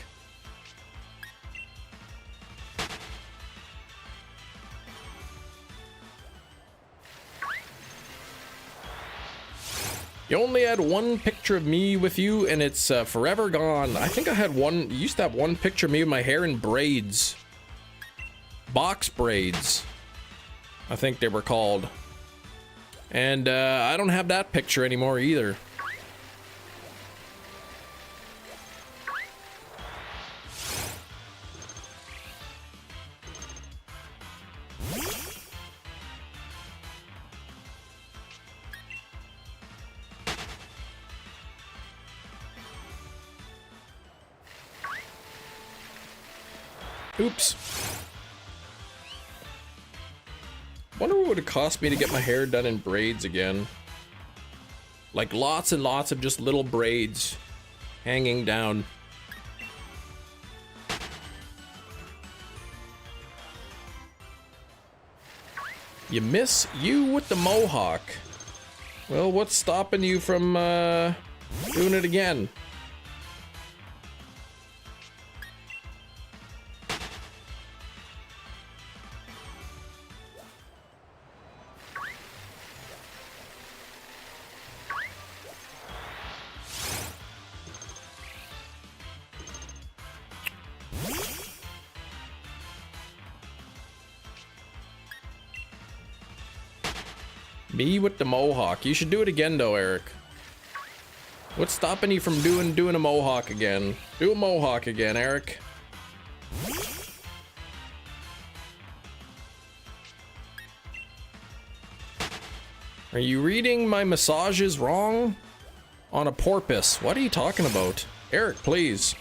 You only had one picture of me with you, and it's forever gone. I think I had one, used to have one picture of me with my hair in braids. Box braids, I think they were called. And I don't have that picture anymore either. Oops. Wonder what it would cost me to get my hair done in braids again. Like lots and lots of just little braids hanging down. You miss you with the mohawk. Well, what's stopping you from doing it again? Me with the mohawk. You should do it again though, Eric. What's stopping you from doing a mohawk again? Do a mohawk again, Eric. Are you reading my massages wrong? On a porpoise. What are you talking about? Eric, please.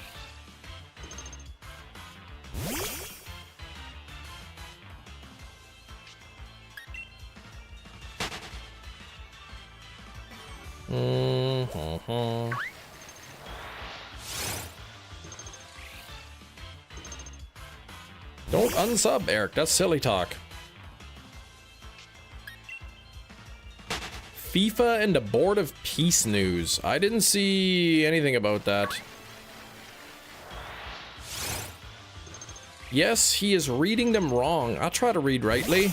Don't unsub, Eric. That's silly talk. FIFA and the Board of Peace news. I didn't see anything about that. Yes, he is reading them wrong. I'll try to read rightly.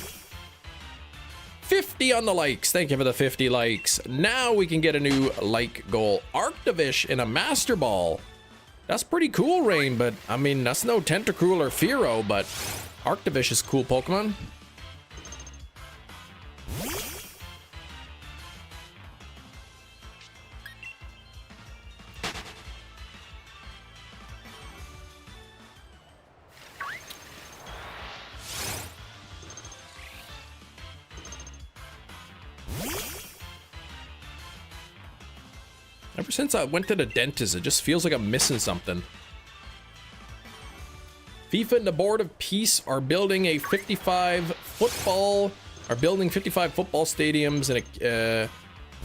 50 on the likes. Thank you for the 50 likes. Now we can get a new like goal. Arctivish in a Master Ball. That's pretty cool, Rain, but I mean, that's no Tentacruel or Fearow, but Arctivish is a cool Pokemon. Ever since I went to the dentist, it just feels like I'm missing something. FIFA and the Board of Peace are building a 55 football stadiums and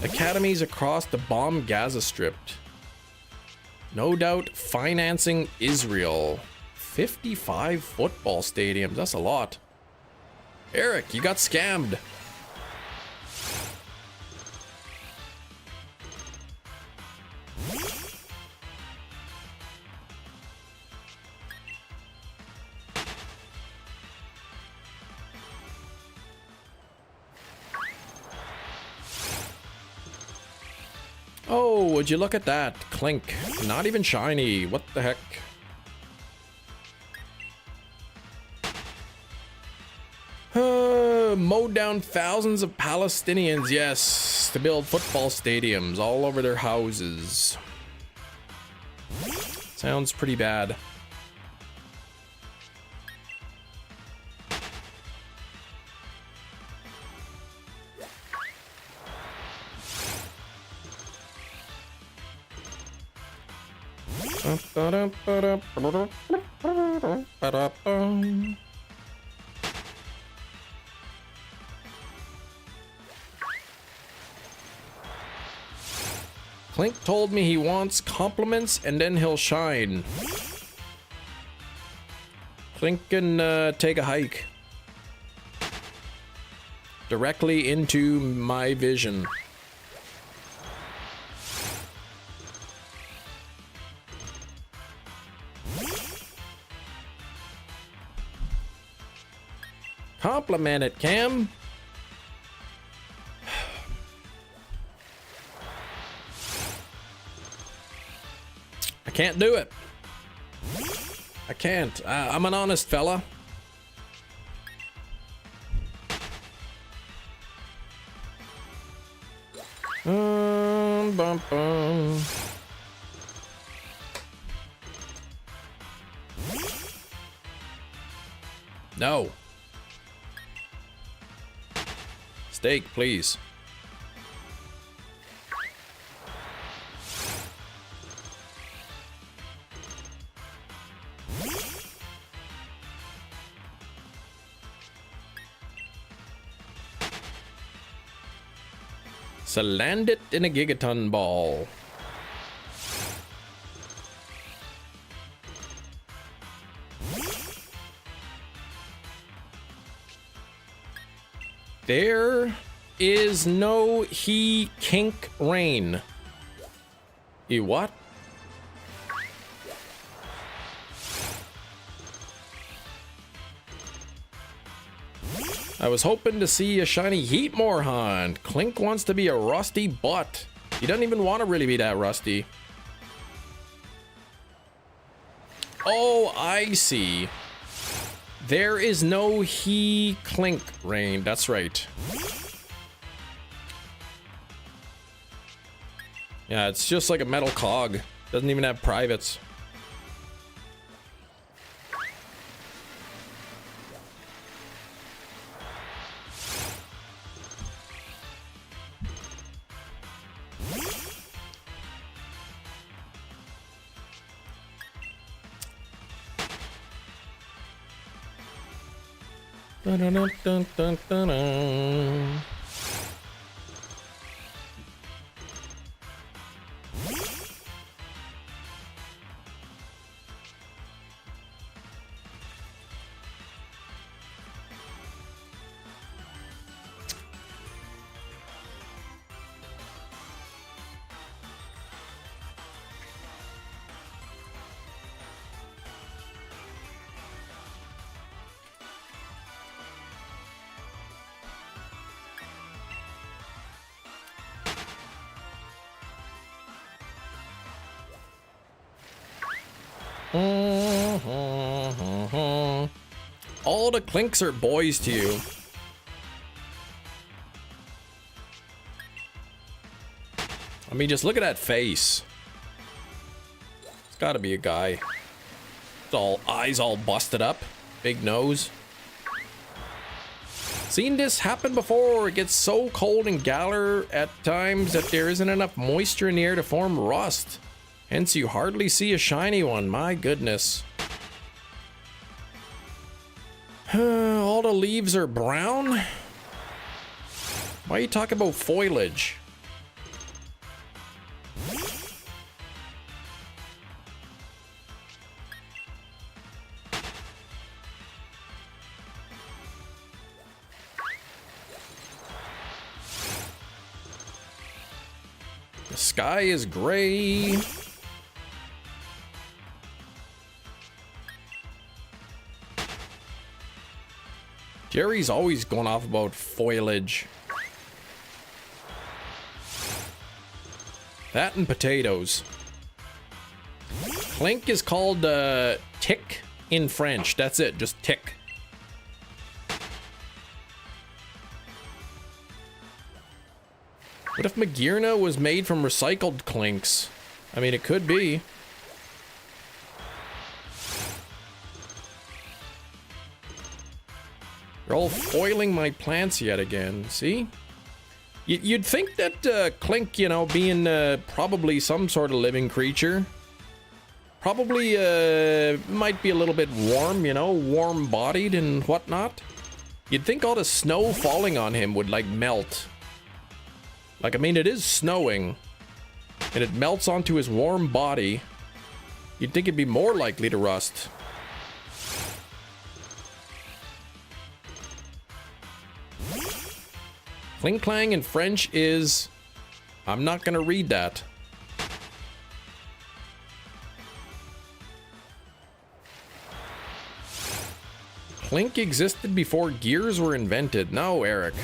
academies across the bombed Gaza Strip. No doubt financing Israel. 55 football stadiums, that's a lot. Eric, you got scammed. Oh, would you look at that? Klink. Not even shiny. What the heck? Mowed down thousands of Palestinians, yes, to build football stadiums all over their houses. Sounds pretty bad. Klink told me he wants compliments and then he'll shine. Klink can take a hike directly into my vision. Compliment it, Cam. I can't do it. I can't. I'm an honest fella. Bum, bum. No. Steak, please. So land it in a gigaton ball. There is no kink rain. You what? I was hoping to see a shiny Heatmore hunt. Klink wants to be a rusty butt. He doesn't even want to really be that rusty. Oh, I see. There is no Klink rain. That's right. Yeah, it's just like a metal cog. Doesn't even have privates. Dun, dun, dun, dun, dun, dun. All the Klinks are boys to you. I mean, just look at that face. It's gotta be a guy. It's all eyes all busted up. Big nose. Seen this happen before. It gets so cold in Galar at times that there isn't enough moisture in the air to form rust. Hence, you hardly see a shiny one. My goodness. All the leaves are brown? Why are you talking about foliage? The sky is gray. Jerry's always going off about foliage. That and potatoes. Klink is called tick in French. That's it, just tick. What if Magirna was made from recycled Klinks? I mean, it could be. You're all foiling my plants yet again, see? You'd think that Klink, you know, being probably some sort of living creature, probably might be a little bit warm, you know, warm-bodied and whatnot. You'd think all the snow falling on him would, like, melt. Like, I mean, it is snowing, and it melts onto his warm body. You'd think it'd be more likely to rust. Kling clang in French is... I'm not gonna read that. Klink existed before gears were invented. No, Eric.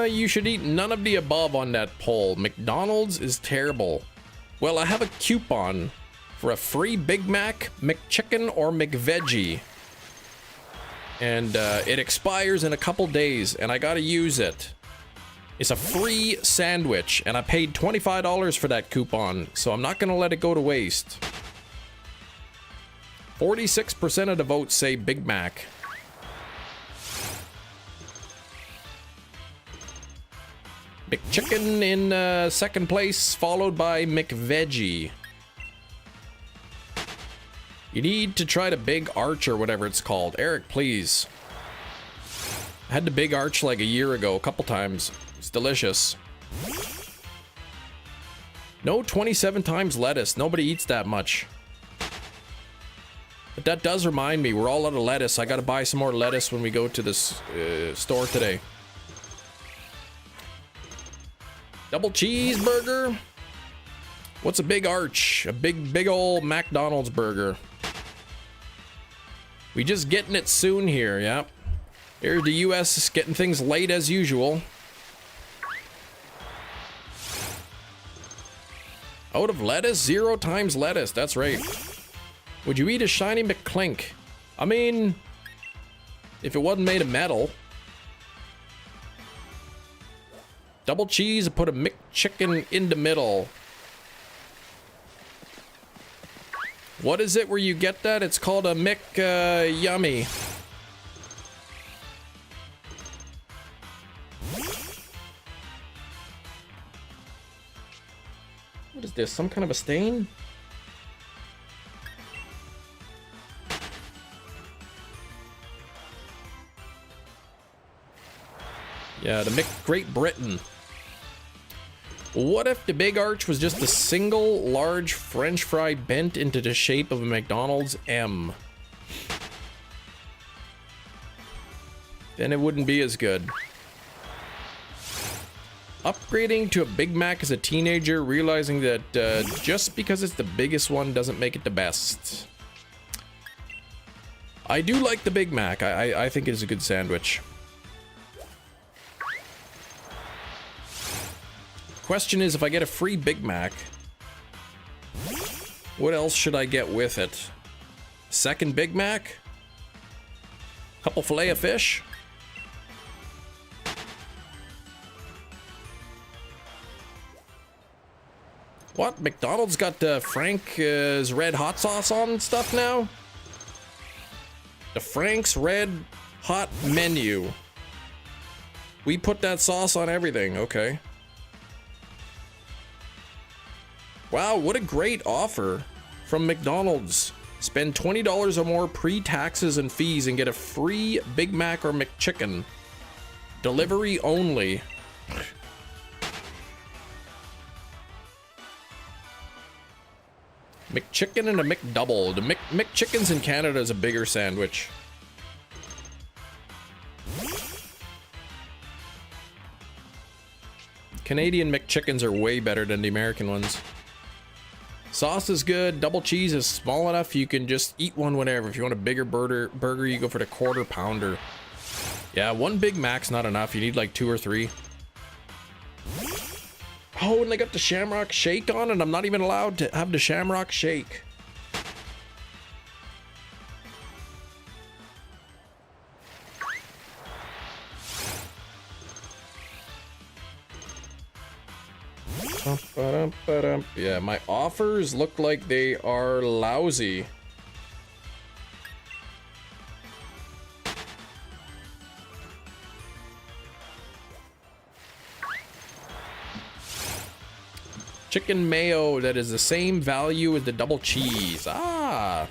You should eat none of the above on that poll. McDonald's is terrible. Well, I have a coupon for a free Big Mac, McChicken, or McVeggie. And it expires in a couple days, and I gotta use it. It's a free sandwich, and I paid $25 for that coupon, so I'm not gonna let it go to waste. 46% of the votes say Big Mac. McChicken in second place, followed by McVeggie. You need to try the Big Arch or whatever it's called. Eric, please. I had the Big Arch like a year ago, a couple times. It's delicious. No 27 times lettuce. Nobody eats that much. But that does remind me, we're all out of lettuce. I gotta buy some more lettuce when we go to this store today. Double cheeseburger. What's a Big Arch? A big old McDonald's burger. We just getting it soon here, yeah. Here the US is getting things late as usual. Out of lettuce? 0 times lettuce, that's right. Would you eat a shiny McClink? I mean, if it wasn't made of metal. Double cheese, put a McChicken in the middle. What is it where you get that? It's called a Yummy. What is this? Some kind of a stain? Yeah, the Great Britain. What if the Big Arch was just a single large French fry bent into the shape of a McDonald's M? Then it wouldn't be as good. Upgrading to a Big Mac as a teenager, realizing that just because it's the biggest one doesn't make it the best. I do like the Big Mac. I think it is a good sandwich. Question is, if I get a free Big Mac, what else should I get with it? Second Big Mac? Couple fillet of fish? What? McDonald's got Frank's red hot sauce on and stuff now? The Frank's Red Hot menu. We put that sauce on everything. Okay. Wow, what a great offer from McDonald's. Spend $20 or more pre-taxes and fees and get a free Big Mac or McChicken. Delivery only. McChicken and a McDouble. The McChickens in Canada is a bigger sandwich. Canadian McChickens are way better than the American ones. Sauce is good. Double cheese is small enough you can just eat one whenever. If you want a bigger burger, you go for the quarter pounder. Yeah, one Big Mac's not enough. You need like 2 or 3. Oh, and they got the Shamrock Shake on, and I'm not even allowed to have the Shamrock Shake. Yeah, my offers look like they are lousy. Chicken mayo that is the same value as the double cheese. Ah,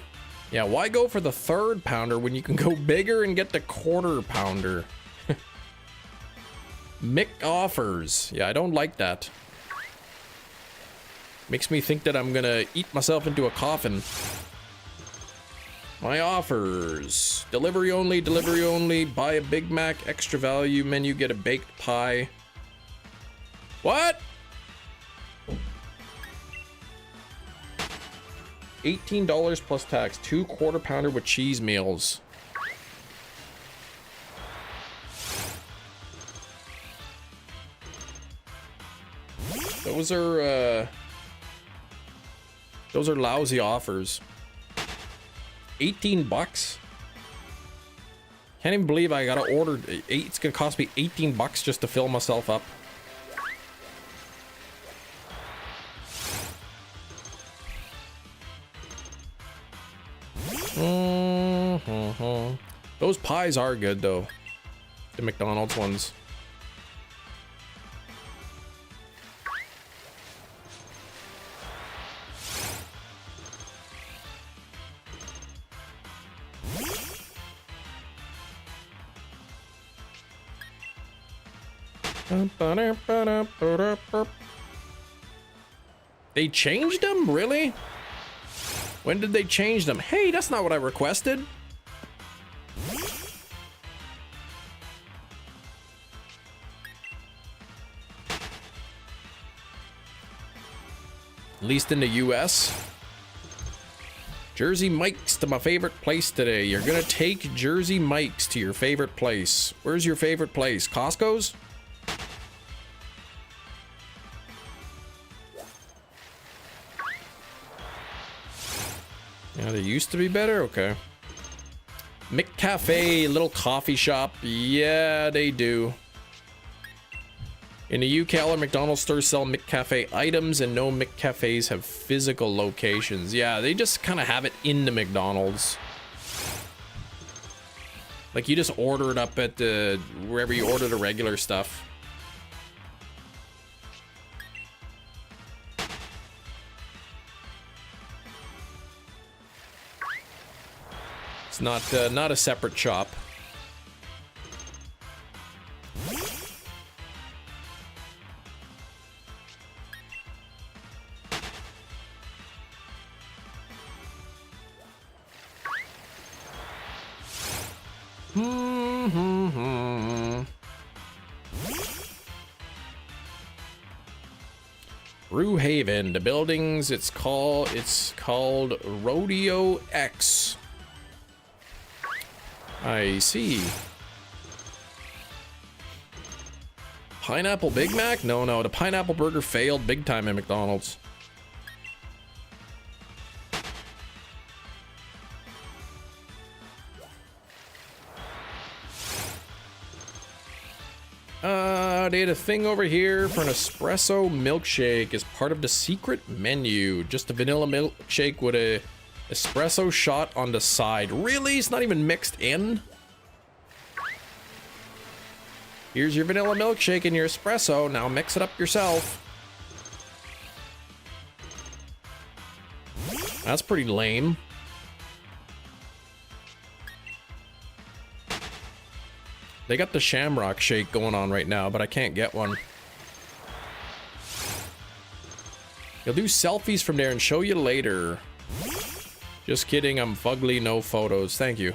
yeah, why go for the 3rd pounder when you can go bigger and get the quarter pounder? Mick offers. Yeah, I don't like that. Makes me think that I'm gonna eat myself into a coffin. My offers. Delivery only, delivery only. Buy a Big Mac, extra value menu, get a baked pie. What? $18 plus tax. 2 quarter pounder with cheese meals. Those are lousy offers. 18 bucks. Can't even believe I gotta order. It's gonna cost me 18 bucks just to fill myself up. Those pies are good though. The McDonald's ones. They changed them? Really? When did they change them? Hey, that's not what I requested. At least in the US. Jersey Mike's to my favorite place today. You're gonna take Jersey Mike's to your favorite place. Where's your favorite place? Costco's? Yeah, they used to be better? Okay. McCafe, little coffee shop. Yeah, they do. In the UK, all our McDonald's stores sell McCafe items, and no McCafes have physical locations. Yeah, they just kind of have it in the McDonald's. Like, you just order it up at the wherever you order the regular stuff. It's not a separate shop. Brew Haven, the buildings, it's called Rodeo X. I see. Pineapple Big Mac? No, the pineapple burger failed big time at McDonald's. They had a thing over here for an espresso milkshake as part of the secret menu. Just a vanilla milkshake with a Espresso shot on the side. Really? It's not even mixed in? Here's your vanilla milkshake and your espresso. Now mix it up yourself. That's pretty lame. They got the shamrock shake going on right now, but I can't get one. You'll do selfies from there and show you later. Just kidding, I'm fugly, no photos. Thank you.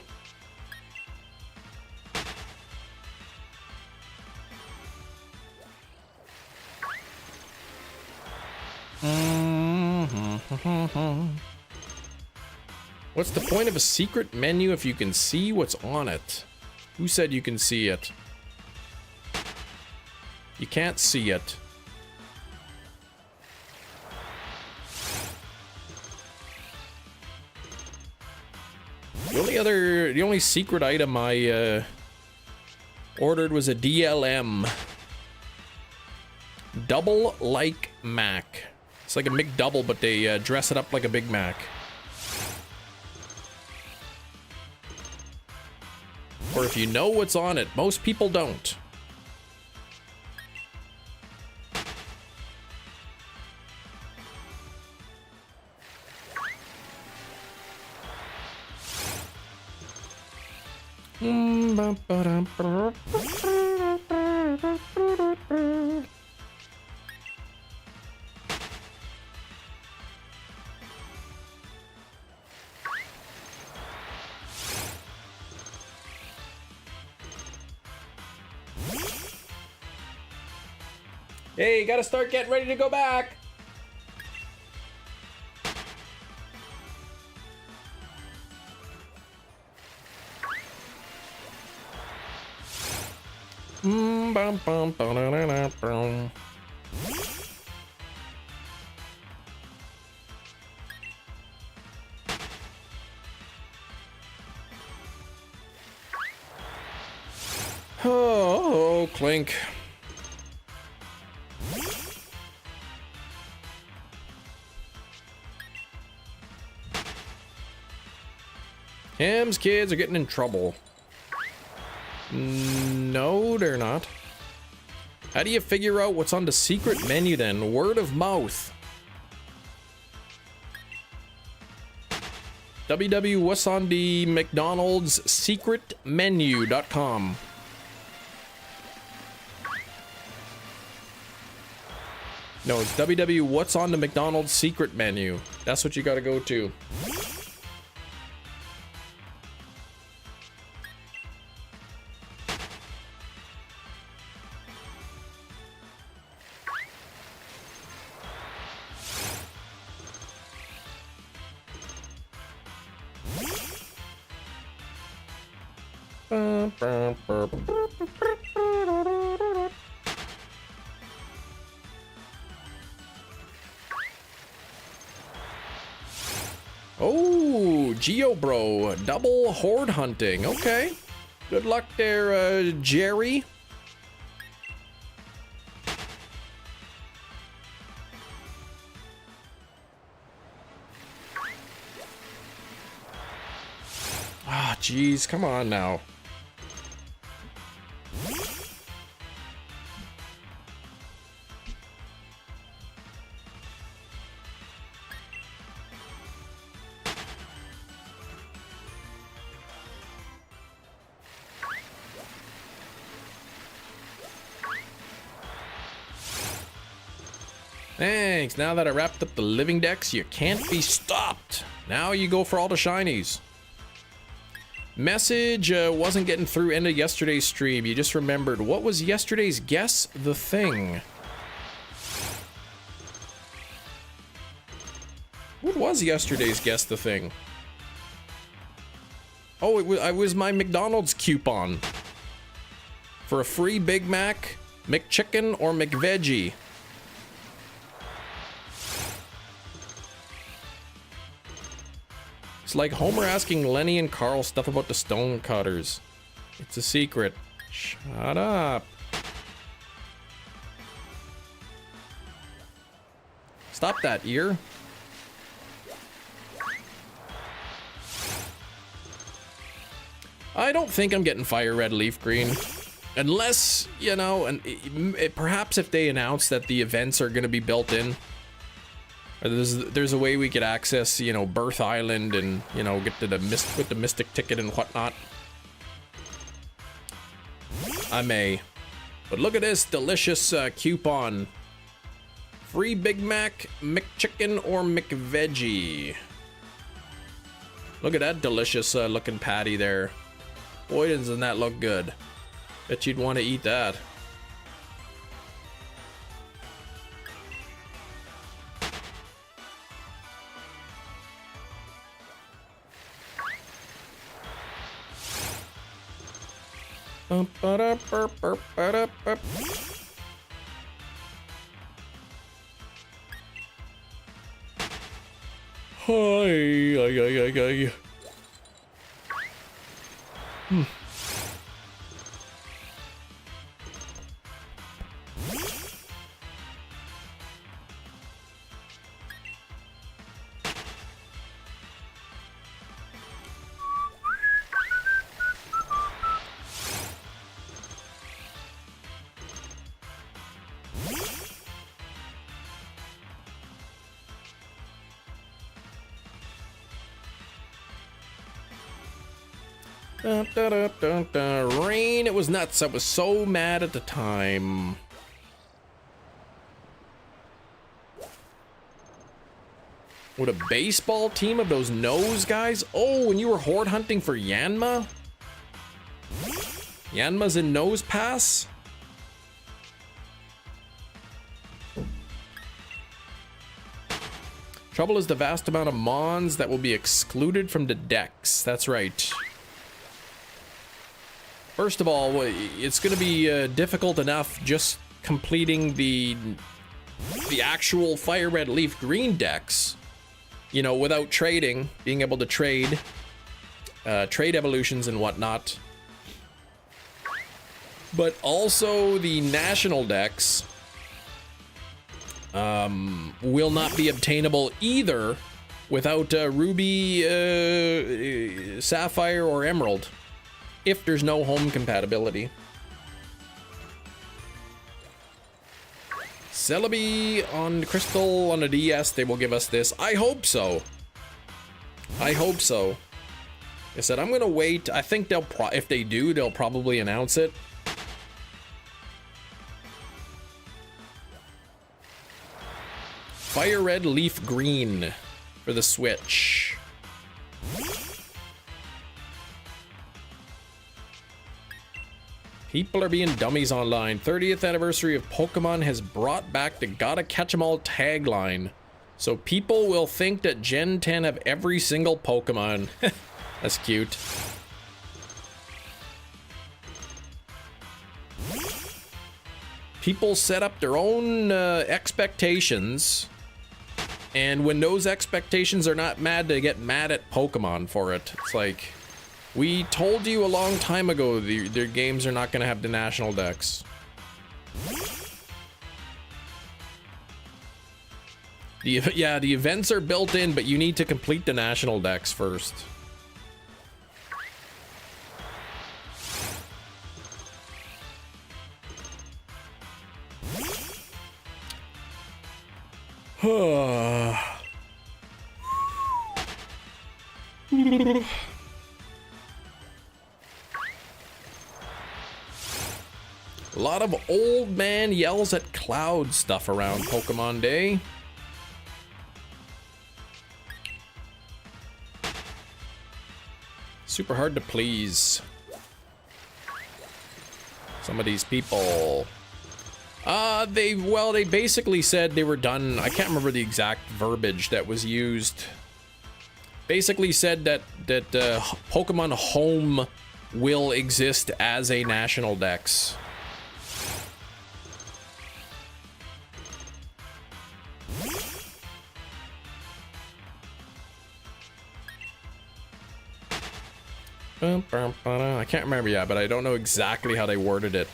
What's the point of a secret menu if you can see what's on it? Who said you can see it? You can't see it. The only secret item I ordered was a DLM. Double like Mac. It's like a McDouble, but they dress it up like a Big Mac. Or if you know what's on it, most people don't. Hey, gotta start getting ready to go back. Oh, Klink. Ham's kids are getting in trouble. No, they're not. How do you figure out what's on the secret menu then? Word of mouth. www what's on the McDonald's secret menu.com. No, it's www what's on the McDonald's secret menu. That's what you gotta go to. Oh, Geo Bro, double horde hunting. Okay. Good luck there, Jerry. Ah, jeez, come on now. Thanks. Now that I wrapped up the living decks, you can't be stopped. Now you go for all the shinies. Message wasn't getting through end of yesterday's stream. You just remembered. What was yesterday's guess the thing? What was yesterday's guess the thing? Oh, it was my McDonald's coupon for a free Big Mac, McChicken, or McVeggie. It's like Homer asking Lenny and Carl stuff about the stone cutters. It's a secret. Shut up. Stop that, ear. I don't think I'm getting fire red, leaf green. Unless, you know, and perhaps if they announce that the events are going to be built in. Or there's a way we could access, you know, Birth Island and, you know, get to the with the Mystic ticket and whatnot. I may. But look at this delicious coupon. Free Big Mac, McChicken, or McVeggie. Look at that delicious looking patty there. Boy, doesn't that look good. Bet you'd want to eat that. Hi. Rain, it was nuts. I was so mad at the time. What a baseball team of those nose guys. Oh, and you were horde hunting for Yanma? Yanma's in nose pass? Trouble is the vast amount of mons that will be excluded from the decks. That's right. First of all, it's going to be difficult enough just completing the actual fire red leaf green decks, you know, without trading, being able to trade evolutions and whatnot. But also the national decks will not be obtainable either without Ruby, Sapphire, or Emerald, if there's no home compatibility. Celebi on Crystal on a DS, they will give us this. I hope so. I hope so. Like I said, I'm gonna wait. I think they'll if they do, they'll probably announce it. Fire red, leaf green for the Switch. People are being dummies online. 30th anniversary of Pokemon has brought back the gotta catch 'em all tagline. So people will think that Gen 10 have every single Pokemon. That's cute. People set up their own expectations, and when those expectations are not met, they get mad at Pokemon for it. It's like, we told you a long time ago their games are not going to have the national decks. Yeah, the events are built in, but you need to complete the national decks first. A lot of old man yells at cloud stuff around Pokemon Day. Super hard to please some of these people. They basically said they were done. I can't remember the exact verbiage that was used. Basically said that Pokemon Home will exist as a national dex. I can't remember yet, but I don't know exactly how they worded it.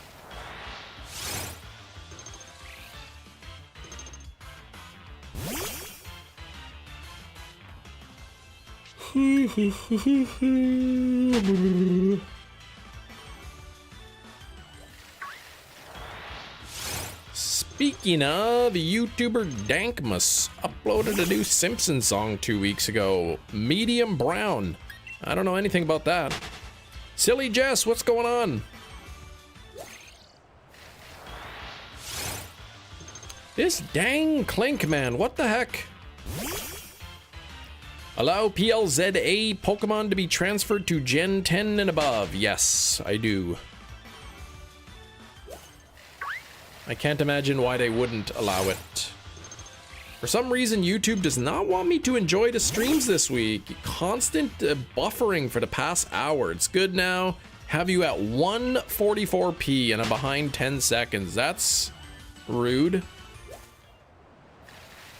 Speaking of, YouTuber Dankmus uploaded a new Simpsons song 2 weeks ago. Medium Brown. I don't know anything about that. Silly Jess, what's going on? This dang Klink, man. What the heck? Allow PLZA Pokemon to be transferred to Gen 10 and above. Yes, I do. I can't imagine why they wouldn't allow it. For some reason, YouTube does not want me to enjoy the streams this week. Constant buffering for the past hour. It's good now. Have you at 144p and I'm behind 10 seconds. That's rude.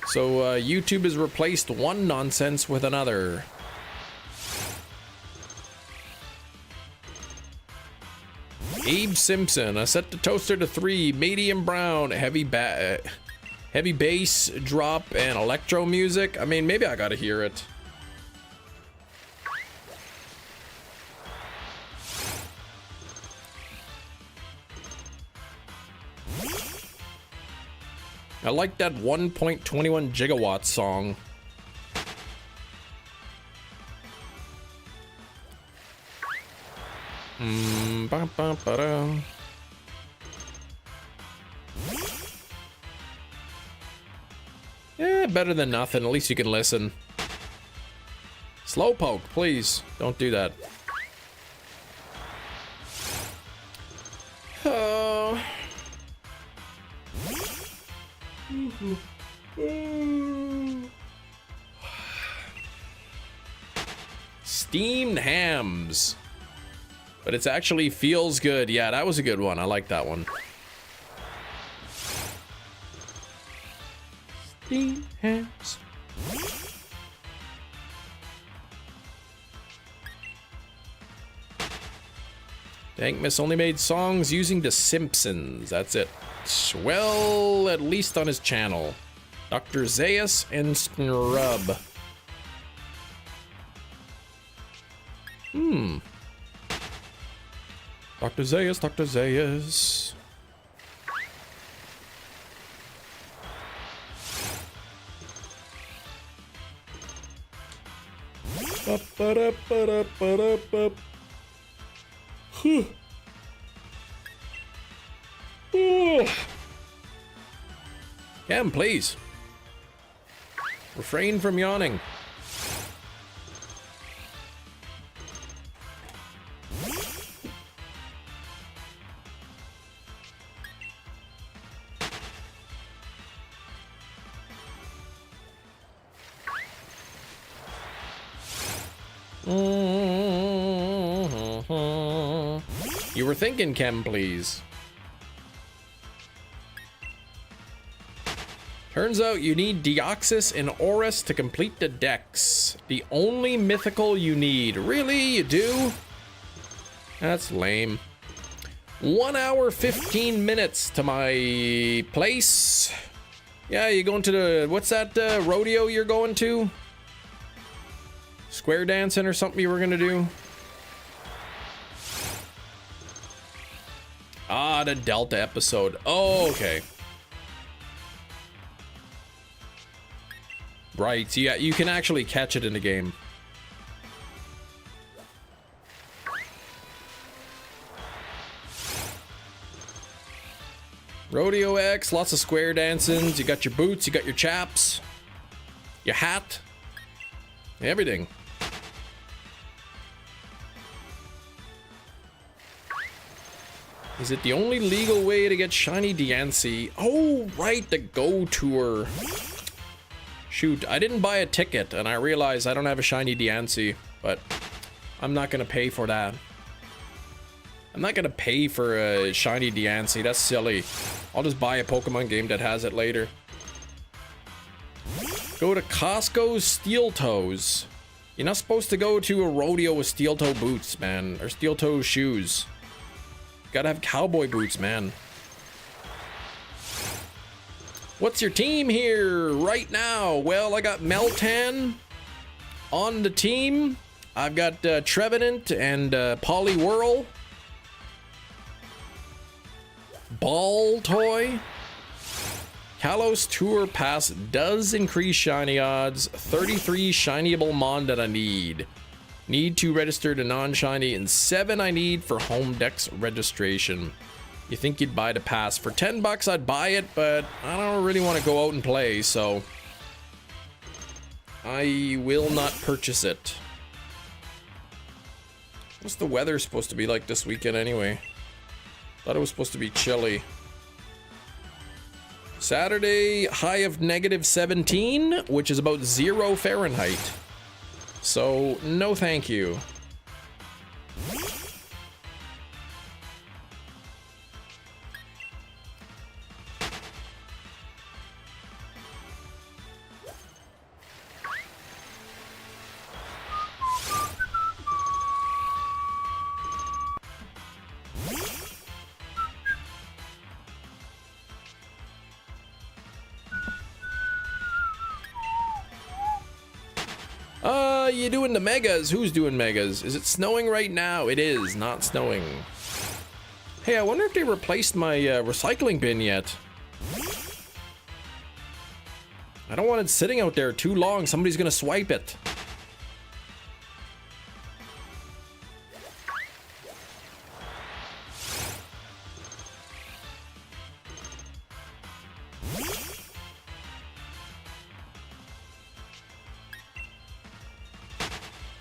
So YouTube has replaced one nonsense with another. Abe Simpson, I set the toaster to 3, medium brown, heavy bass drop and electro music. I mean, maybe I gotta hear it. I like that 1.21 gigawatt song. Yeah, better than nothing. At least you can listen. Slowpoke, please. Don't do that. Oh. Steamed hams. But it's actually feels good. Yeah, that was a good one. I like that one. Steamed hams. Dankmas only made songs using The Simpsons. That's it. Well, at least on his channel. Dr. Zayas and Scrub. Dr. Zayas, Dr. Zayas. Cam, please. Refrain from yawning. You were thinking, Chem, please. Turns out you need Deoxys and Oris to complete the dex. The only mythical you need. Really? You do? That's lame. 1 hour, 15 minutes to my place. Yeah, you going to the... What's that rodeo you're going to? Square dancing or something you were gonna do? Ah, the Delta episode. Oh, okay. Right, so yeah, you can actually catch it in the game. Rodeo X, lots of square dancings. You got your boots, you got your chaps, your hat, everything. Is it the only legal way to get Shiny Diancie? Oh, right, the Go Tour. Shoot, I didn't buy a ticket, and I realized I don't have a Shiny Diancie, but I'm not gonna pay for that. I'm not gonna pay for a Shiny Diancie, that's silly. I'll just buy a Pokemon game that has it later. Go to Costco's Steel Toes. You're not supposed to go to a rodeo with steel toe boots, man, or steel toe shoes. Gotta have cowboy boots, man. What's your team here right now? Well, I got Meltan on the team. I've got Trevenant and Poliwhirl. Ball Toy. Kalos Tour Pass does increase shiny odds. 33 shinyable mon that I need. Need to register to non-shiny, and 7 I need for home dex registration. You think you'd buy the pass? For 10 bucks I'd buy it, but I don't really want to go out and play, so I will not purchase it. What's the weather supposed to be like this weekend anyway? Thought it was supposed to be chilly. Saturday, high of -17, which is about 0 Fahrenheit. So, no thank you. You doing the megas? Who's doing megas? Is it snowing right now? It is not snowing. Hey, I wonder if they replaced my recycling bin yet. I don't want it sitting out there too long. Somebody's gonna swipe it.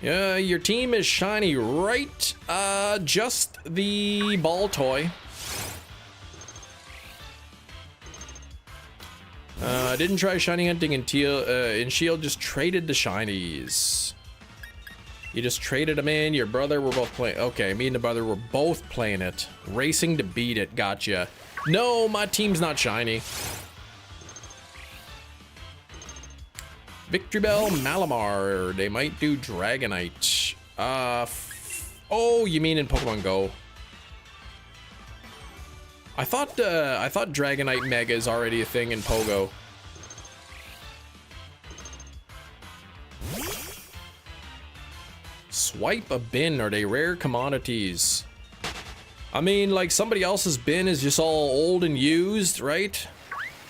Yeah, your team is shiny, right? Just the ball toy. Didn't try shiny hunting until in Shield. Just traded the shinies. You just traded them in. Your brother were both playing. Okay, me and the brother were both playing it. Racing to beat it. Gotcha. No, my team's not shiny. Victory Bell, Malamar. They might do Dragonite. Oh, you mean in Pokemon Go? I thought Dragonite Mega is already a thing in Pogo. Swipe a bin. Are they rare commodities? I mean, like, somebody else's bin is just all old and used, right?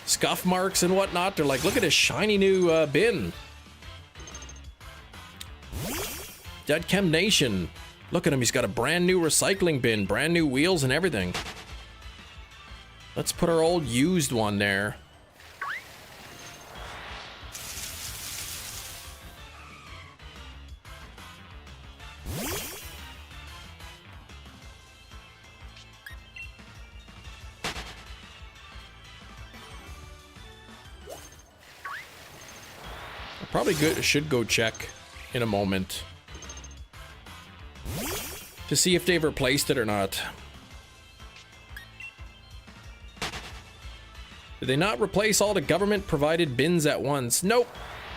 Scuff marks and whatnot. They're like, look at this shiny new bin. Dead Chem Nation. Look at him. He's got a brand new recycling bin, brand new wheels and everything. Let's put our old used one there. Probably should go check in a moment to see if they've replaced it or not. Did they not replace all the government provided bins at once? Nope.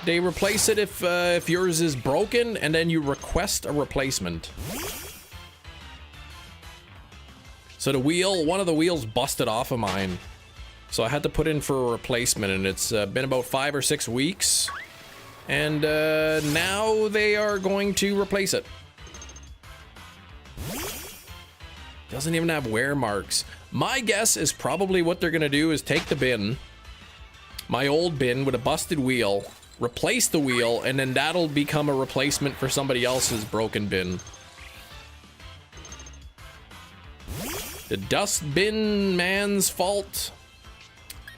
They replace it if yours is broken, and then you request a replacement. So the wheel, one of the wheels busted off of mine, so I had to put in for a replacement, and it's been about 5 or 6 weeks. And now they are going to replace it. Doesn't even have wear marks. My guess is probably what they're gonna do is take the bin, my old bin with a busted wheel, replace the wheel, and then that'll become a replacement for somebody else's broken bin. The dustbin man's fault?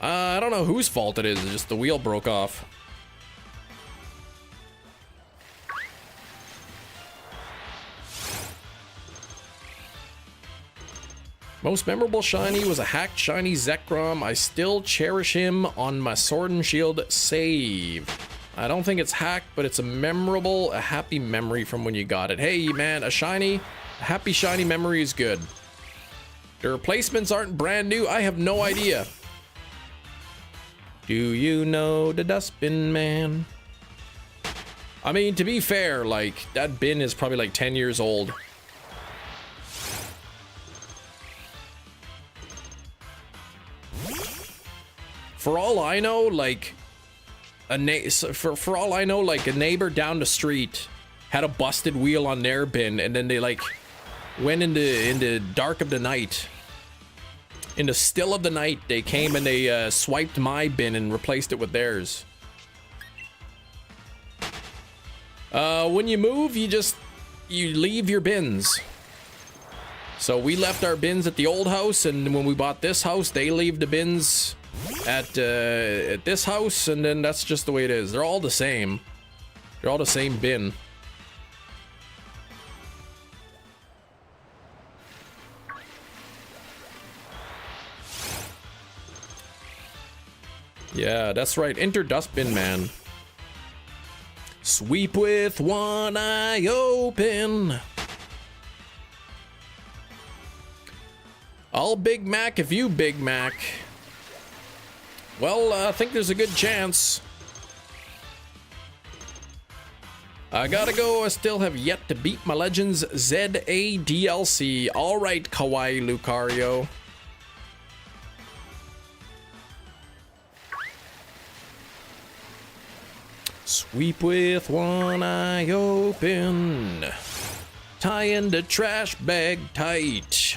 I don't know whose fault it is, it's just the wheel broke off. Most memorable shiny was a hacked shiny Zekrom. I still cherish him on my Sword and Shield save. I don't think it's hacked, but it's a happy memory from when you got it. Hey man, a happy shiny memory is good. The replacements aren't brand new. I have no idea. Do you know the dustbin man? I mean, to be fair, like, that bin is probably like 10 years old. For all I know, like a neighbor down the street had a busted wheel on their bin, and then they like went into dark of the night In the still of the night, they came and they swiped my bin and replaced it with theirs. When you move, you leave your bins. So we left our bins at the old house, and when we bought this house, they leave the bins at this house, and then that's just the way it is. They're all the same. They're all the same bin. Yeah, that's right. Enter Dustbin Man. Sweep with one eye open. I'll Big Mac if you Big Mac. Well, I think there's a good chance. I gotta go. I still have yet to beat my Legends ZA DLC. Alright, Kawaii Lucario. Sweep with one eye open. Tie in the trash bag tight.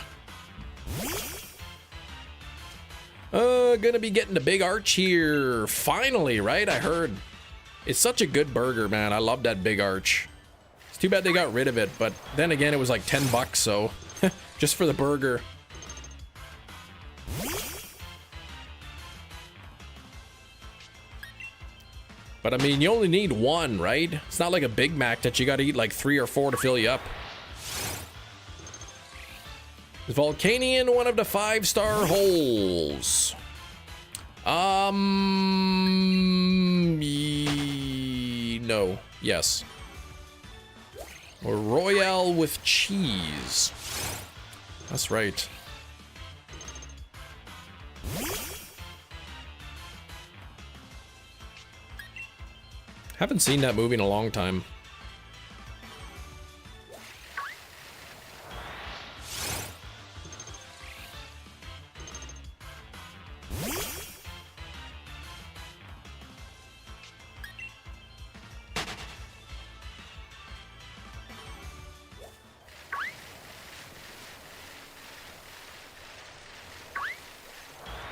Gonna be getting the big arch here. Finally, right? I heard. It's such a good burger, man. I love that big arch. It's too bad they got rid of it, but then again, it was like 10 bucks, so just for the burger. But I mean, you only need one, right? It's not like a Big Mac that you gotta eat like 3 or 4 to fill you up. Is Volcanion one of the 5-star holes? No. Yes. Or Royale with cheese. That's right. Haven't seen that movie in a long time.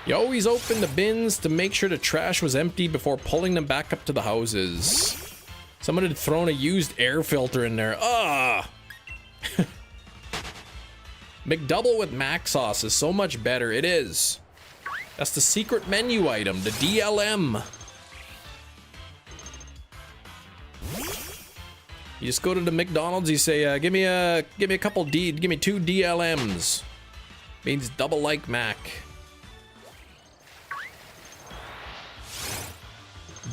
You always open the bins to make sure the trash was empty before pulling them back up to the houses. Someone had thrown a used air filter in there. Ah! McDouble with mac sauce is so much better. It is. That's the secret menu item, the DLM. You just go to the McDonald's, you say, give me a couple give me 2 DLMs. Means double like Mac.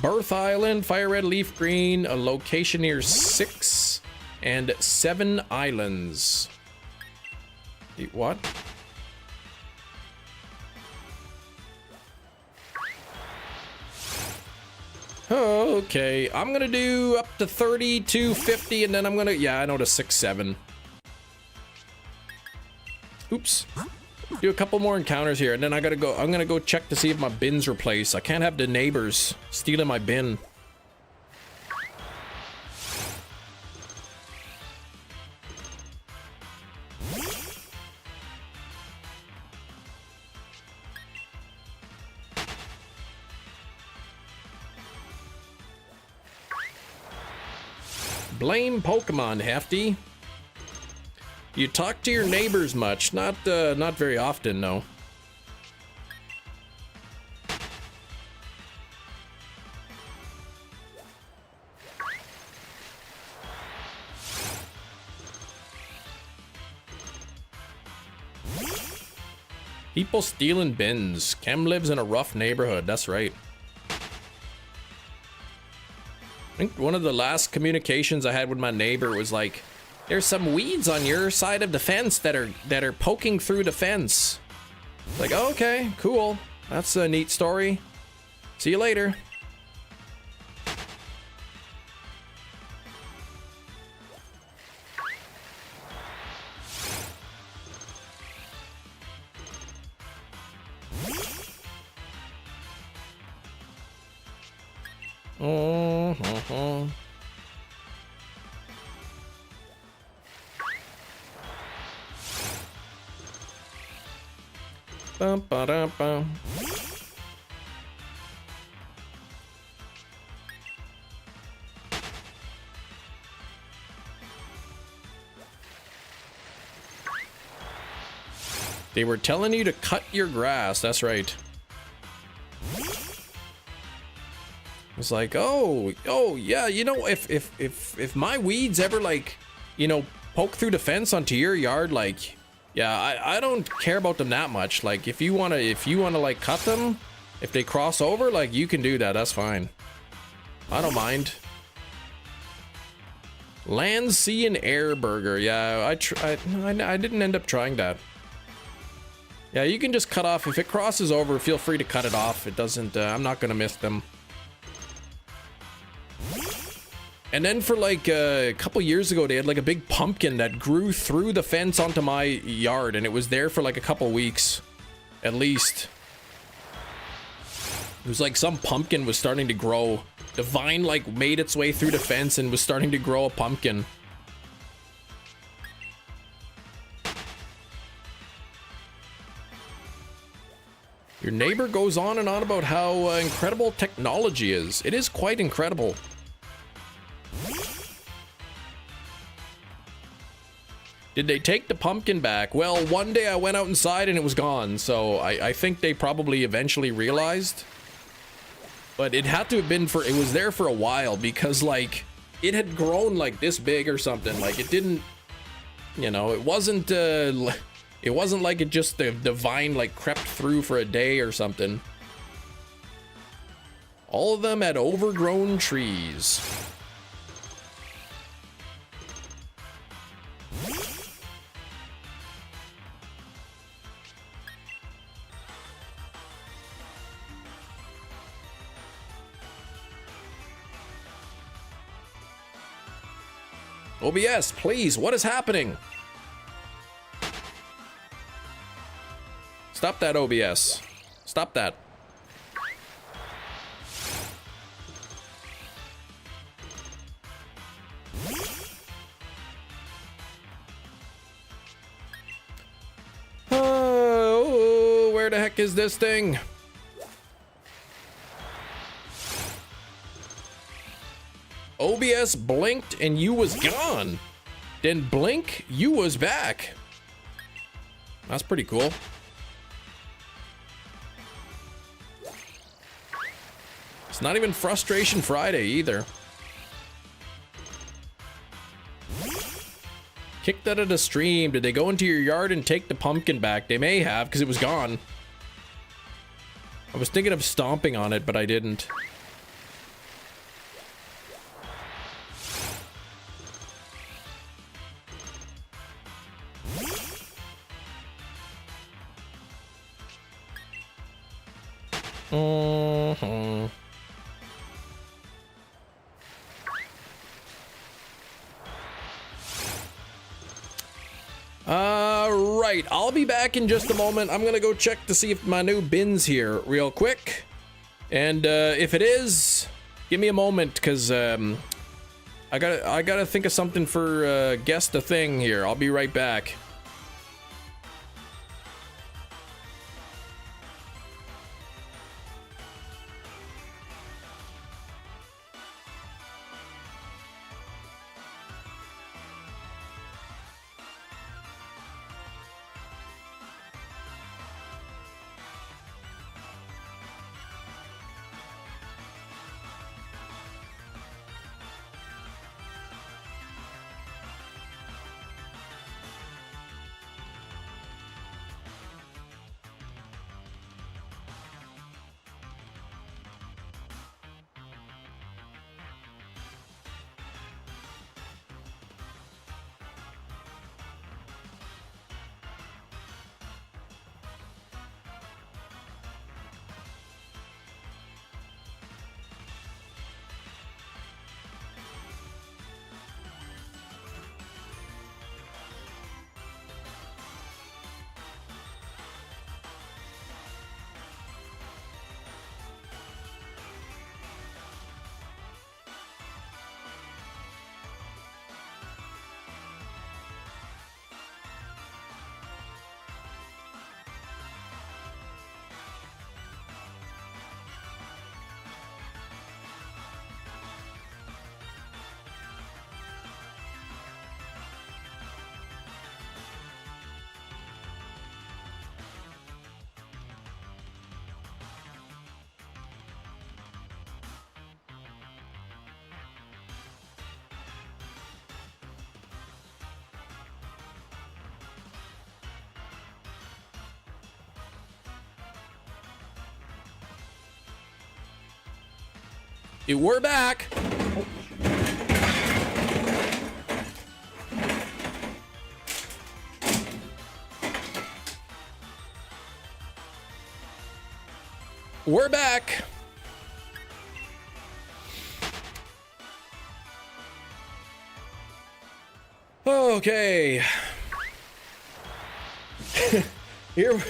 Birth Island, Fire Red, Leaf Green, a location near 6 and 7 islands. What? Oh, okay. I'm gonna do up to 30 to 50, and then I'm gonna, yeah, I know the 6, 7. Oops. Do a couple more encounters here, and then I'm gonna go check to see if my bin's replaced. I can't have the neighbors stealing my bin. Blame Pokemon, Hefty. You talk to your neighbors much? Not very often, no. People stealing bins. Kem lives in a rough neighborhood, that's right. I think one of the last communications I had with my neighbor was like, there's some weeds on your side of the fence that are poking through the fence. Like, oh, okay, cool. That's a neat story. See you later. Bum, ba-dum, bum. They were telling you to cut your grass. That's right. It's like, oh, yeah, you know, if my weeds ever, like, you know, poke through the fence onto your yard, like, yeah, I don't care about them that much. Like, if you wanna like cut them, if they cross over, like, you can do that. That's fine. I don't mind. Land, sea, and air burger. Yeah, I didn't end up trying that. Yeah, you can just cut off. If it crosses over, feel free to cut it off. It doesn't, I'm not gonna miss them. And then for like a couple years ago, they had like a big pumpkin that grew through the fence onto my yard, and it was there for like a couple weeks, at least. It was like some pumpkin was starting to grow. The vine like made its way through the fence and was starting to grow a pumpkin. Your neighbor goes on and on about how incredible technology is. It is quite incredible. Did they take the pumpkin back? Well, one day I went out inside and it was gone, so I think they probably eventually realized. But it had to have been it was there for a while, because like it had grown like this big or something. Like it didn't, you know, it wasn't like it just the vine like crept through for a day or something. All of them had overgrown trees. OBS, please, what is happening? Stop that, OBS. Stop that. Oh, where the heck is this thing? OBS blinked and you was gone. Then blink, you was back. That's pretty cool. It's not even Frustration Friday either. Kicked out of the stream. Did they go into your yard and take the pumpkin back? They may have, because it was gone. I was thinking of stomping on it, but I didn't. Right, I'll be back in just a moment. I'm gonna go check to see if my new bin's here real quick. And if it is, give me a moment, because I gotta think of something for guess the thing here. I'll be right back. We're back. We're back. Okay. Here.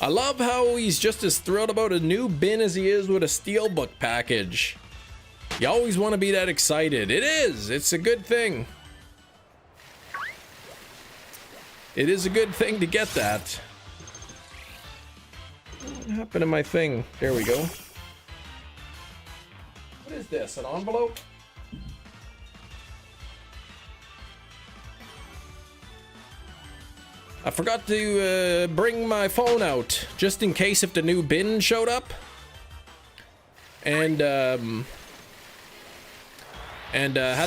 I love how he's just as thrilled about a new bin as he is with a steelbook package. You always want to be that excited. It is. It's a good thing. It is a good thing to get that. What happened to my thing? There we go. What is this? An envelope? I forgot to bring my phone out just in case if the new bin showed up. And had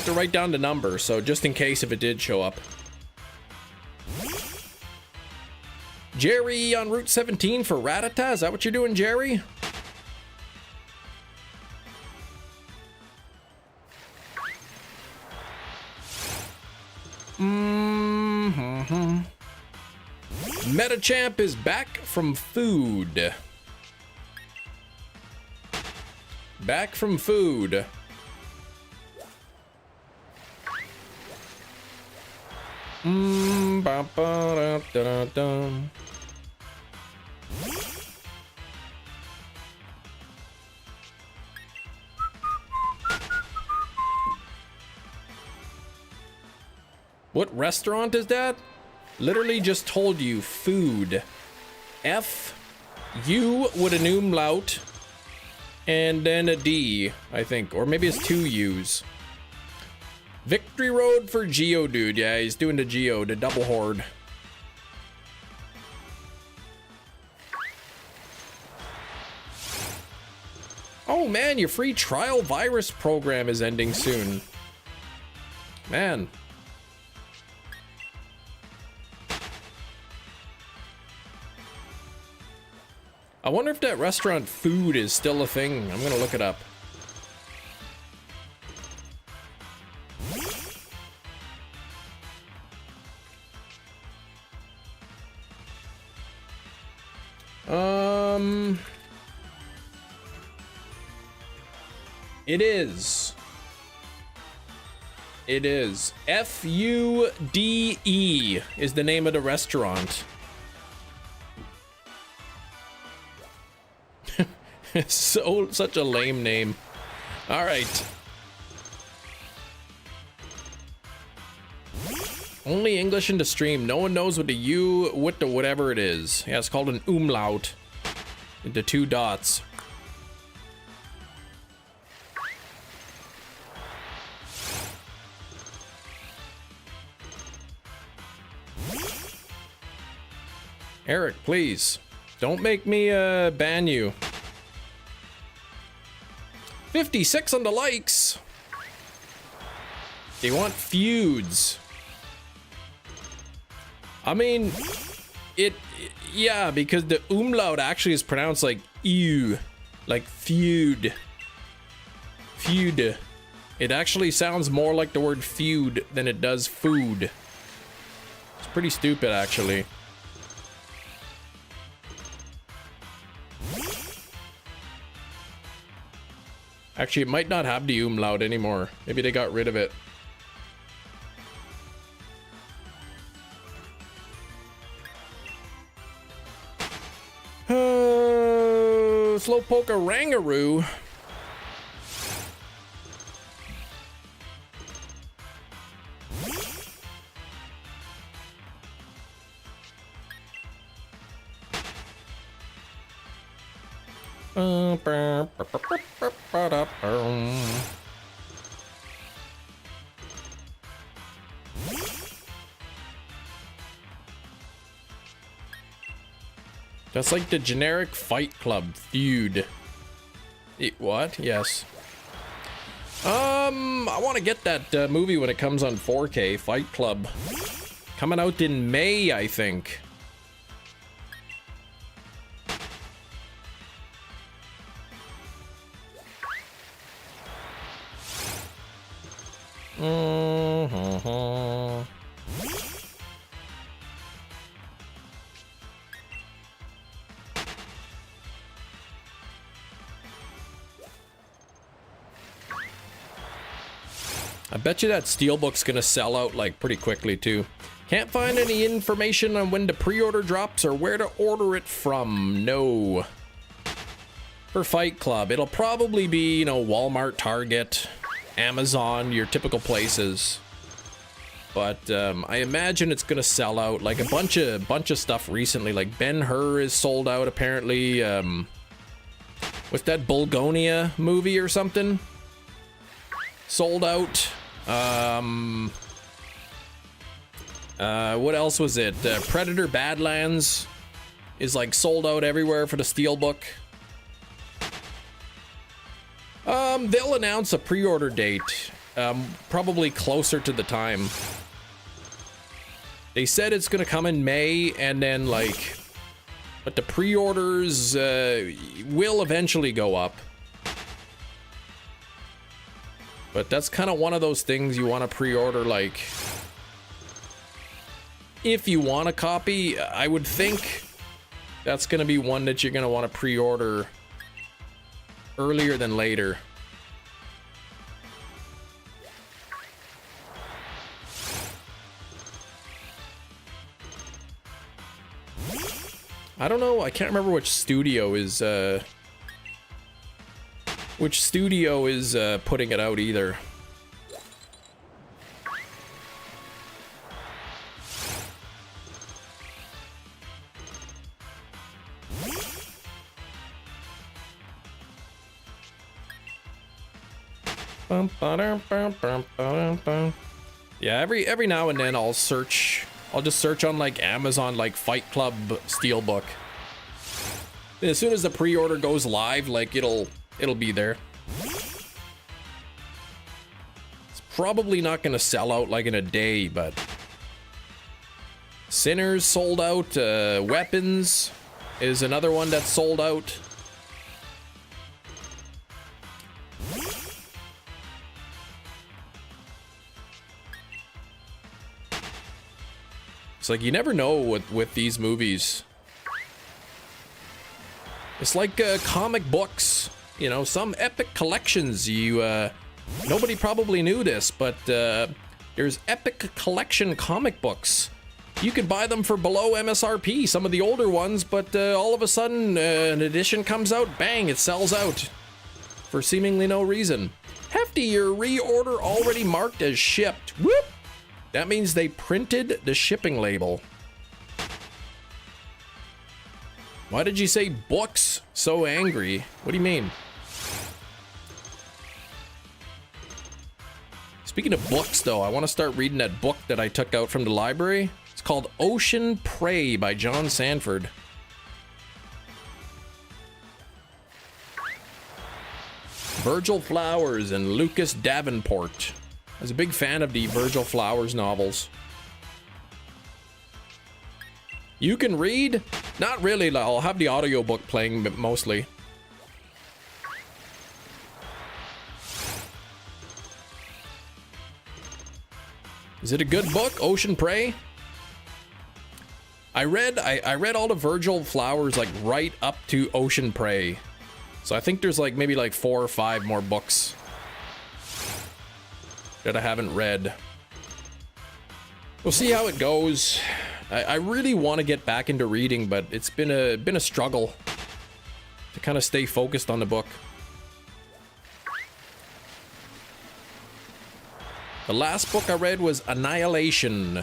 to write down the number, so just in case if it did show up. Jerry on Route 17 for Ratata. Is that what you're doing, Jerry? Metachamp is back from food. Back from food. Ba, ba, da, da, da. What restaurant is that? Literally just told you food. F-U with an umlaut and then a D, I think, or maybe it's two U's. Victory Road for Geodude. Yeah, he's doing the Geo, the double horde. Oh man, your free trial virus program is ending soon. Man. I wonder if that restaurant food is still a thing. I'm gonna look it up. It is. It is. F-U-D-E is the name of the restaurant. Such a lame name. All right. Only English in the stream. No one knows what the U with the whatever it is. Yeah, it's called an umlaut. The two dots. Eric, please. Don't make me ban you. 56 on the likes. They want feuds. I mean, yeah, because the umlaut actually is pronounced like ew, like feud. Feud. It actually sounds more like the word feud than it does food. It's pretty stupid, actually. Actually, it might not have the umlaut anymore. Maybe they got rid of it. Slowpoke Rangaroo. That's like the generic Fight Club feud. What? Yes. I want to get that movie when it comes on 4K, Fight Club. Coming out in May, I think. I bet you that steelbook's gonna sell out like pretty quickly too. Can't find any information on when the pre-order drops or where to order it from. No. For Fight Club, it'll probably be, you know, Walmart, Target, Amazon, your typical places. But I imagine it's gonna sell out like a bunch of stuff recently. Like Ben-Hur is sold out apparently. What's that Bulgonia movie or something? Sold out. What else was it? Predator Badlands is like sold out everywhere for the Steelbook. They'll announce a pre-order date, probably closer to the time. They said it's gonna come in May, and then like, but the pre-orders will eventually go up. But that's kind of one of those things you want to pre-order, like, if you want a copy, I would think that's going to be one that you're going to want to pre-order earlier than later. I don't know, I can't remember which studio is putting it out either. Yeah, every now and then I'll just search on like Amazon, like Fight Club Steelbook. And as soon as the pre-order goes live, like it'll be there. It's probably not gonna sell out like in a day, but Sinners sold out. Weapons is another one that's sold out. It's like you never know with these movies. It's like comic books, you know, some epic collections. Nobody probably knew this, but there's epic collection comic books. You can buy them for below MSRP, some of the older ones, but all of a sudden an edition comes out, bang, it sells out for seemingly no reason. Hefty, your reorder already marked as shipped. Whoop! That means they printed the shipping label. Why did you say books so angry? What do you mean? Speaking of books, though, I want to start reading that book that I took out from the library. It's called Ocean Prey by John Sanford. Virgil Flowers and Lucas Davenport. I was a big fan of the Virgil Flowers novels. You can read? Not really, I'll have the audiobook playing mostly. Is it a good book, Ocean Prey? I read all the Virgil Flowers like right up to Ocean Prey. So I think there's like maybe like 4 or 5 more books that I haven't read. We'll see how it goes. I really want to get back into reading, but it's been a struggle to kind of stay focused on the book. The last book I read was Annihilation.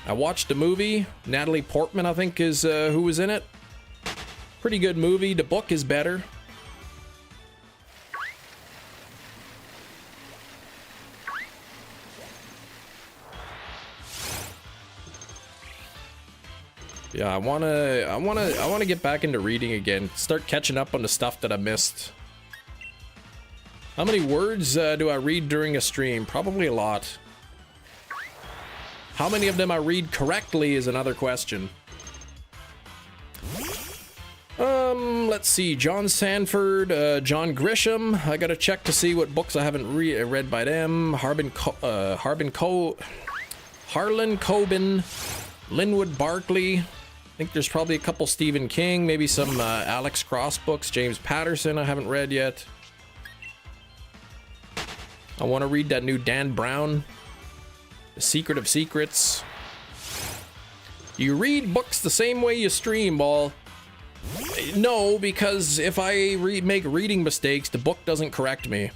I watched the movie. Natalie Portman, I think, is who was in it. Pretty good movie. The book is better. Yeah, I wanna get back into reading again. Start catching up on the stuff that I missed. How many words do I read during a stream? Probably a lot. How many of them I read correctly is another question. Let's see. John Sanford, John Grisham. I gotta check to see what books I haven't read by them. Harlan Coben, Linwood Barkley. I think there's probably a couple Stephen King, maybe some Alex Cross books. James Patterson I haven't read yet. I want to read that new Dan Brown, The Secret of Secrets. You read books the same way you stream, Ball. No, because if I make reading mistakes, the book doesn't correct me.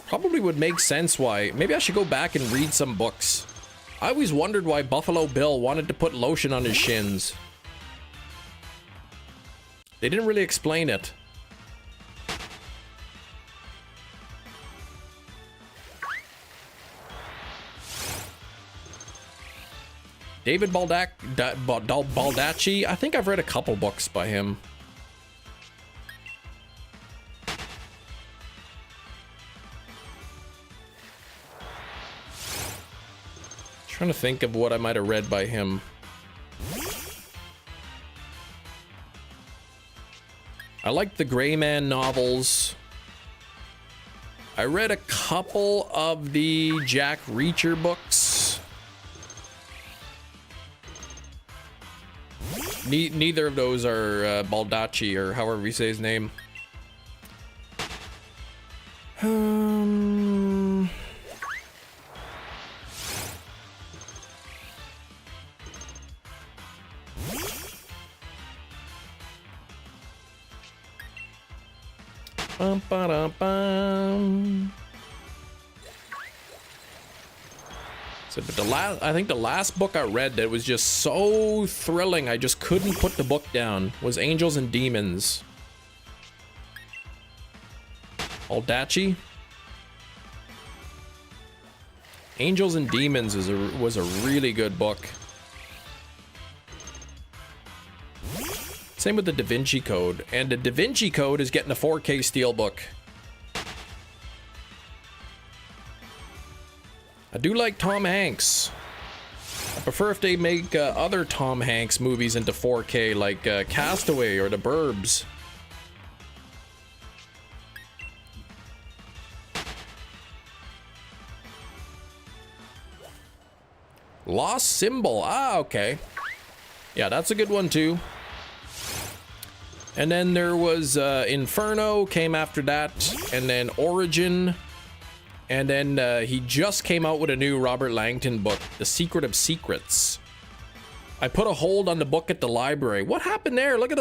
Probably would make sense why. Maybe I should go back and read some books. I always wondered why Buffalo Bill wanted to put lotion on his shins. They didn't really explain it. David Baldacci. I think I've read a couple books by him. Trying to think of what I might have read by him. I like the Gray Man novels. I read a couple of the Jack Reacher books. Neither of those are Baldacci, or however you say his name. So, but I think the last book I read that was just so thrilling, I just couldn't put the book down, was Angels and Demons. Baldacci. Angels and Demons was a really good book. Same with the Da Vinci Code, and the Da Vinci Code is getting a 4K steelbook. I do like Tom Hanks. I prefer if they make other Tom Hanks movies into 4K, like Castaway or The Burbs. Lost Symbol. Ah, okay. Yeah, that's a good one too. And then there was Inferno came after that, and then Origin. And then he just came out with a new Robert Langton book, The Secret of Secrets. I put a hold on the book at the library. What happened there? Look at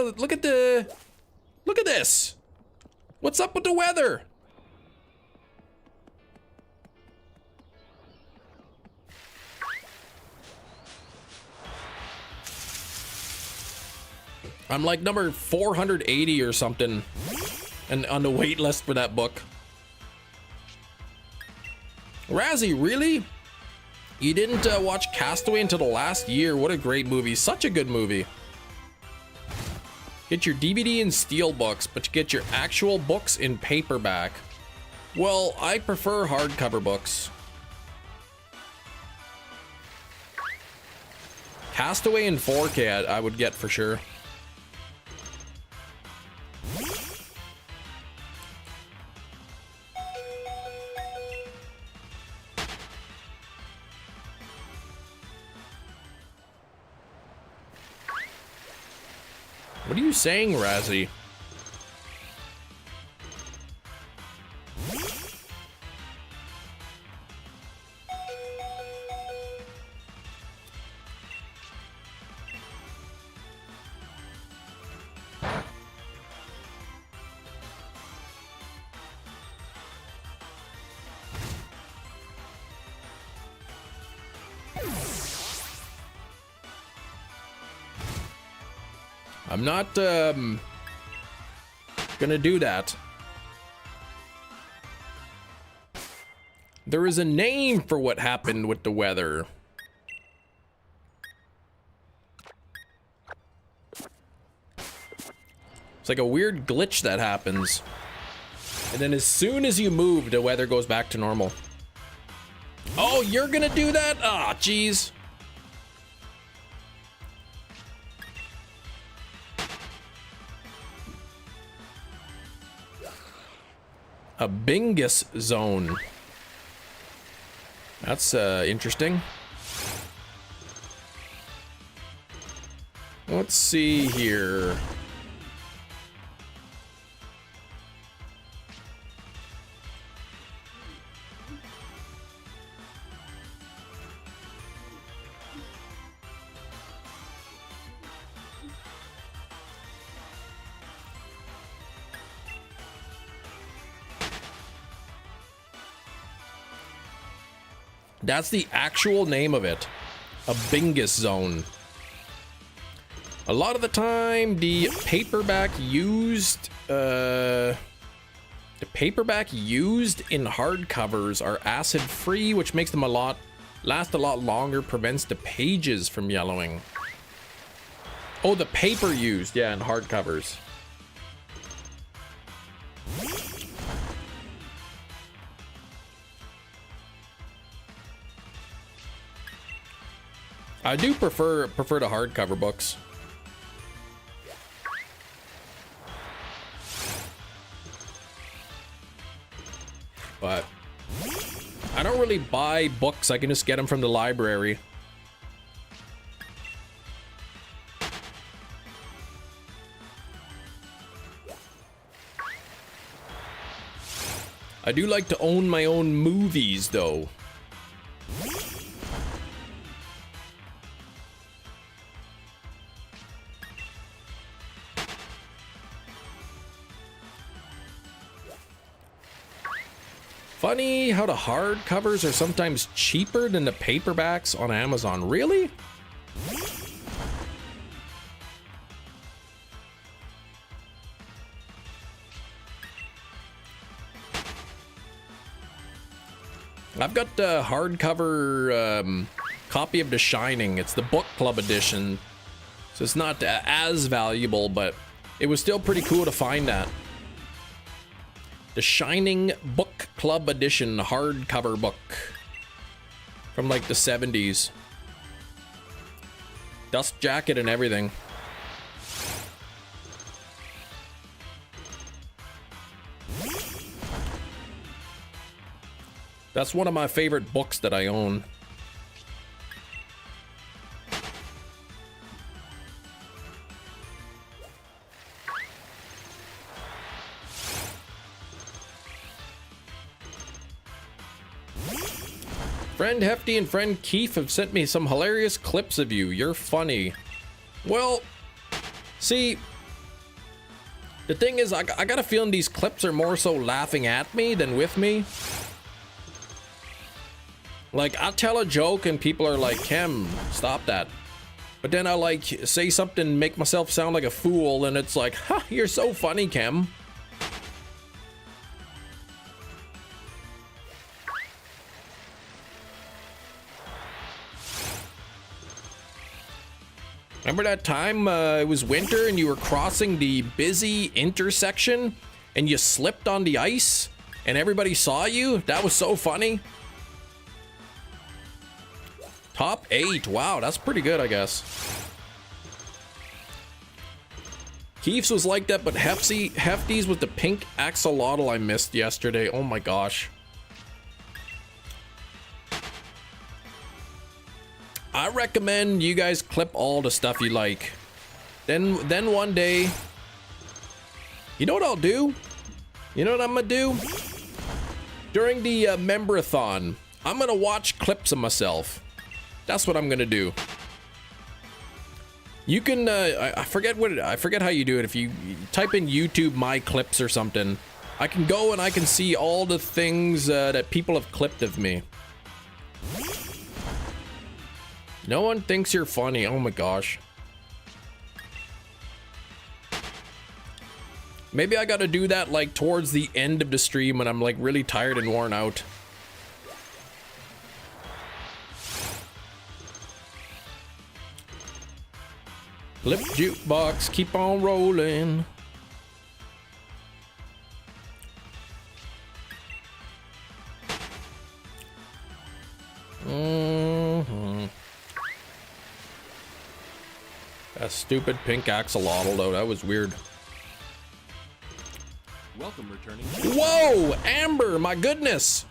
this. What's up with the weather? I'm like number 480 or something, and on the wait list for that book. Razzie, really? You didn't watch Castaway until the last year? What a great movie. Such a good movie. Get your DVD in steelbooks, but you get your actual books in paperback. Well, I prefer hardcover books. Castaway in 4K I would get for sure. What are you saying, Razzie? I'm not gonna do that. There is a name for what happened with the weather. It's like a weird glitch that happens. And then as soon as you move, the weather goes back to normal. Oh, you're gonna do that? Ah, jeez. A Bingus zone. That's interesting. Let's see here. That's the actual name of it. A Bingus zone. A lot of the time, the paperback used in hardcovers are acid-free, which makes them last a lot longer, prevents the pages from yellowing. Oh, the paper used, yeah, in hardcovers. I do prefer the hardcover books. But I don't really buy books. I can just get them from the library. I do like to own my own movies, though. Funny how the hardcovers are sometimes cheaper than the paperbacks on Amazon. Really? I've got the hardcover copy of The Shining. It's the book club edition. So it's not as valuable, but it was still pretty cool to find that. The Shining Book Club Edition hardcover book from like the 70s. Dust jacket and everything. That's one of my favorite books that I own. Friend Hefty and friend Keith have sent me some hilarious clips of you. You're funny. Well, see, the thing is, I got a feeling these clips are more so laughing at me than with me. Like, I'll tell a joke and people are like, Kem, stop that. But then I like say something, make myself sound like a fool, and it's like, ha, you're so funny, Kem. Remember that time it was winter and you were crossing the busy intersection and you slipped on the ice and everybody saw you? That was so funny. Top 8. Wow, that's pretty good, I guess. Keith's was like that, but Hefty's with the pink axolotl I missed yesterday. Oh my gosh. I recommend you guys clip all the stuff you like. Then one day, you know what I'll do? You know what I'm gonna do? During the member-a-thon, I'm gonna watch clips of myself. That's what I'm gonna do. You can I forget how you do it. If you type in YouTube my clips or something, I can go and I can see all the things that people have clipped of me. No one thinks you're funny. Oh my gosh. Maybe I gotta do that like towards the end of the stream when I'm like really tired and worn out. Flip jukebox, keep on rolling. A stupid pink axolotl, though. That was weird. Welcome returning. Whoa! Amber, my goodness!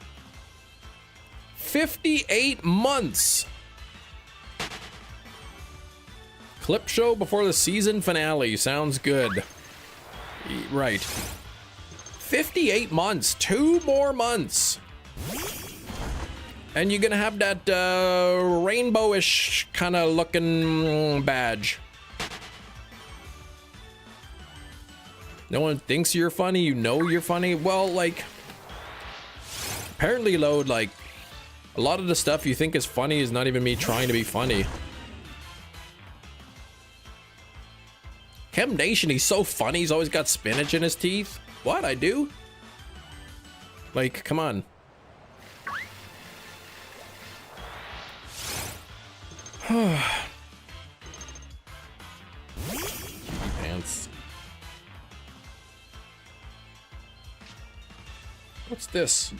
58 months! Clip show before the season finale. Sounds good. Right. 58 months. 2 more months. And you're gonna have that rainbowish kind of looking badge. No one thinks you're funny, you know you're funny. Well, like, apparently, Load, like, a lot of the stuff you think is funny is not even me trying to be funny. Chem Nation, he's so funny, he's always got spinach in his teeth. What, I do? Like, come on. Pants. What's this?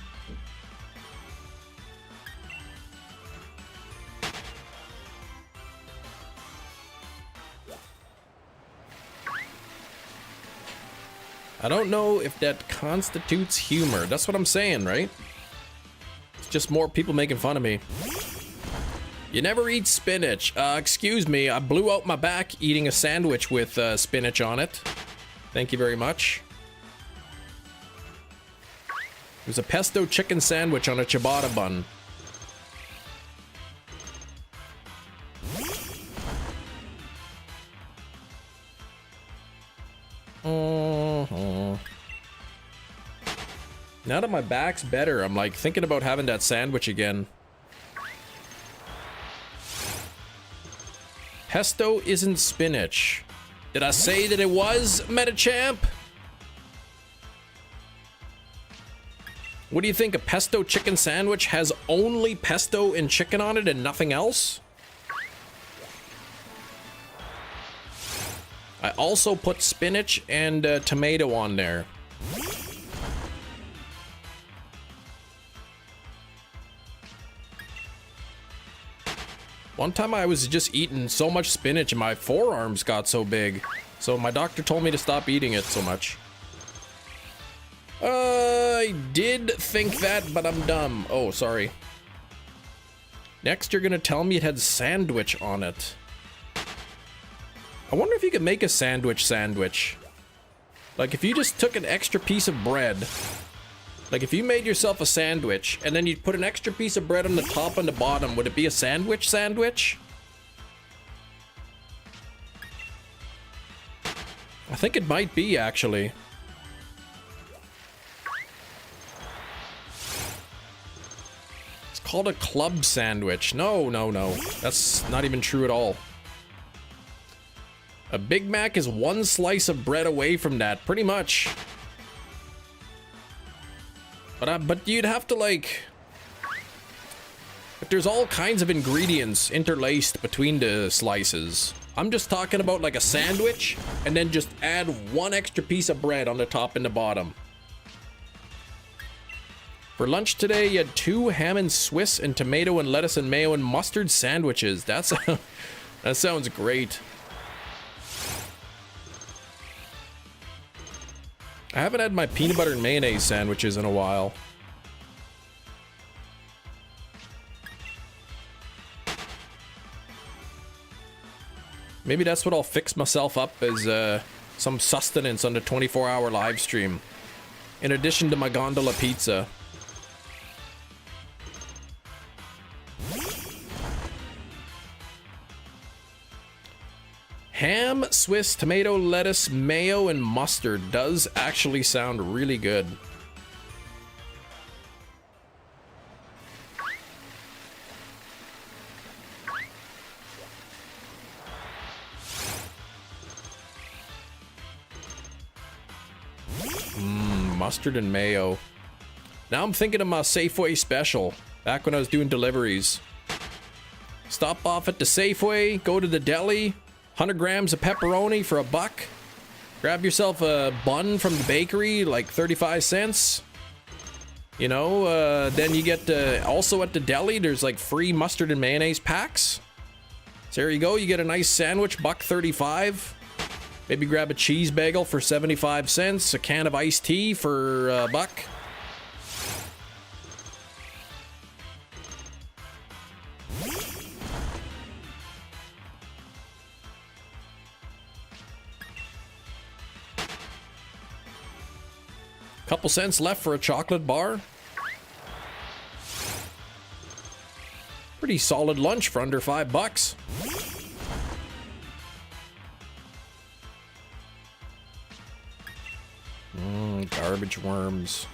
I don't know if that constitutes humor. That's what I'm saying, right? It's just more people making fun of me. You never eat spinach. Excuse me, I blew out my back eating a sandwich with spinach on it. Thank you very much. It was a pesto chicken sandwich on a ciabatta bun. Now that my back's better, I'm like thinking about having that sandwich again. Pesto isn't spinach. Did I say that it was, Metachamp? What do you think? A pesto chicken sandwich has only pesto and chicken on it and nothing else? I also put spinach and tomato on there. One time I was just eating so much spinach and my forearms got so big. So my doctor told me to stop eating it so much. I did think that, but I'm dumb. Oh, sorry. Next, you're gonna tell me it had sandwich on it. I wonder if you could make a sandwich. Like, if you just took an extra piece of bread. Like, if you made yourself a sandwich, and then you put an extra piece of bread on the top and the bottom, would it be a sandwich? I think it might be, actually. Called a club sandwich. No. That's not even true at all. A Big Mac is one slice of bread away from that, pretty much. But you'd have to, like... If there's all kinds of ingredients interlaced between the slices. I'm just talking about like a sandwich, and then just add one extra piece of bread on the top and the bottom. For lunch today, you had 2 ham and Swiss and tomato and lettuce and mayo and mustard sandwiches. That sounds great. I haven't had my peanut butter and mayonnaise sandwiches in a while. Maybe that's what I'll fix myself up as some sustenance on the 24-hour live stream. In addition to my gondola pizza. Ham, Swiss, tomato, lettuce, mayo, and mustard does actually sound really good. Mustard and mayo. Now I'm thinking of my Safeway special, back when I was doing deliveries. Stop off at the Safeway, go to the deli, 100 grams of pepperoni for $1. Grab yourself a bun from the bakery, like 35 cents. You know, then you get also at the deli, there's like free mustard and mayonnaise packs. So there you go. You get a nice sandwich, $1.35. Maybe grab a cheese bagel for 75 cents, a can of iced tea for a buck. Couple cents left for a chocolate bar. Pretty solid lunch for under $5. Garbage worms.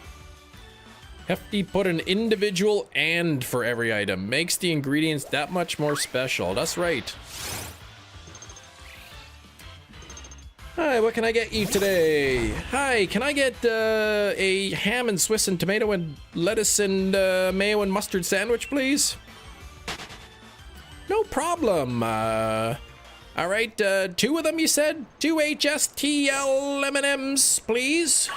Hefty put an individual "and" for every item. Makes the ingredients that much more special. That's right. Hi, what can I get you today? Hi, can I get a ham and Swiss and tomato and lettuce and mayo and mustard sandwich, please? No problem. All right, 2 of them, you said? 2 HSTL M&Ms, please.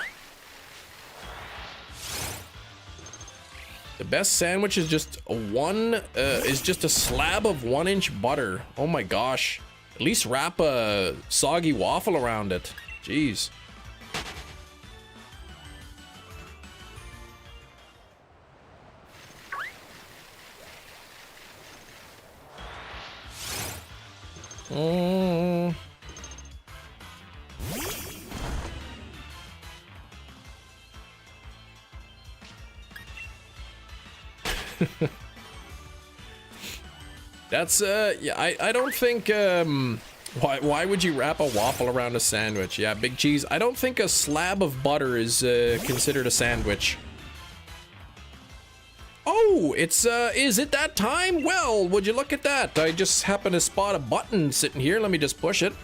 The best sandwich is just a slab of 1-inch butter. Oh my gosh. At least wrap a soggy waffle around it. Jeez. That's yeah, I don't think why would you wrap a waffle around a sandwich? Yeah, big cheese. I don't think a slab of butter is considered a sandwich. Oh, it's is it that time? Well, would you look at that? I just happened to spot a button sitting here. Let me just push it.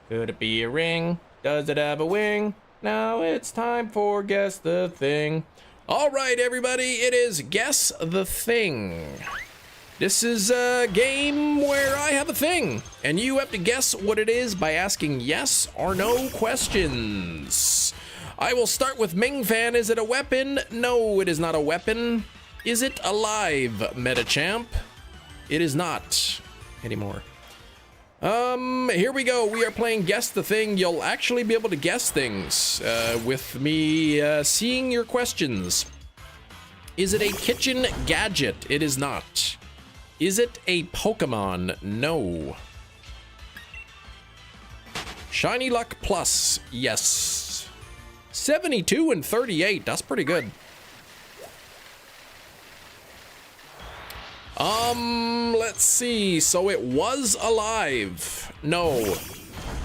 Could it be a ring? Does it have a wing? Now it's time for Guess the Thing. All right, everybody, it is Guess the Thing. This is a game where I have a thing, and you have to guess what it is by asking yes or no questions. I will start with Ming Fan. Is it a weapon? No, it is not a weapon. Is it alive, Metachamp? It is not anymore. Here we go. We are playing Guess the Thing. You'll actually be able to guess things with me seeing your questions. Is it a kitchen gadget? It is not. Is it a Pokemon? No. Shiny Luck Plus? Yes. 72 and 38. That's pretty good. Let's see. So it was alive. No.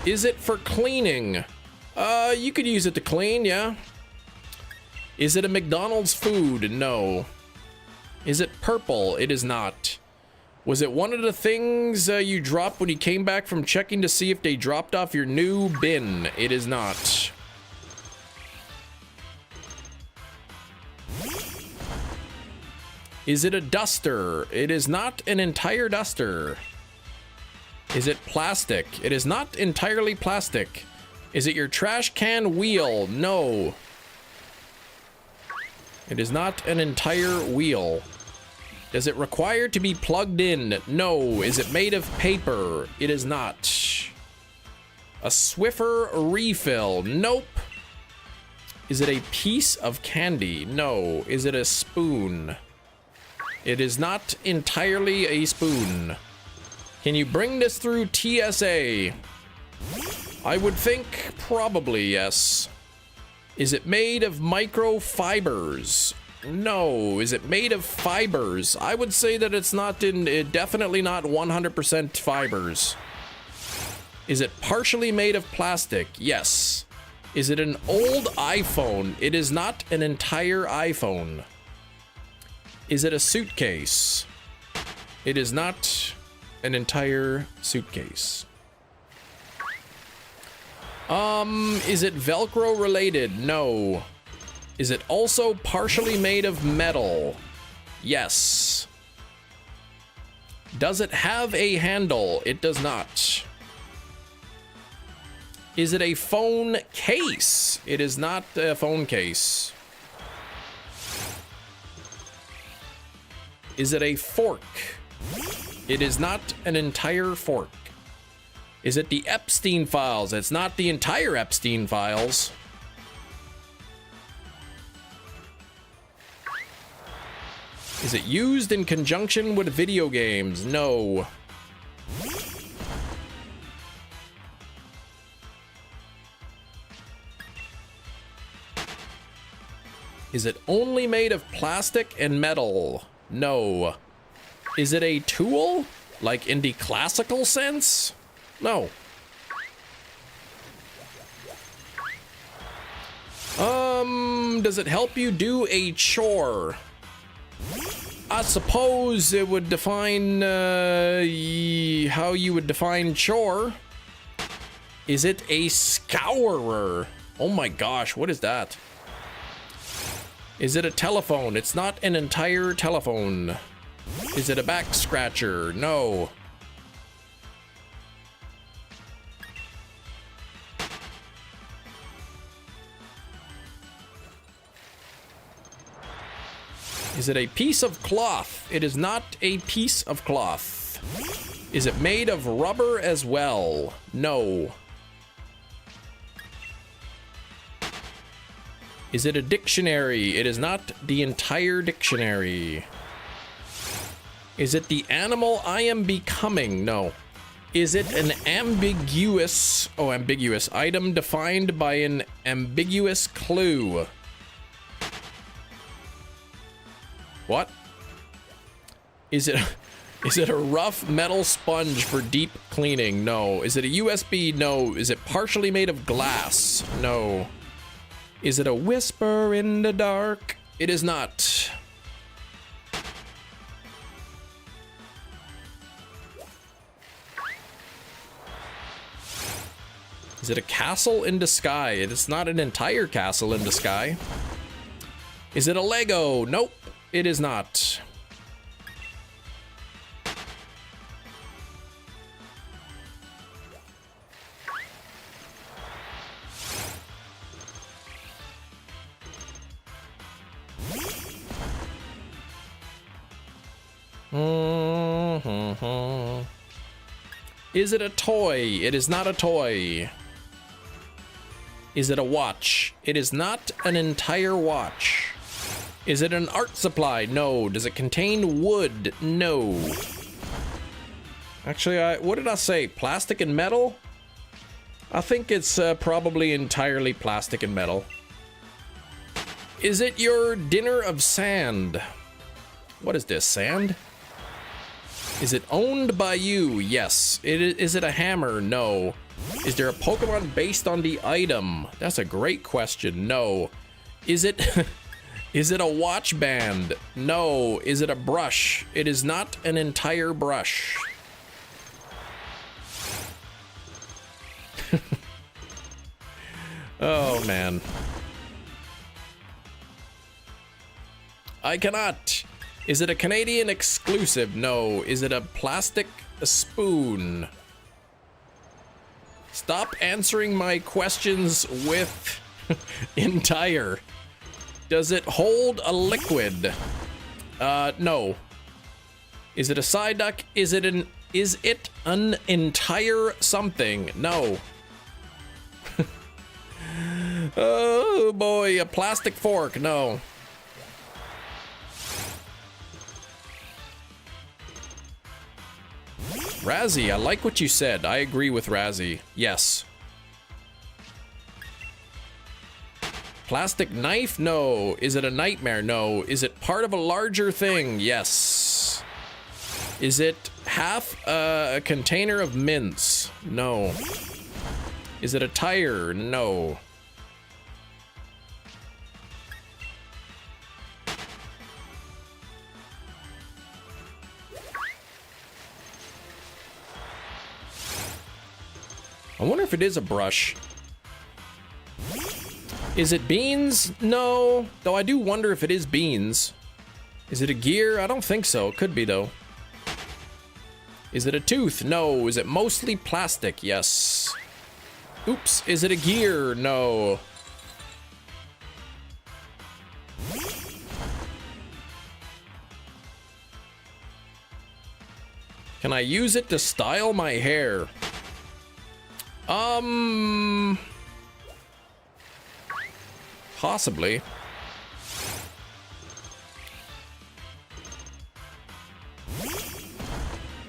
Is it for cleaning? You could use it to clean, yeah. Is it a McDonald's food? No. Is it purple? It is not. Was it one of the things you dropped when you came back from checking to see if they dropped off your new bin? It is not. Is it a duster? It is not an entire duster. Is it plastic? It is not entirely plastic. Is it your trash can wheel? No. It is not an entire wheel. Does it require to be plugged in? No. Is it made of paper? It is not. A Swiffer refill? Nope. Is it a piece of candy? No. Is it a spoon? It is not entirely a spoon. Can you bring this through TSA? I would think probably yes. Is it made of microfibers? No. Is it made of fibers? I would say that it's not definitely not 100% fibers. Is it partially made of plastic? Yes. Is it an old iPhone? It is not an entire iPhone. Is it a suitcase? It is not an entire suitcase. Is it Velcro related? No. Is it also partially made of metal? Yes. Does it have a handle? It does not. Is it a phone case? It is not a phone case. Is it a fork? It is not an entire fork. Is it the Epstein files? It's not the entire Epstein files. Is it used in conjunction with video games? No. Is it only made of plastic and metal? No. Is it a tool? Like in the classical sense? No. Does it help you do a chore? I suppose it would define how you would define chore. Is it a scourer? Oh my gosh, what is that? Is it a telephone? It's not an entire telephone. Is it a back scratcher? No. Is it a piece of cloth? It is not a piece of cloth. Is it made of rubber as well? No. Is it a dictionary? It is not the entire dictionary. Is it the animal I am becoming? No. Is it an ambiguous item defined by an ambiguous clue? What? Is it a rough metal sponge for deep cleaning? No. Is it a USB? No. Is it partially made of glass? No. Is it a whisper in the dark? It is not. Is it a castle in the sky? It is not an entire castle in the sky. Is it a Lego? Nope, it is not. Is it a toy? It is not a toy. Is it a watch? It is not an entire watch. Is it an art supply? No. Does it contain wood? No. Actually, what did I say? Plastic and metal? I think it's probably entirely plastic and metal. Is it your dinner of sand? What is this, sand? Is it owned by you? Yes. Is it a hammer? No. Is there a Pokemon based on the item? That's a great question. No. Is it is it a watch band? No. Is it a brush? It is not an entire brush. Oh man. I cannot. Is it a Canadian exclusive? No. Is it a plastic spoon? Stop answering my questions with entire. Does it hold a liquid? No. Is it a Psyduck? Is it an entire something? No. Oh boy, a plastic fork. No. Razzie, I like what you said. I agree with Razzie. Yes. Plastic knife? No. Is it a nightmare? No. Is it part of a larger thing? Yes. Is it half a container of mints? No. Is it a tire? No. I wonder if it is a brush. Is it beans? No. Though I do wonder if it is beans. Is it a gear? I don't think so. It could be, though. Is it a tooth? No. Is it mostly plastic? Yes. Oops. Is it a gear? No. Can I use it to style my hair? Possibly.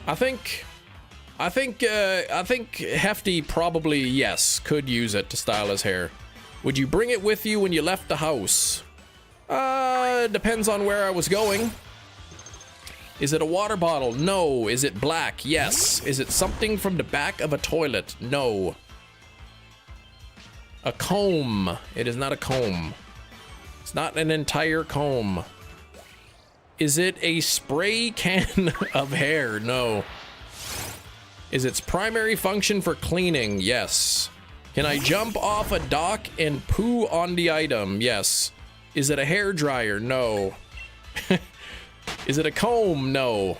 I think Hefty probably, yes, could use it to style his hair. Would you bring it with you when you left the house? Depends on where I was going. Is it a water bottle? No. Is it black? Yes. Is it something from the back of a toilet? No. A comb. It is not a comb. It's not an entire comb. Is it a spray can of hair? No. Is its primary function for cleaning? Yes. Can I jump off a dock and poo on the item? Yes. Is it a hair dryer? No. Is it a comb? No.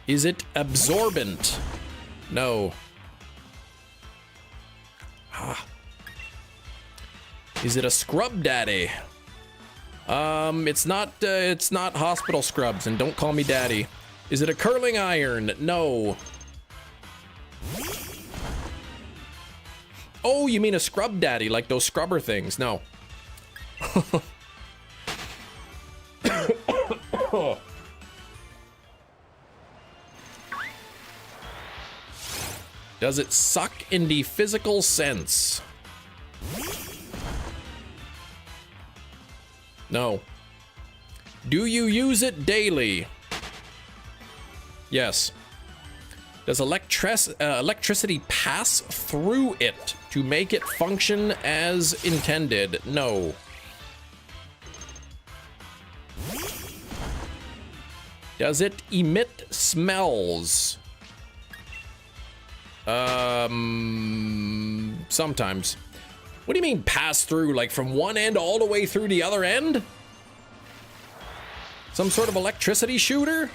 Is it absorbent? No. Ah. Is it a scrub daddy? It's not hospital scrubs, and don't call me daddy. Is it a curling iron? No. Oh, you mean a scrub daddy, like those scrubber things? No. Does it suck in the physical sense? No. Do you use it daily? Yes. Does electricity pass through it to make it function as intended? No. Does it emit smells? Sometimes. What do you mean pass through? Like from one end all the way through the other end? Some sort of electricity shooter?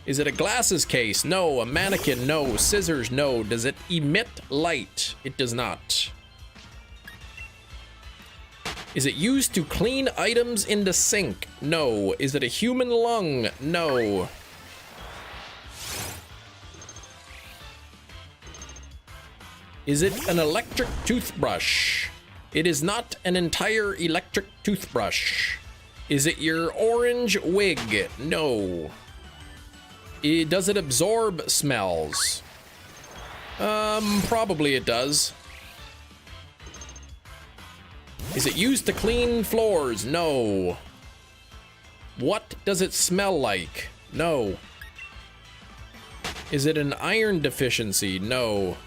Is it a glasses case? No. A mannequin? No. Scissors? No. Does it emit light? It does not. Is it used to clean items in the sink? No. Is it a human lung? No. Is it an electric toothbrush? It is not an entire electric toothbrush. Is it your orange wig? No. Does it absorb smells? Probably it does. Is it used to clean floors? No. What does it smell like? No. Is it an iron deficiency? No.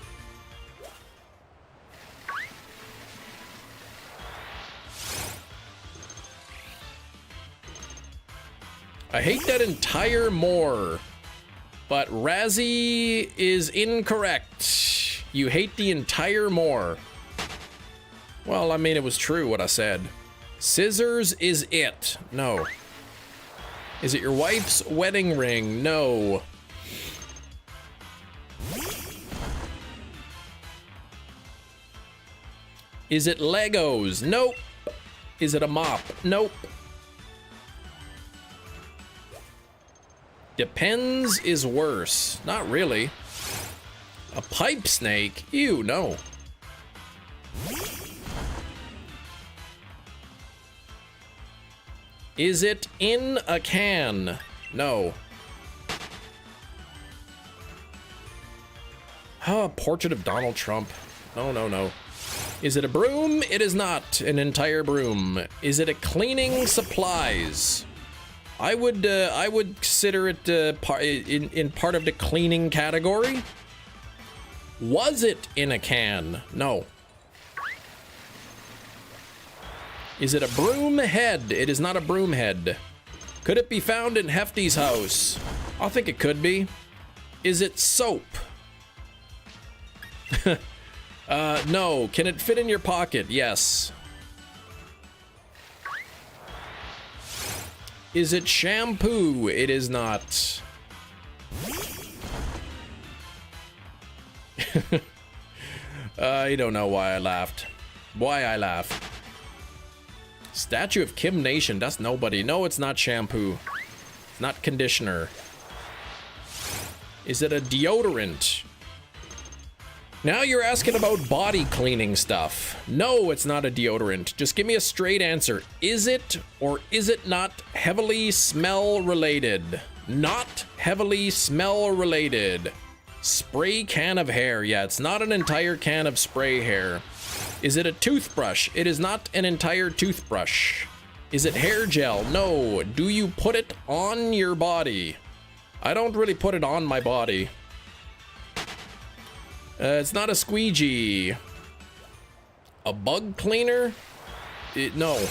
I hate that entire more, but Razzie is incorrect. You hate the entire more. Well, I mean, it was true what I said. Scissors is it. No. Is it your wife's wedding ring? No. Is it Legos? Nope. Is it a mop? Nope. Depends is worse. Not really. A pipe snake? Ew, no. Is it in a can? No. Oh, portrait of Donald Trump. No, no, no. Is it a broom? It is not an entire broom. Is it a cleaning supplies? I would consider it in part of the cleaning category. Was it in a can? No. Is it a broom head? It is not a broom head. Could it be found in Hefty's house? I think it could be. Is it soap? No. Can it fit in your pocket? Yes. Is it shampoo? It is not. I don't know why I laughed. Why I laugh. Statue of Kim Nation. That's nobody. No, it's not shampoo. It's not conditioner. Is it a deodorant? Now you're asking about body cleaning stuff. No, it's not a deodorant. Just give me a straight answer. Is it or is it not heavily smell related? Not heavily smell related. Spray can of hair. Yeah, it's not an entire can of spray hair. Is it a toothbrush? It is not an entire toothbrush. Is it hair gel? No. Do you put it on your body? I don't really put it on my body. It's not a squeegee. A bug cleaner? No.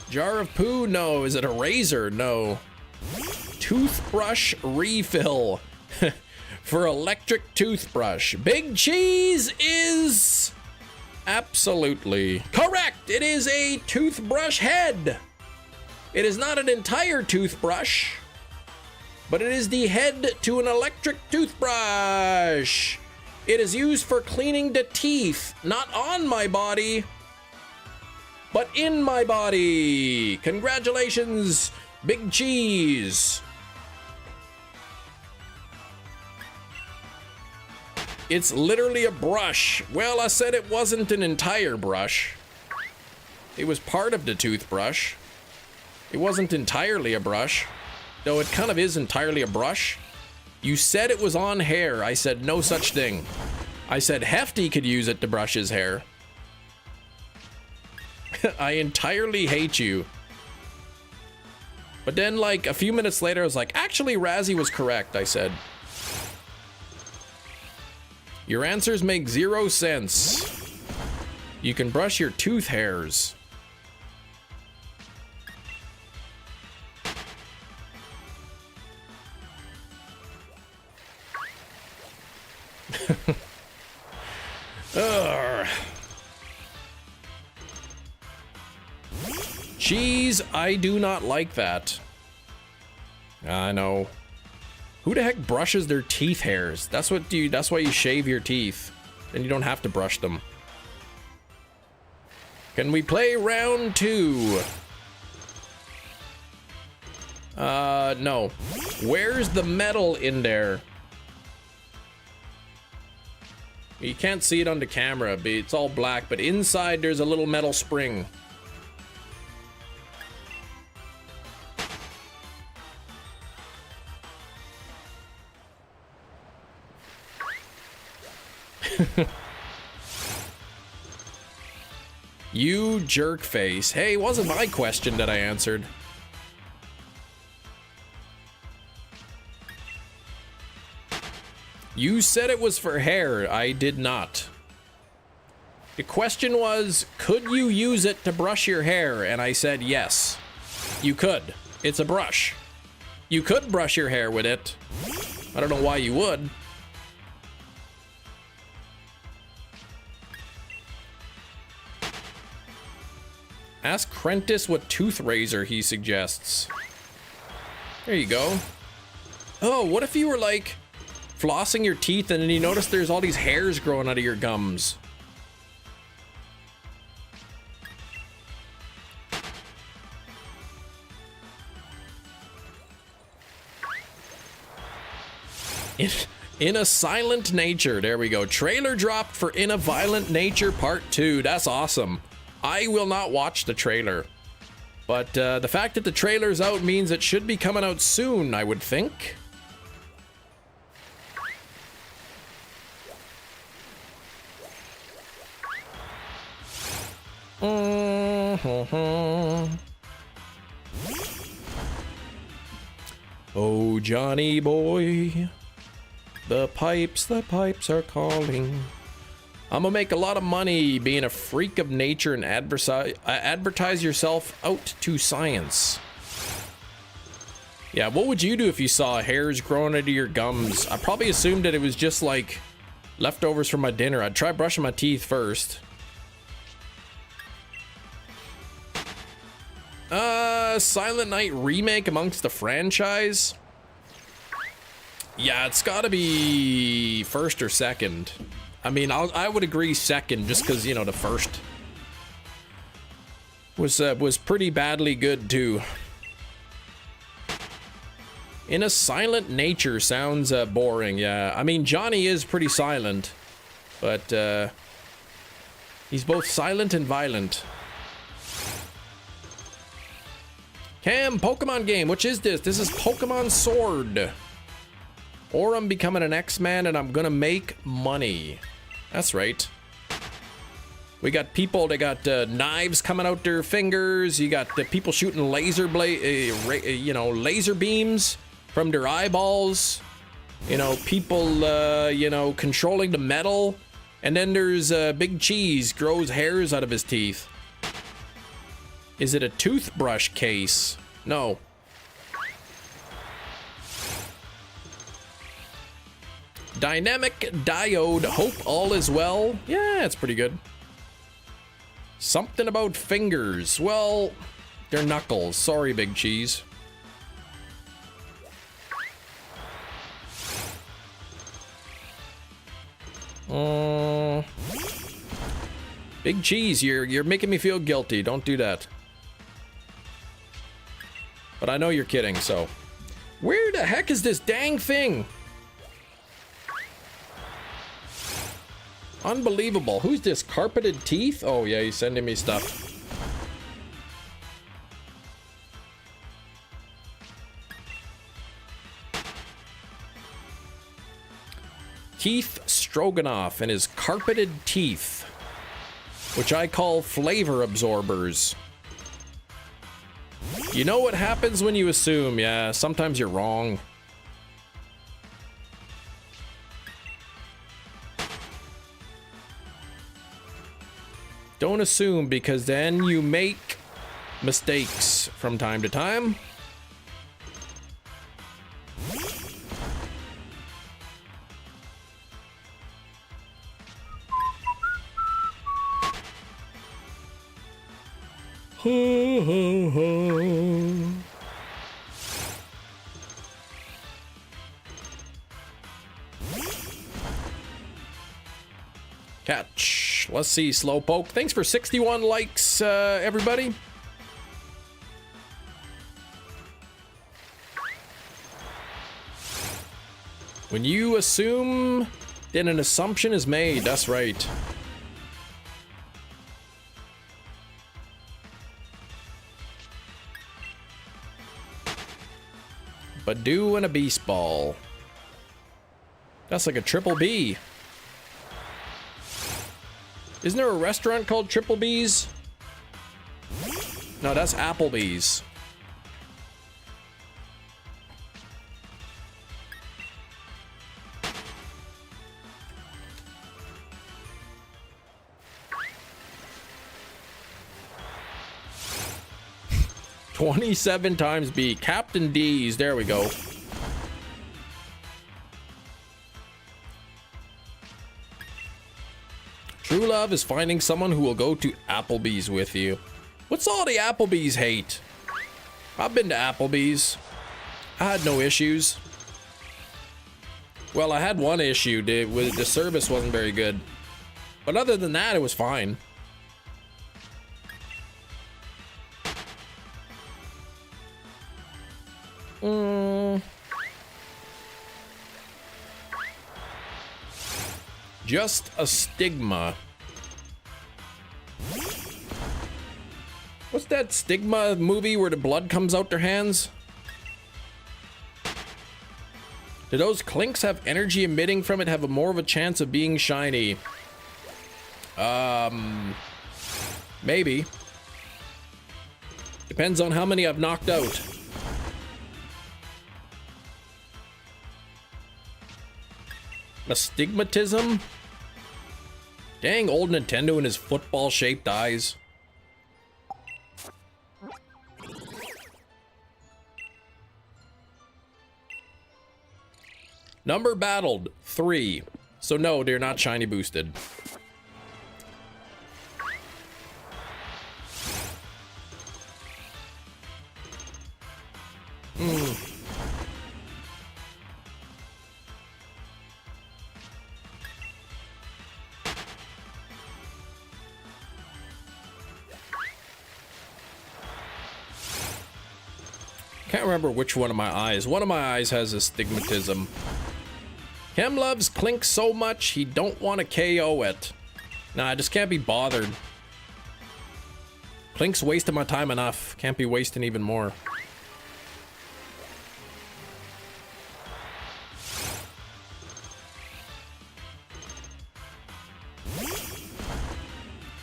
Jar of poo? No. Is it a razor? No. Toothbrush refill. For electric toothbrush. Big cheese is absolutely correct. It is a toothbrush head. It is not an entire toothbrush, but it is the head to an electric toothbrush. It is used for cleaning the teeth, not on my body, but in my body. Congratulations, Big Cheese. It's literally a brush. Well, I said it wasn't an entire brush. It was part of the toothbrush. It wasn't entirely a brush, though it kind of is entirely a brush. You said it was on hair. I said no such thing. I said Hefty could use it to brush his hair. I entirely hate you. But then, like, a few minutes later, I was like, actually, Razzie was correct, I said. Your answers make 0 sense. You can brush your tooth hairs. Cheese, I do not like that. I know. Who the heck brushes their teeth hairs? That's why you shave your teeth. Then you don't have to brush them. Can we play round 2? No. Where's the metal in there? You can't see it on the camera, but it's all black, but inside there's a little metal spring. You jerk face. Hey, it wasn't my question that I answered. You said it was for hair. I did not. The question was, could you use it to brush your hair? And I said yes. You could. It's a brush. You could brush your hair with it. I don't know why you would. Ask Krentis what tooth razor he suggests. There you go. Oh, what if you were like flossing your teeth and then you notice there's all these hairs growing out of your gums? In a Silent Nature. There we go. Trailer dropped for In a Violent Nature Part 2. That's awesome. I will not watch the trailer, but the fact that the trailer's out means it should be coming out soon, I would think. Oh, Johnny boy, the pipes are calling. I'm gonna make a lot of money being a freak of nature and advertise yourself out to science. Yeah, what would you do if you saw hairs growing out of your gums? I probably assumed that it was just like leftovers from my dinner. I'd try brushing my teeth first. Silent Night remake amongst the franchise? Yeah, it's gotta be first or second. I mean, I would agree second just because, you know, the first. was pretty badly good too. In a silent nature sounds boring. Yeah, I mean Johnny is pretty silent, but he's both silent and violent. Cam, Pokemon game. Which is this? This is Pokemon Sword. Or I'm becoming an X-Man and I'm gonna make money. That's right. We got people that got knives coming out their fingers. You got the people shooting laser laser beams from their eyeballs. You know, people, you know, controlling the metal. And then there's Big Cheese grows hairs out of his teeth. Is it a toothbrush case? No. Dynamic diode. Hope all is well. Yeah, it's pretty good. Something about fingers. Well, they're knuckles. Sorry, Big Cheese. Big Cheese, you're making me feel guilty. Don't do that. But I know you're kidding, so. Where the heck is this dang thing? Unbelievable. Who's this? Carpeted Teeth? Oh, yeah, he's sending me stuff. Keith Stroganoff and his carpeted teeth, which I call flavor absorbers. You know what happens when you assume? Yeah, sometimes you're wrong. Don't assume, because then you make mistakes from time to time. Catch. Let's see, Slowpoke. Thanks for 61 likes, everybody. When you assume, then an assumption is made. That's right. Badoo and a Beast Ball. That's like a triple B. Isn't there a restaurant called Triple B's? No, that's Applebee's. $27 times B. Captain D's. There we go. True love is finding someone who will go to Applebee's with you. What's all the Applebee's hate? I've been to Applebee's. I had no issues. Well, I had one issue. The service wasn't very good. But other than that, it was fine. Just a stigma. What's that Stigma movie where the blood comes out their hands? Do those Klinks have energy emitting from it have more of a chance of being shiny? Maybe. Depends on how many I've knocked out. Astigmatism? Dang, old Nintendo and his football-shaped eyes. Number battled, 3. So no, they're not shiny boosted. Can't remember which one of my eyes. One of my eyes has astigmatism. Cam loves Klink so much he don't want to KO it. Nah, I just can't be bothered. Klink's wasting my time enough. Can't be wasting even more.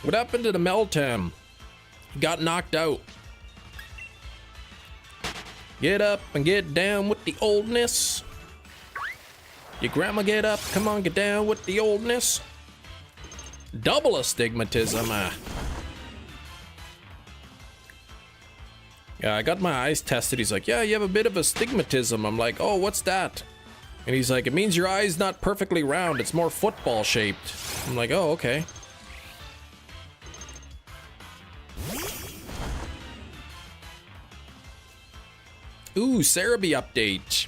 What happened to the Meltam? He got knocked out. Get up and get down with the oldness. Your grandma get up, come on, get down with the oldness. Double astigmatism. Yeah, I got my eyes tested. He's like, yeah, you have a bit of astigmatism. I'm like, oh, what's that? And he's like, it means your eye's not perfectly round. It's more football shaped. I'm like, oh, okay. Ooh, Cerebi update.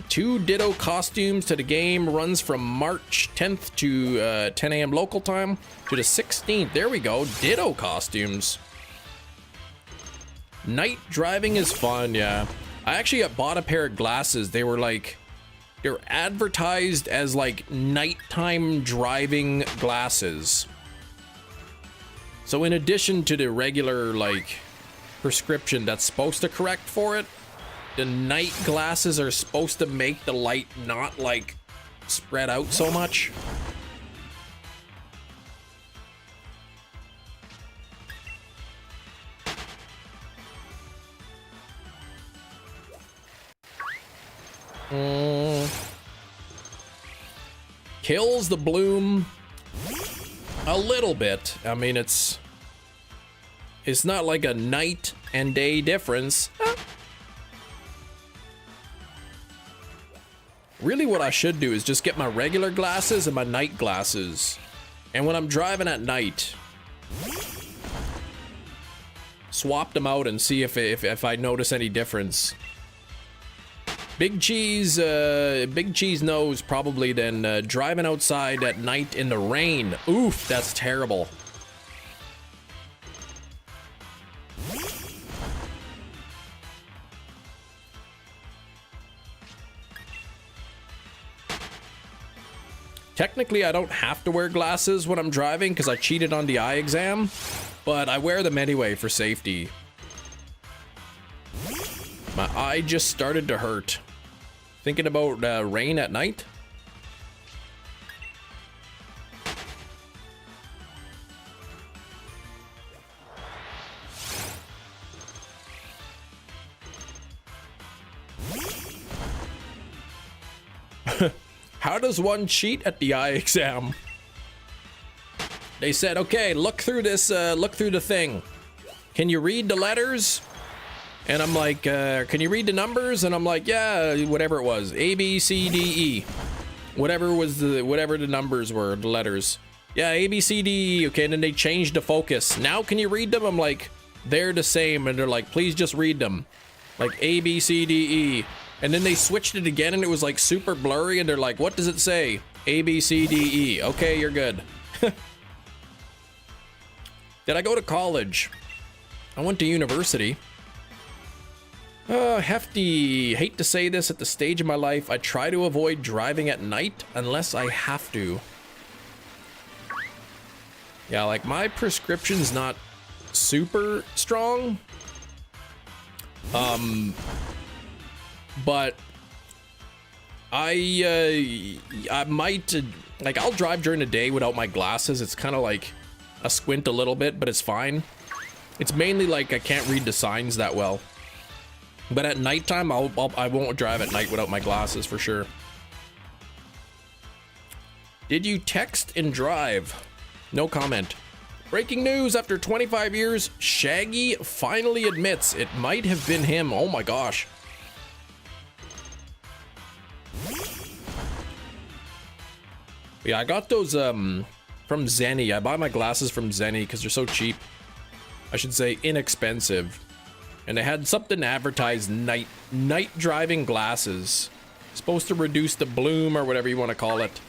2 Ditto costumes to the game. Runs from March 10th to 10 a.m. local time to the 16th. There we go. Ditto costumes. Night driving is fun, yeah. I actually bought a pair of glasses. They were like, they were advertised as like nighttime driving glasses. So in addition to the regular like prescription that's supposed to correct for it, the night glasses are supposed to make the light not like spread out so much. Kills the bloom a little bit. I mean, it's not like a night and day difference. Really what I should do is just get my regular glasses and my night glasses. And when I'm driving at night, swap them out and see if I notice any difference. Big Cheese knows probably then driving outside at night in the rain. Oof, that's terrible. Technically, I don't have to wear glasses when I'm driving because I cheated on the eye exam, but I wear them anyway for safety. My eye just started to hurt. Thinking about rain at night? How does one cheat at the eye exam? They said, okay, look through this, look through the thing. Can you read the letters? And I'm like, can you read the numbers? And I'm like, yeah, whatever it was, A, B, C, D, E. Whatever the numbers were, the letters. Yeah, A, B, C, D, E. Okay, and then they changed the focus. Now can you read them? I'm like, they're the same. And they're like, please just read them. Like A, B, C, D, E. And then they switched it again and it was like super blurry and they're like, what does it say? A, B, C, D, E. Okay, you're good. Did I go to college? I went to university. Hefty. Hate to say this at the stage of my life. I try to avoid driving at night unless I have to. Yeah, like my prescription's not super strong. But I might, like, I'll drive during the day without my glasses. It's kind of like a squint a little bit, but it's fine. It's mainly like I can't read the signs that well. But at nighttime, I won't drive at night without my glasses for sure. Did you text and drive? No comment. Breaking news, after 25 years, Shaggy finally admits it might have been him. Oh my gosh. Yeah, I got those from Zenny. I buy my glasses from Zenny because they're so cheap. I should say inexpensive. And they had something advertised, night driving glasses. Supposed to reduce the bloom or whatever you want to call it.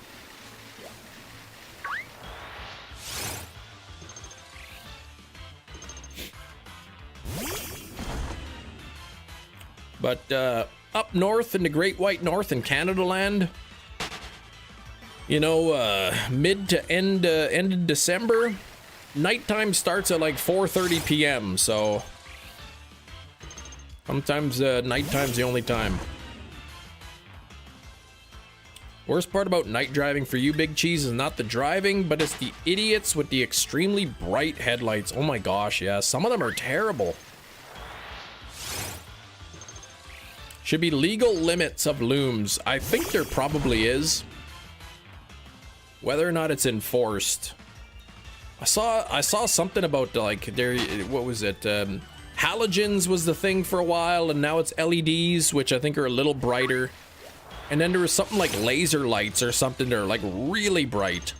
But up north in the Great White North in Canada land, you know, mid to end of December, nighttime starts at like 4:30 p.m. So sometimes nighttime's the only time. Worst part about night driving for you, Big Cheese, is not the driving, but it's the idiots with the extremely bright headlights. Oh my gosh, yeah, some of them are terrible. Should be legal limits of looms. I think there probably is. Whether or not it's enforced. I saw something about like there, what was it? Halogens was the thing for a while, and now it's LEDs, which I think are a little brighter. And then there was something like laser lights or something that are like really bright.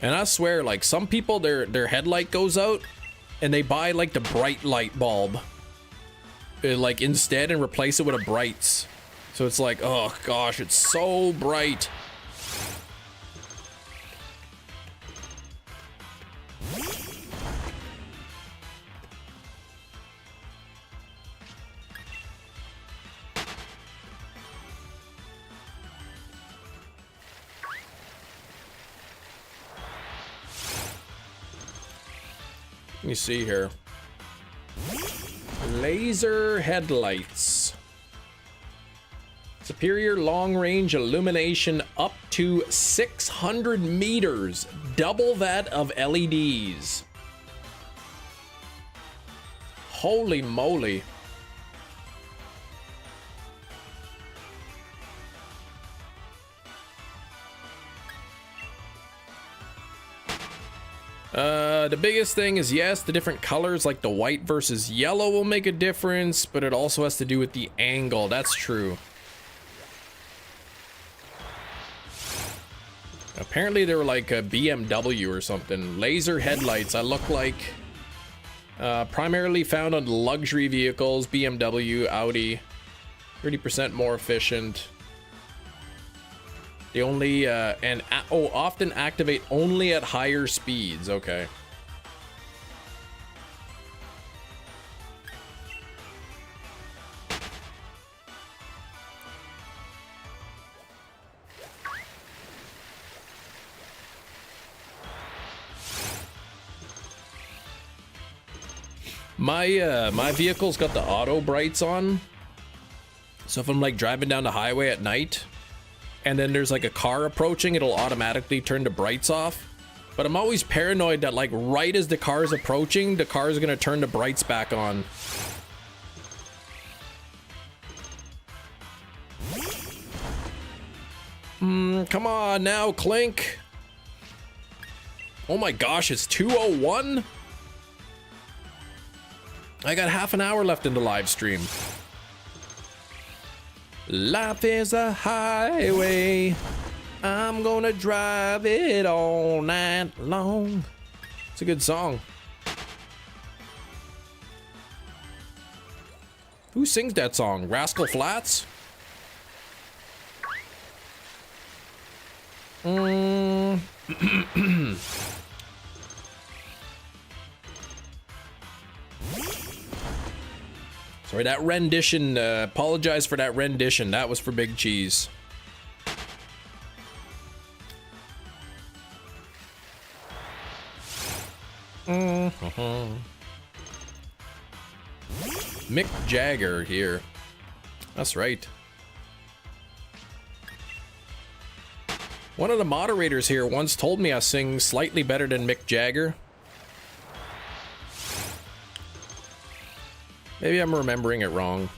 And I swear, like some people, their headlight goes out and they buy like the bright light bulb, like instead, and replace it with a brights. So it's like, oh gosh, it's so bright. Let me see here. Laser headlights. Superior long range illumination up to 600 meters. Double that of LEDs. Holy moly. The biggest thing is, yes, the different colors, like the white versus yellow, will make a difference, but it also has to do with the angle. That's true. Apparently they were like a BMW or something. Laser headlights. I look like primarily found on luxury vehicles, BMW, Audi. 30% more efficient. They only often activate only at higher speeds. Okay. My vehicle's got the auto brights on. So if I'm like driving down the highway at night and then there's like a car approaching, it'll automatically turn the brights off. But I'm always paranoid that like right as the car is approaching, the car is gonna turn the brights back on. Come on now, Klink. Oh my gosh, it's 2:01? I got half an hour left in the live stream. Life is a highway. I'm gonna drive it all night long. It's a good song. Who sings that song? Rascal Flatts? Sorry, that rendition, apologize for that rendition. That was for Big Cheese. Mick Jagger here. That's right. One of the moderators here once told me I sing slightly better than Mick Jagger. Maybe I'm remembering it wrong.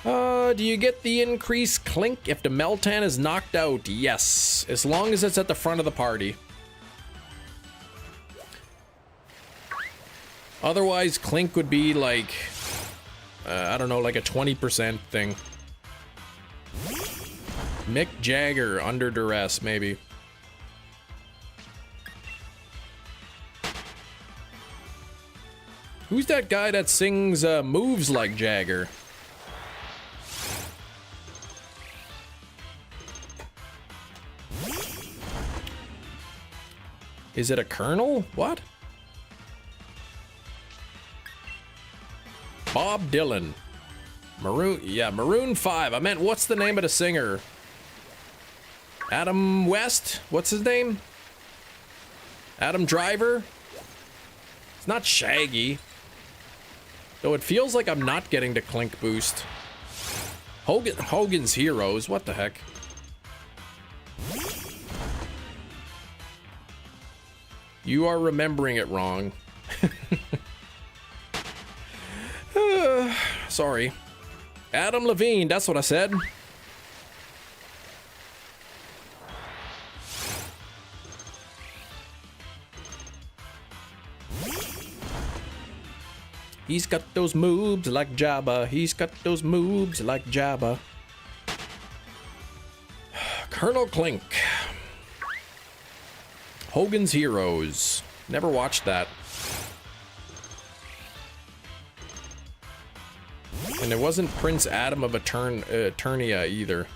Do you get the increased Klink if the Meltan is knocked out? Yes, as long as it's at the front of the party. Otherwise, Klink would be like, I don't know, like a 20% thing. Mick Jagger under duress, maybe. Who's that guy that sings moves like Jagger? Is it a Colonel? What? Bob Dylan. Maroon 5. I meant, what's the name of the singer? Adam West? What's his name? Adam Driver? It's not Shaggy. Though it feels like I'm not getting the Klink boost. Hogan's Heroes, what the heck? You are remembering it wrong. Sorry. Adam Levine, that's what I said. He's got those moves like Jabba. He's got those moves like Jabba. Colonel Klink. Hogan's Heroes. Never watched that. And it wasn't Prince Adam of Eternia either.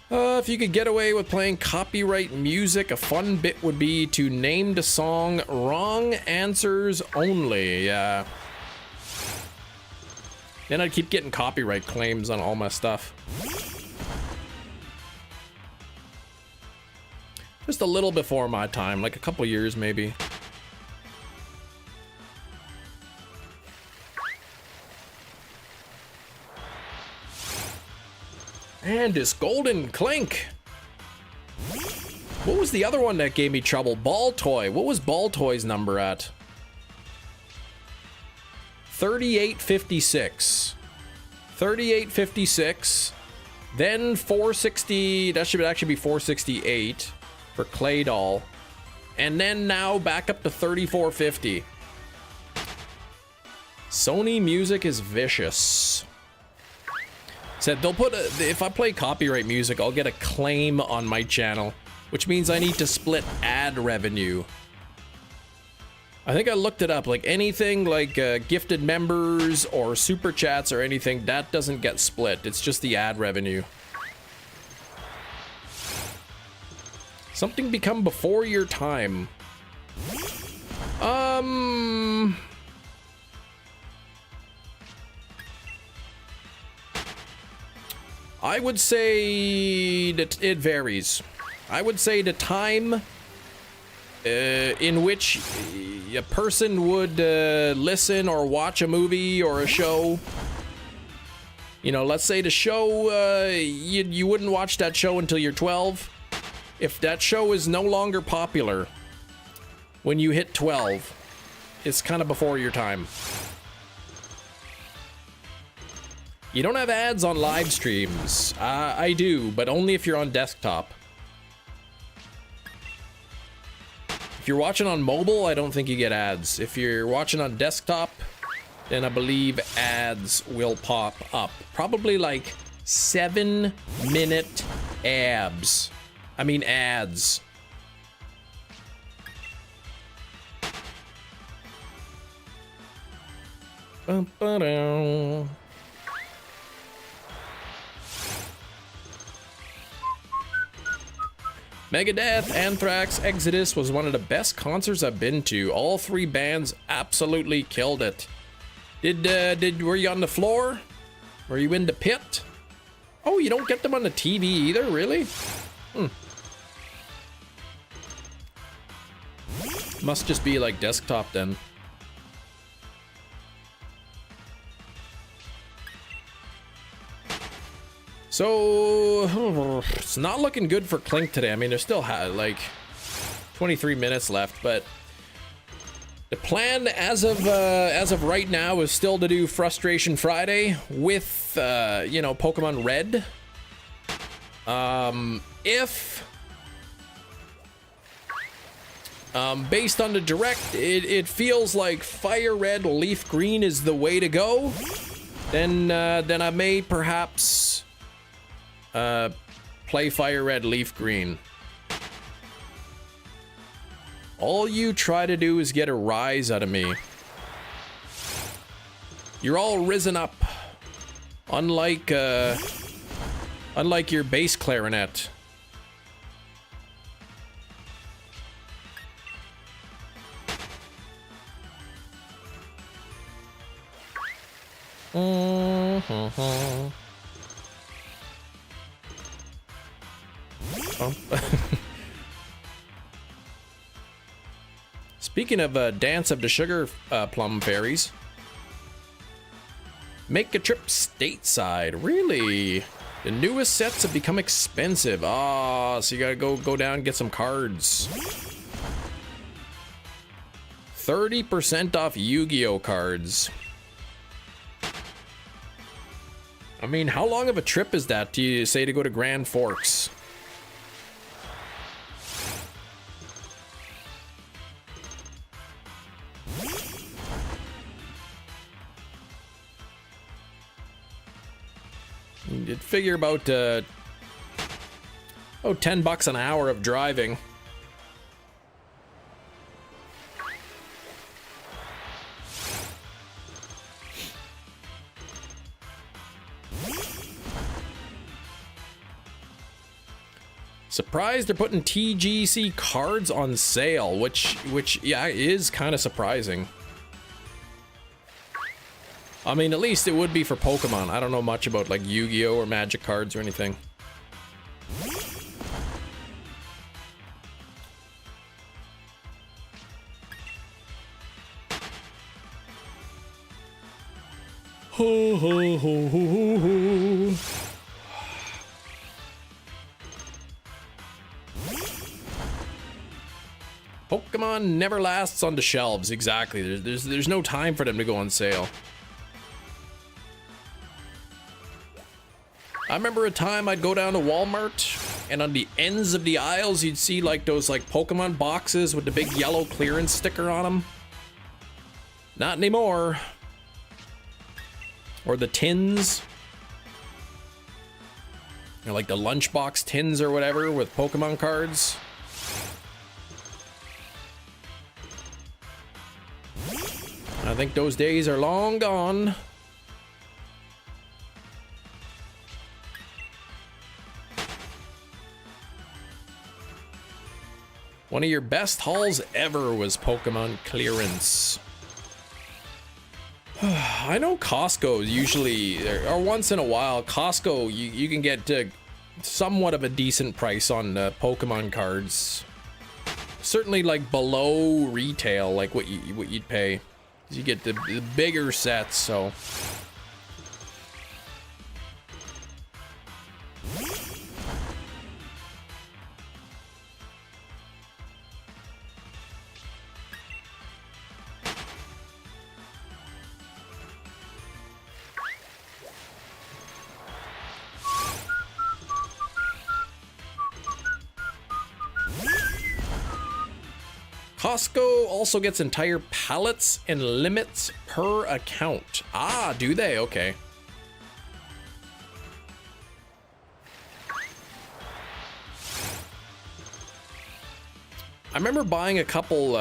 If you could get away with playing copyright music, a fun bit would be to name the song Wrong Answers Only. Yeah. Then I'd keep getting copyright claims on all my stuff. Just a little before my time, like a couple years maybe. And this golden Klink. What was the other one that gave me trouble? Ball Toy. What was Ball Toy's number at? 3856. 3856. Then 460. That should actually be 468 for Clay Doll. And then now back up to 3450. Sony Music is vicious. Said they'll put if I play copyright music, I'll get a claim on my channel, which means I need to split ad revenue. I think I looked it up, like anything like gifted members or super chats or anything, that doesn't get split. It's just the ad revenue. Something become before your time. I would say that it varies. I would say the time in which a person would listen or watch a movie or a show. You know, let's say the show, you wouldn't watch that show until you're 12. If that show is no longer popular when you hit 12, it's kind of before your time. You don't have ads on live streams. I do, but only if you're on desktop. If you're watching on mobile, I don't think you get ads. If you're watching on desktop, then I believe ads will pop up. Probably like 7-minute ads. Bum-ba-dum. Megadeth, Anthrax, Exodus was one of the best concerts I've been to. All three bands absolutely killed it. Were you on the floor? Were you in the pit? Oh, you don't get them on the TV either, really? Must just be like desktop then. So it's not looking good for Klink today. I mean, there's still like 23 minutes left, but the plan as of right now is still to do Frustration Friday with you know, Pokemon Red. If based on the direct, it feels like Fire Red, Leaf Green is the way to go. Then I may perhaps play Fire Red, Leaf Green. All you try to do is get a rise out of me. You're all risen up, unlike your bass clarinet. Oh. Speaking of Dance of the Sugar Plum Fairies, make a trip stateside. Really? The newest sets have become expensive. Ah, so you gotta go down and get some cards. 30% off Yu-Gi-Oh cards. I mean, how long of a trip is that, do you say, to go to Grand Forks? You'd figure about $10 an hour of driving. Surprised they're putting TGC cards on sale, which yeah, is kind of surprising. I mean, at least it would be for Pokemon. I don't know much about like Yu-Gi-Oh or Magic cards or anything. Ho ho ho ho ho ho. Pokemon never lasts on the shelves. Exactly. There's no time for them to go on sale. I remember a time I'd go down to Walmart, and on the ends of the aisles you'd see like those like Pokemon boxes with the big yellow clearance sticker on them. Not anymore. Or the tins. You know, like the lunchbox tins or whatever with Pokemon cards. I think those days are long gone. One of your best hauls ever was Pokemon clearance. I know Costco usually, or once in a while, Costco, you can get somewhat of a decent price on Pokemon cards. Certainly like below retail, like what you'd pay. You get the bigger sets, so. Costco also gets entire pallets and limits per account. Ah, do they? Okay. I remember buying a couple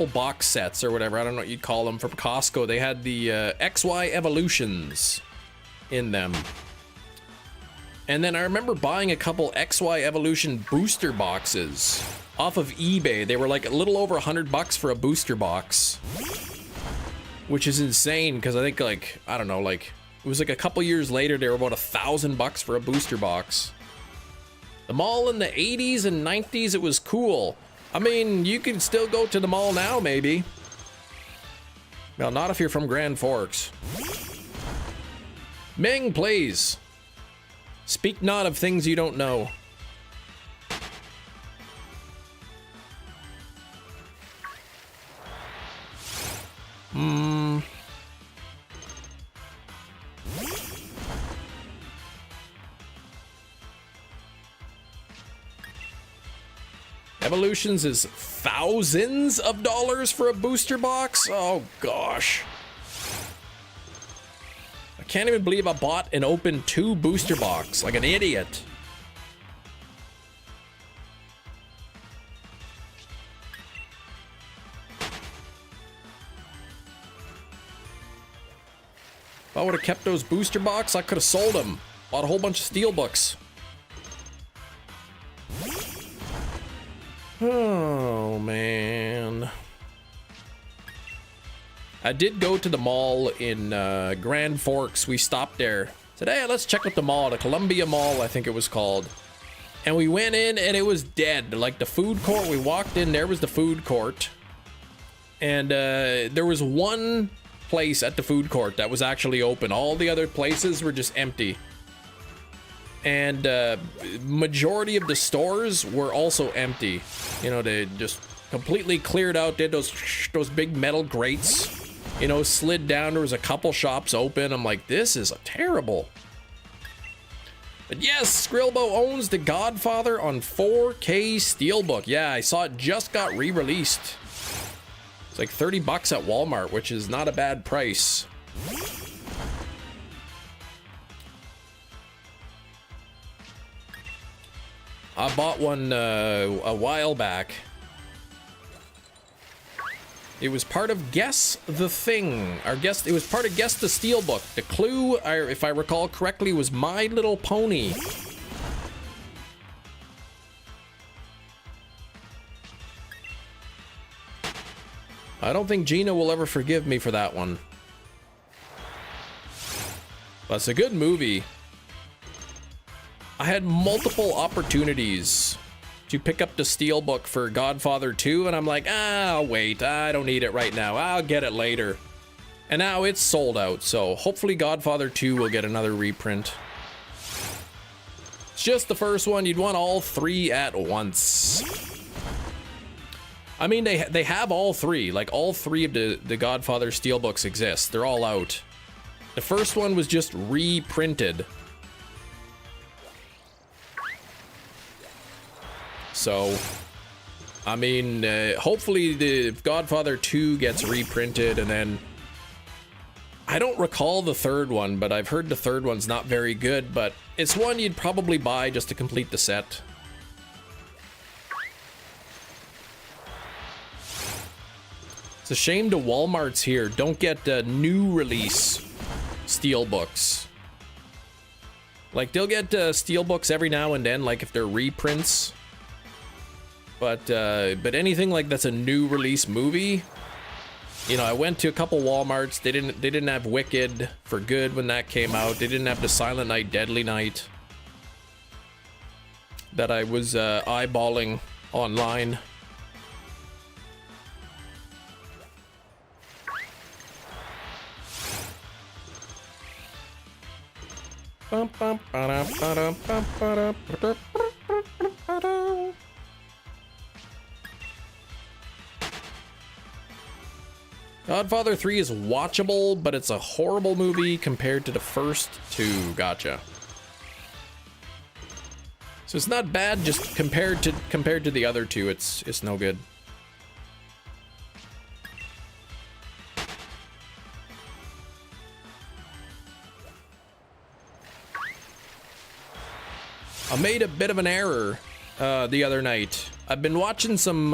box sets or whatever. I don't know what you'd call them from Costco. They had the XY Evolutions in them. And then I remember buying a couple XY Evolution booster boxes off of eBay. They were like a little over $100 for a booster box, which is insane because I think like, I don't know, like it was like a couple years later they were about $1,000 for a booster box. The mall in the 80s and 90s, it was cool. I mean, you can still go to the mall now, maybe. Well, not if you're from Grand Forks. Ming, please. Speak not of things you don't know. Evolutions is thousands of dollars for a booster box? Oh gosh. I can't even believe I bought and opened 2 booster box like an idiot. If I would have kept those booster box, I could have sold them. Bought a whole bunch of steel books. Oh man. I did go to the mall in Grand Forks. We stopped there. Said, hey, let's check out the mall, the Columbia Mall, I think it was called. And we went in and it was dead. Like the food court, we walked in, there was the food court. And there was one place at the food court that was actually open. All the other places were just empty. And majority of the stores were also empty. You know, they just completely cleared out. Did those big metal grates, you know, slid down. There was a couple shops open. I'm like, this is terrible. But yes, Skrillbo owns The Godfather on 4K Steelbook. Yeah, I saw it just got re-released. It's like 30 bucks at Walmart, which is not a bad price. I bought one a while back. It was part of Guess the Thing. It was part of Guess the Steelbook. The clue, if I recall correctly, was My Little Pony. I don't think Gina will ever forgive me for that one. But it's a good movie. I had multiple opportunities to pick up the Steelbook for Godfather 2, and I'm like, I'll wait. I don't need it right now. I'll get it later. And now it's sold out, so hopefully Godfather 2 will get another reprint. It's just the first one. You'd want all three at once. I mean, they have all three. Like, all three of the Godfather Steelbooks exist. They're all out. The first one was just reprinted. So, I mean, hopefully the Godfather 2 gets reprinted, and then I don't recall the third one, but I've heard the third one's not very good, but it's one you'd probably buy just to complete the set. It's a shame the Walmarts here don't get new release Steelbooks. Like, they'll get Steelbooks every now and then, like if they're reprints. But anything like that's a new release movie, you know, I went to a couple Walmarts. They didn't have Wicked for Good when that came out. They didn't have the Silent Night, Deadly Night that I was eyeballing online. Godfather 3 is watchable, but it's a horrible movie compared to the first two. Gotcha. So it's not bad, just compared to the other two, it's no good. I made a bit of an error the other night. I've been watching some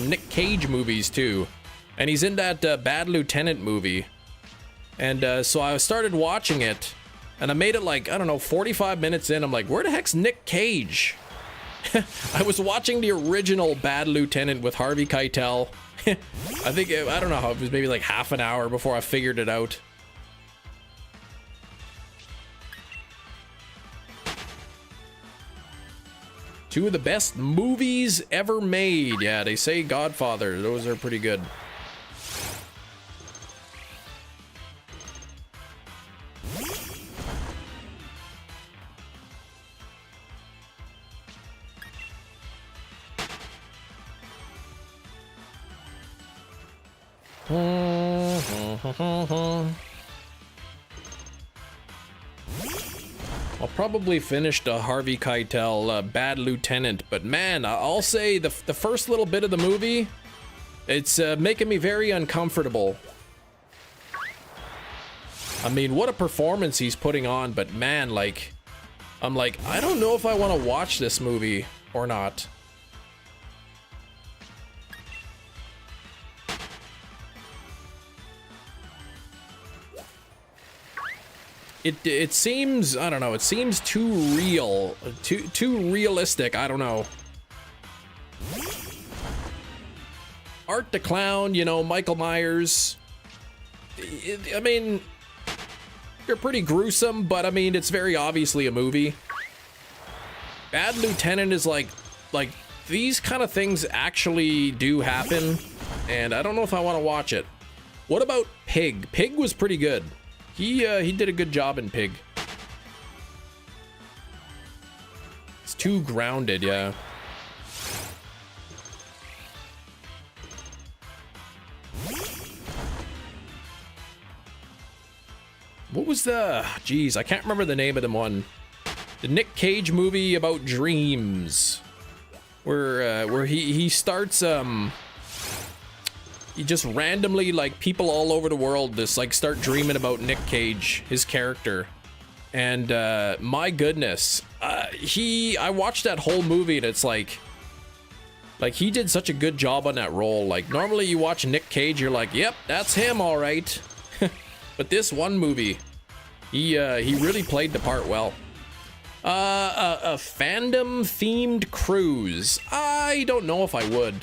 Nick Cage movies too. And he's in that Bad Lieutenant movie. And so I started watching it. And I made it like, I don't know, 45 minutes in. I'm like, where the heck's Nick Cage? I was watching the original Bad Lieutenant with Harvey Keitel. I think, I don't know, it was maybe like half an hour before I figured it out. Two of the best movies ever made. Yeah, they say Godfather. Those are pretty good. I'll probably finish the Harvey Keitel Bad Lieutenant, but man, I'll say the first little bit of the movie, it's making me very uncomfortable. I mean, what a performance he's putting on, but man, like, I'm like, I don't know if I want to watch this movie or not. It seems, I don't know, it seems too real, too realistic, I don't know. Art the Clown, you know, Michael Myers. I mean, they're pretty gruesome, but I mean, it's very obviously a movie. Bad Lieutenant is like these kind of things actually do happen, and I don't know if I want to watch it. What about Pig? Pig was pretty good. He did a good job in Pig. It's too grounded, yeah. What was the... Geez, I can't remember the name of the one. The Nick Cage movie about dreams. Where he starts, he just randomly, like, people all over the world just, like, start dreaming about Nick Cage, his character. And, my goodness. I watched that whole movie and it's like, he did such a good job on that role. Like, normally you watch Nick Cage, you're like, yep, that's him, all right. But this one movie, he really played the part well. A fandom-themed cruise. I don't know if I would.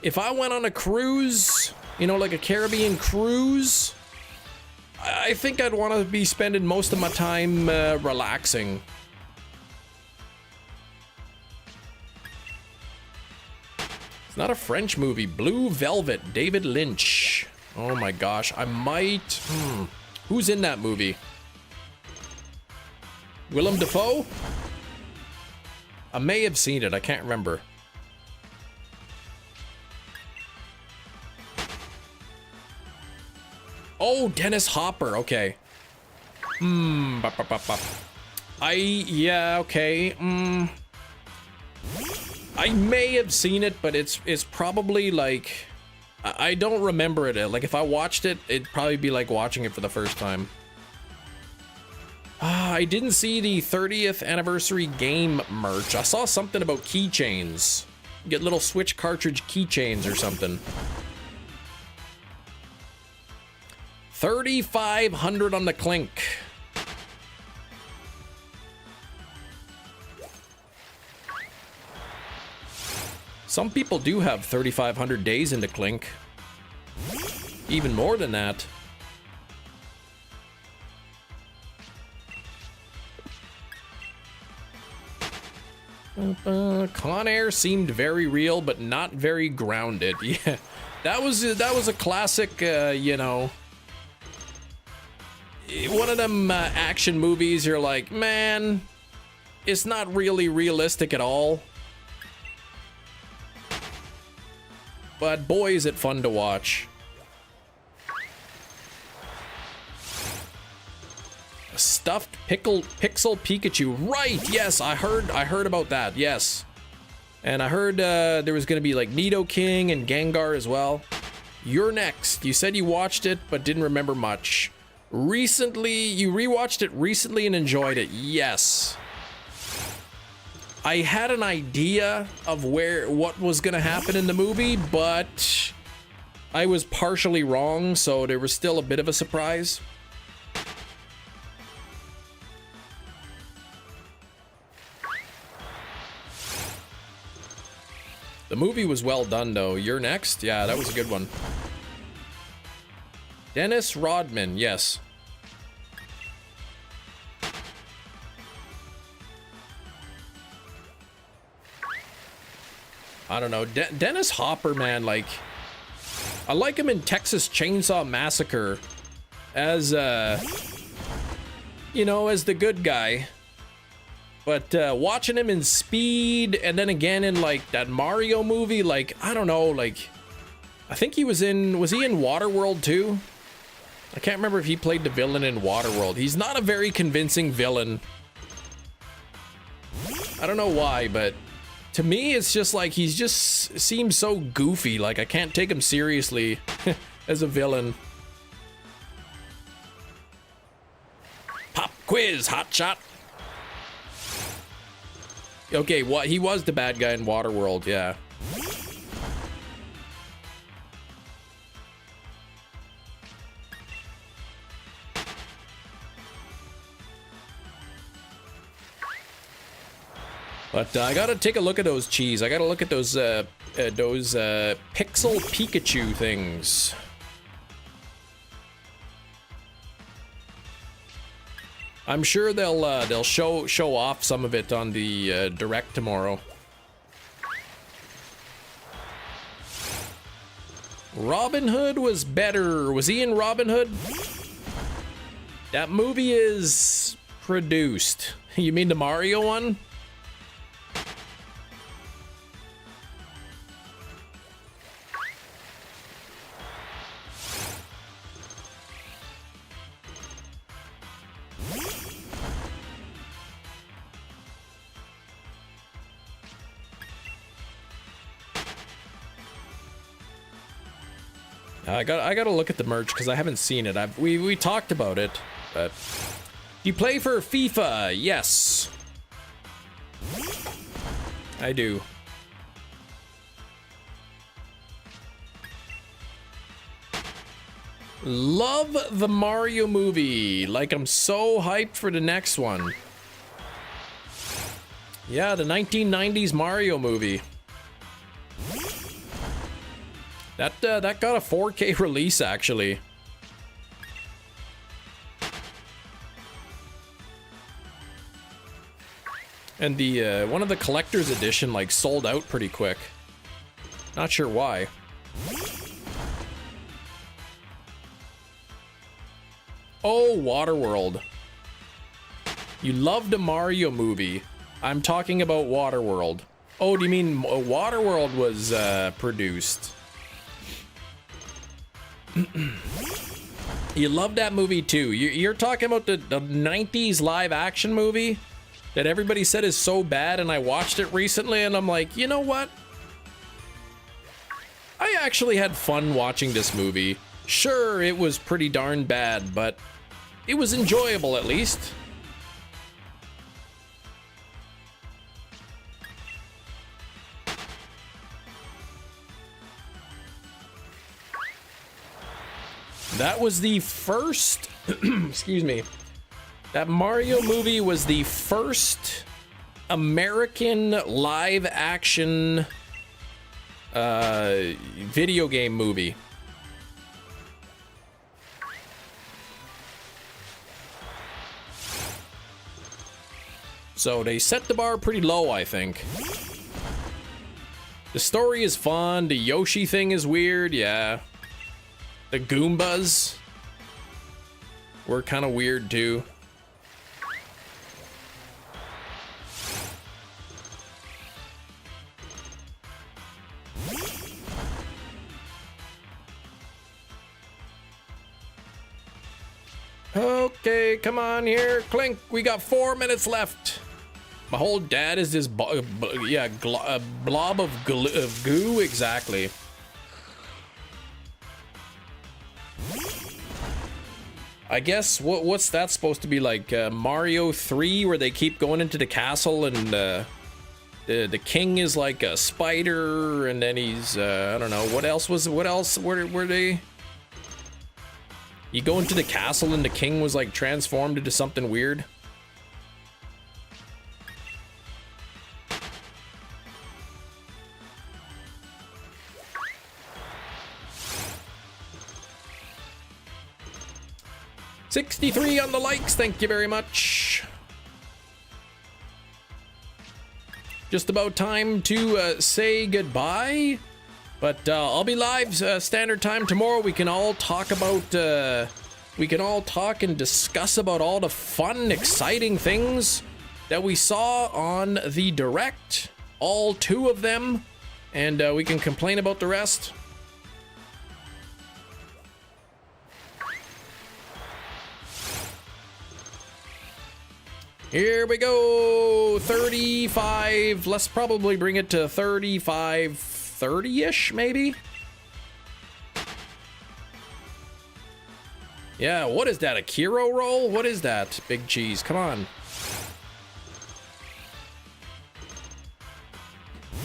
If I went on a cruise, you know, like a Caribbean cruise, I think I'd want to be spending most of my time relaxing. It's not a French movie. Blue Velvet, David Lynch. Oh my gosh, I might... Who's in that movie? Willem Dafoe? I may have seen it, I can't remember. Oh, Dennis Hopper, okay. Yeah, okay. I may have seen it, but it's probably like... I don't remember it. Like, if I watched it, it'd probably be like watching it for the first time. I didn't see the 30th anniversary game merch. I saw something about keychains. You get little Switch cartridge keychains or something. 3,500 on the Klink. Some people do have 3,500 days into Klink. Even more than that. Con Air seemed very real, but not very grounded. Yeah, that was a classic, you know, one of them action movies. You're like, man, it's not really realistic at all. But boy, is it fun to watch. A stuffed pixel Pikachu. Right, yes, I heard about that, yes. And I heard there was gonna be like Nidoking and Gengar as well. You're next. You said you watched it, but didn't remember much. Recently, you rewatched it recently and enjoyed it. Yes. I had an idea of what was gonna happen in the movie, but I was partially wrong, so there was still a bit of a surprise. The movie was well done, though. You're next? Yeah, that was a good one. Dennis Rodman, yes. I don't know. Dennis Hopper, man, like... I like him in Texas Chainsaw Massacre as, you know, as the good guy. But watching him in Speed, and then again in, like, that Mario movie, like, I don't know, like... I think he was in... Was he in Waterworld, too? I can't remember if he played the villain in Waterworld. He's not a very convincing villain. I don't know why, but... To me, it's just like he's just seems so goofy. Like, I can't take him seriously as a villain. Pop quiz, hot shot. Okay, what he was the bad guy in Waterworld, yeah. But I gotta take a look at those cheese. I gotta look at those pixel Pikachu things. I'm sure they'll show off some of it on the direct tomorrow. Robin Hood was better. Was he in Robin Hood? That movie is produced. You mean the Mario one? I gotta look at the merch because I haven't seen it. We talked about it, but you play for FIFA? Yes, I do. Love the Mario movie. Like, I'm so hyped for the next one. Yeah, the 1990s Mario movie. That got a 4K release, actually. And the one of the collector's edition like sold out pretty quick. Not sure why. Oh, Waterworld. You loved a Mario movie. I'm talking about Waterworld. Oh, do you mean Waterworld was produced? You love that movie too. You're talking about the 90s live action movie that everybody said is so bad, and I watched it recently and I'm like, you know what? I actually had fun watching this movie. Sure, it was pretty darn bad, but it was enjoyable at least. That was the first, excuse me, that Mario movie was the first American live action video game movie. So they set the bar pretty low, I think. The story is fun, the Yoshi thing is weird, yeah. The Goombas were kind of weird too. Okay, come on here, Klink. We got 4 minutes left. My whole dad is this blob of goo, exactly. I guess what's that supposed to be like? Mario 3, where they keep going into the castle and the king is like a spider, and then he's I don't know what else were they? You go into the castle and the king was like transformed into something weird. $63 on the likes, thank you very much. Just about time to say goodbye, but I'll be live standard time tomorrow. We can all talk about and discuss about all the fun, exciting things that we saw on the direct, all 2 of them, and we can complain about the rest. Here we go, 35. Let's probably bring it to 35, 30-ish, maybe? Yeah, what is that, a Kiro roll? What is that, Big Cheese? Come on.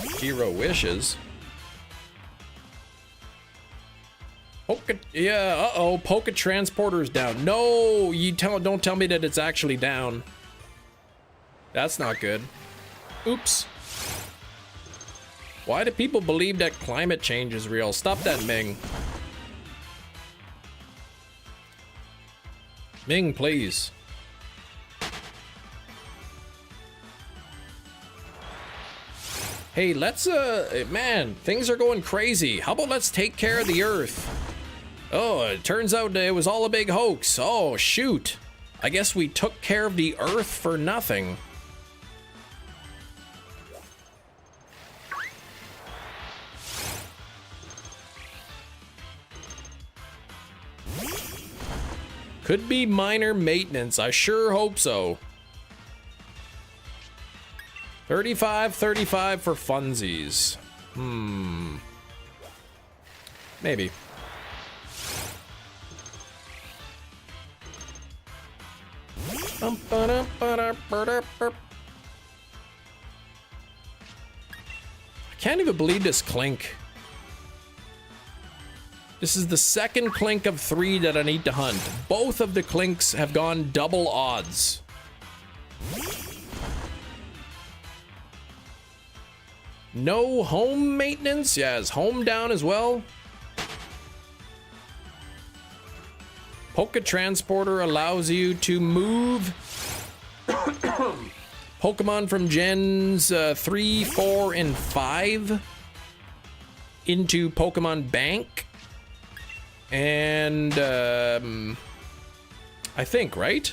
Kiro wishes. Yeah, uh-oh, Poke Transporter's down. No, don't tell me that it's actually down. That's not good. Oops. Why do people believe that climate change is real? Stop that, Ming. Ming, please. Hey, let's, man, things are going crazy. How about let's take care of the Earth? Oh, it turns out it was all a big hoax. Oh, shoot. I guess we took care of the Earth for nothing. Could be minor maintenance. I sure hope so. 35 for funsies. Maybe. I can't even believe this Klink. This is the second Klink of 3 that I need to hunt. Both of the Klinks have gone double odds. No home maintenance? Yeah, is home down as well? Transporter allows you to move Pokemon from gens 3, 4, and 5 into Pokemon Bank. And I think, right?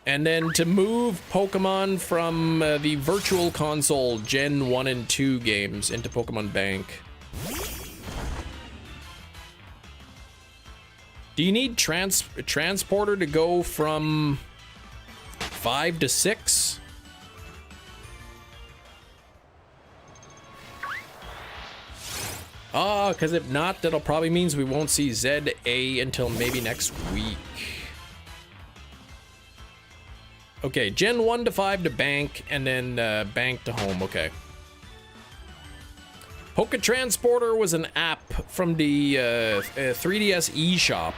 And then to move Pokemon from the Virtual Console Gen 1 and 2 games into Pokemon Bank. Do you need transporter to go from 5 to 6? Oh, because if not, that'll probably means we won't see ZA until maybe next week. Okay, Gen 1 to 5 to Bank, and then Bank to Home, okay. Transporter was an app from the 3DS eShop.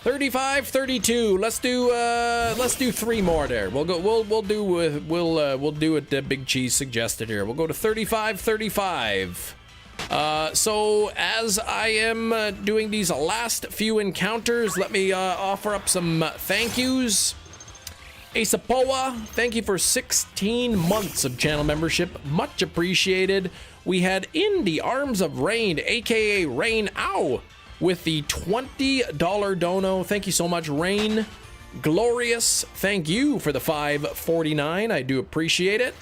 35, 32. Let's do 3 more there. We'll do what Big Cheese suggested here. We'll go to 35, 35. So as I am doing these last few encounters, let me offer up some thank yous. Asapoa, thank you for 16 months of channel membership. Much appreciated. We had In the Arms of Rain, aka Rain Ow, with the $20 dono. Thank you so much, Rain. Glorious, thank you for the $5.49. I do appreciate it.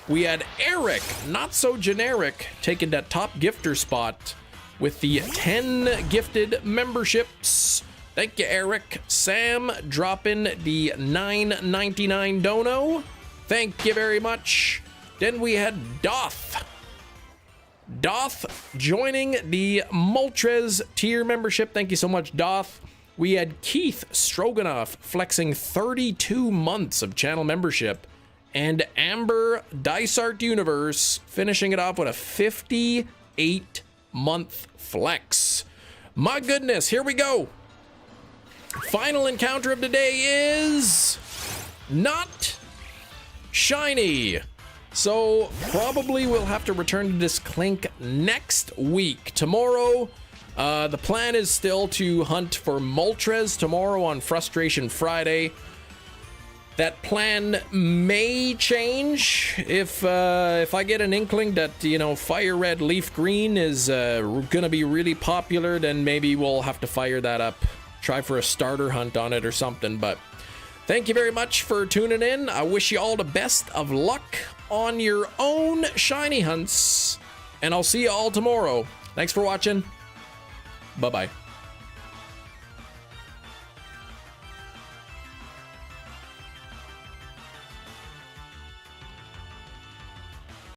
We had Eric, not so generic, taking that top gifter spot with the 10 gifted memberships. Thank you, Eric. Sam dropping the $9.99 dono. Thank you very much. Then we had Doth. Doth joining the Moltres tier membership. Thank you so much, Doth. We had Keith Stroganoff flexing 32 months of channel membership. And Amber Dysart Universe finishing it off with a 58-month flex. My goodness, here we go. Final encounter of the day is not shiny. So probably we'll have to return to this Klink next week. Tomorrow, the plan is still to hunt for Moltres tomorrow on Frustration Friday. That plan may change if I get an inkling that, you know, Fire Red Leaf Green is gonna be really popular. Then maybe we'll have to fire that up. Try for a starter hunt on it or something. But thank you very much for tuning in. I wish you all the best of luck on your own shiny hunts. And I'll see you all tomorrow. Thanks for watching. Bye-bye.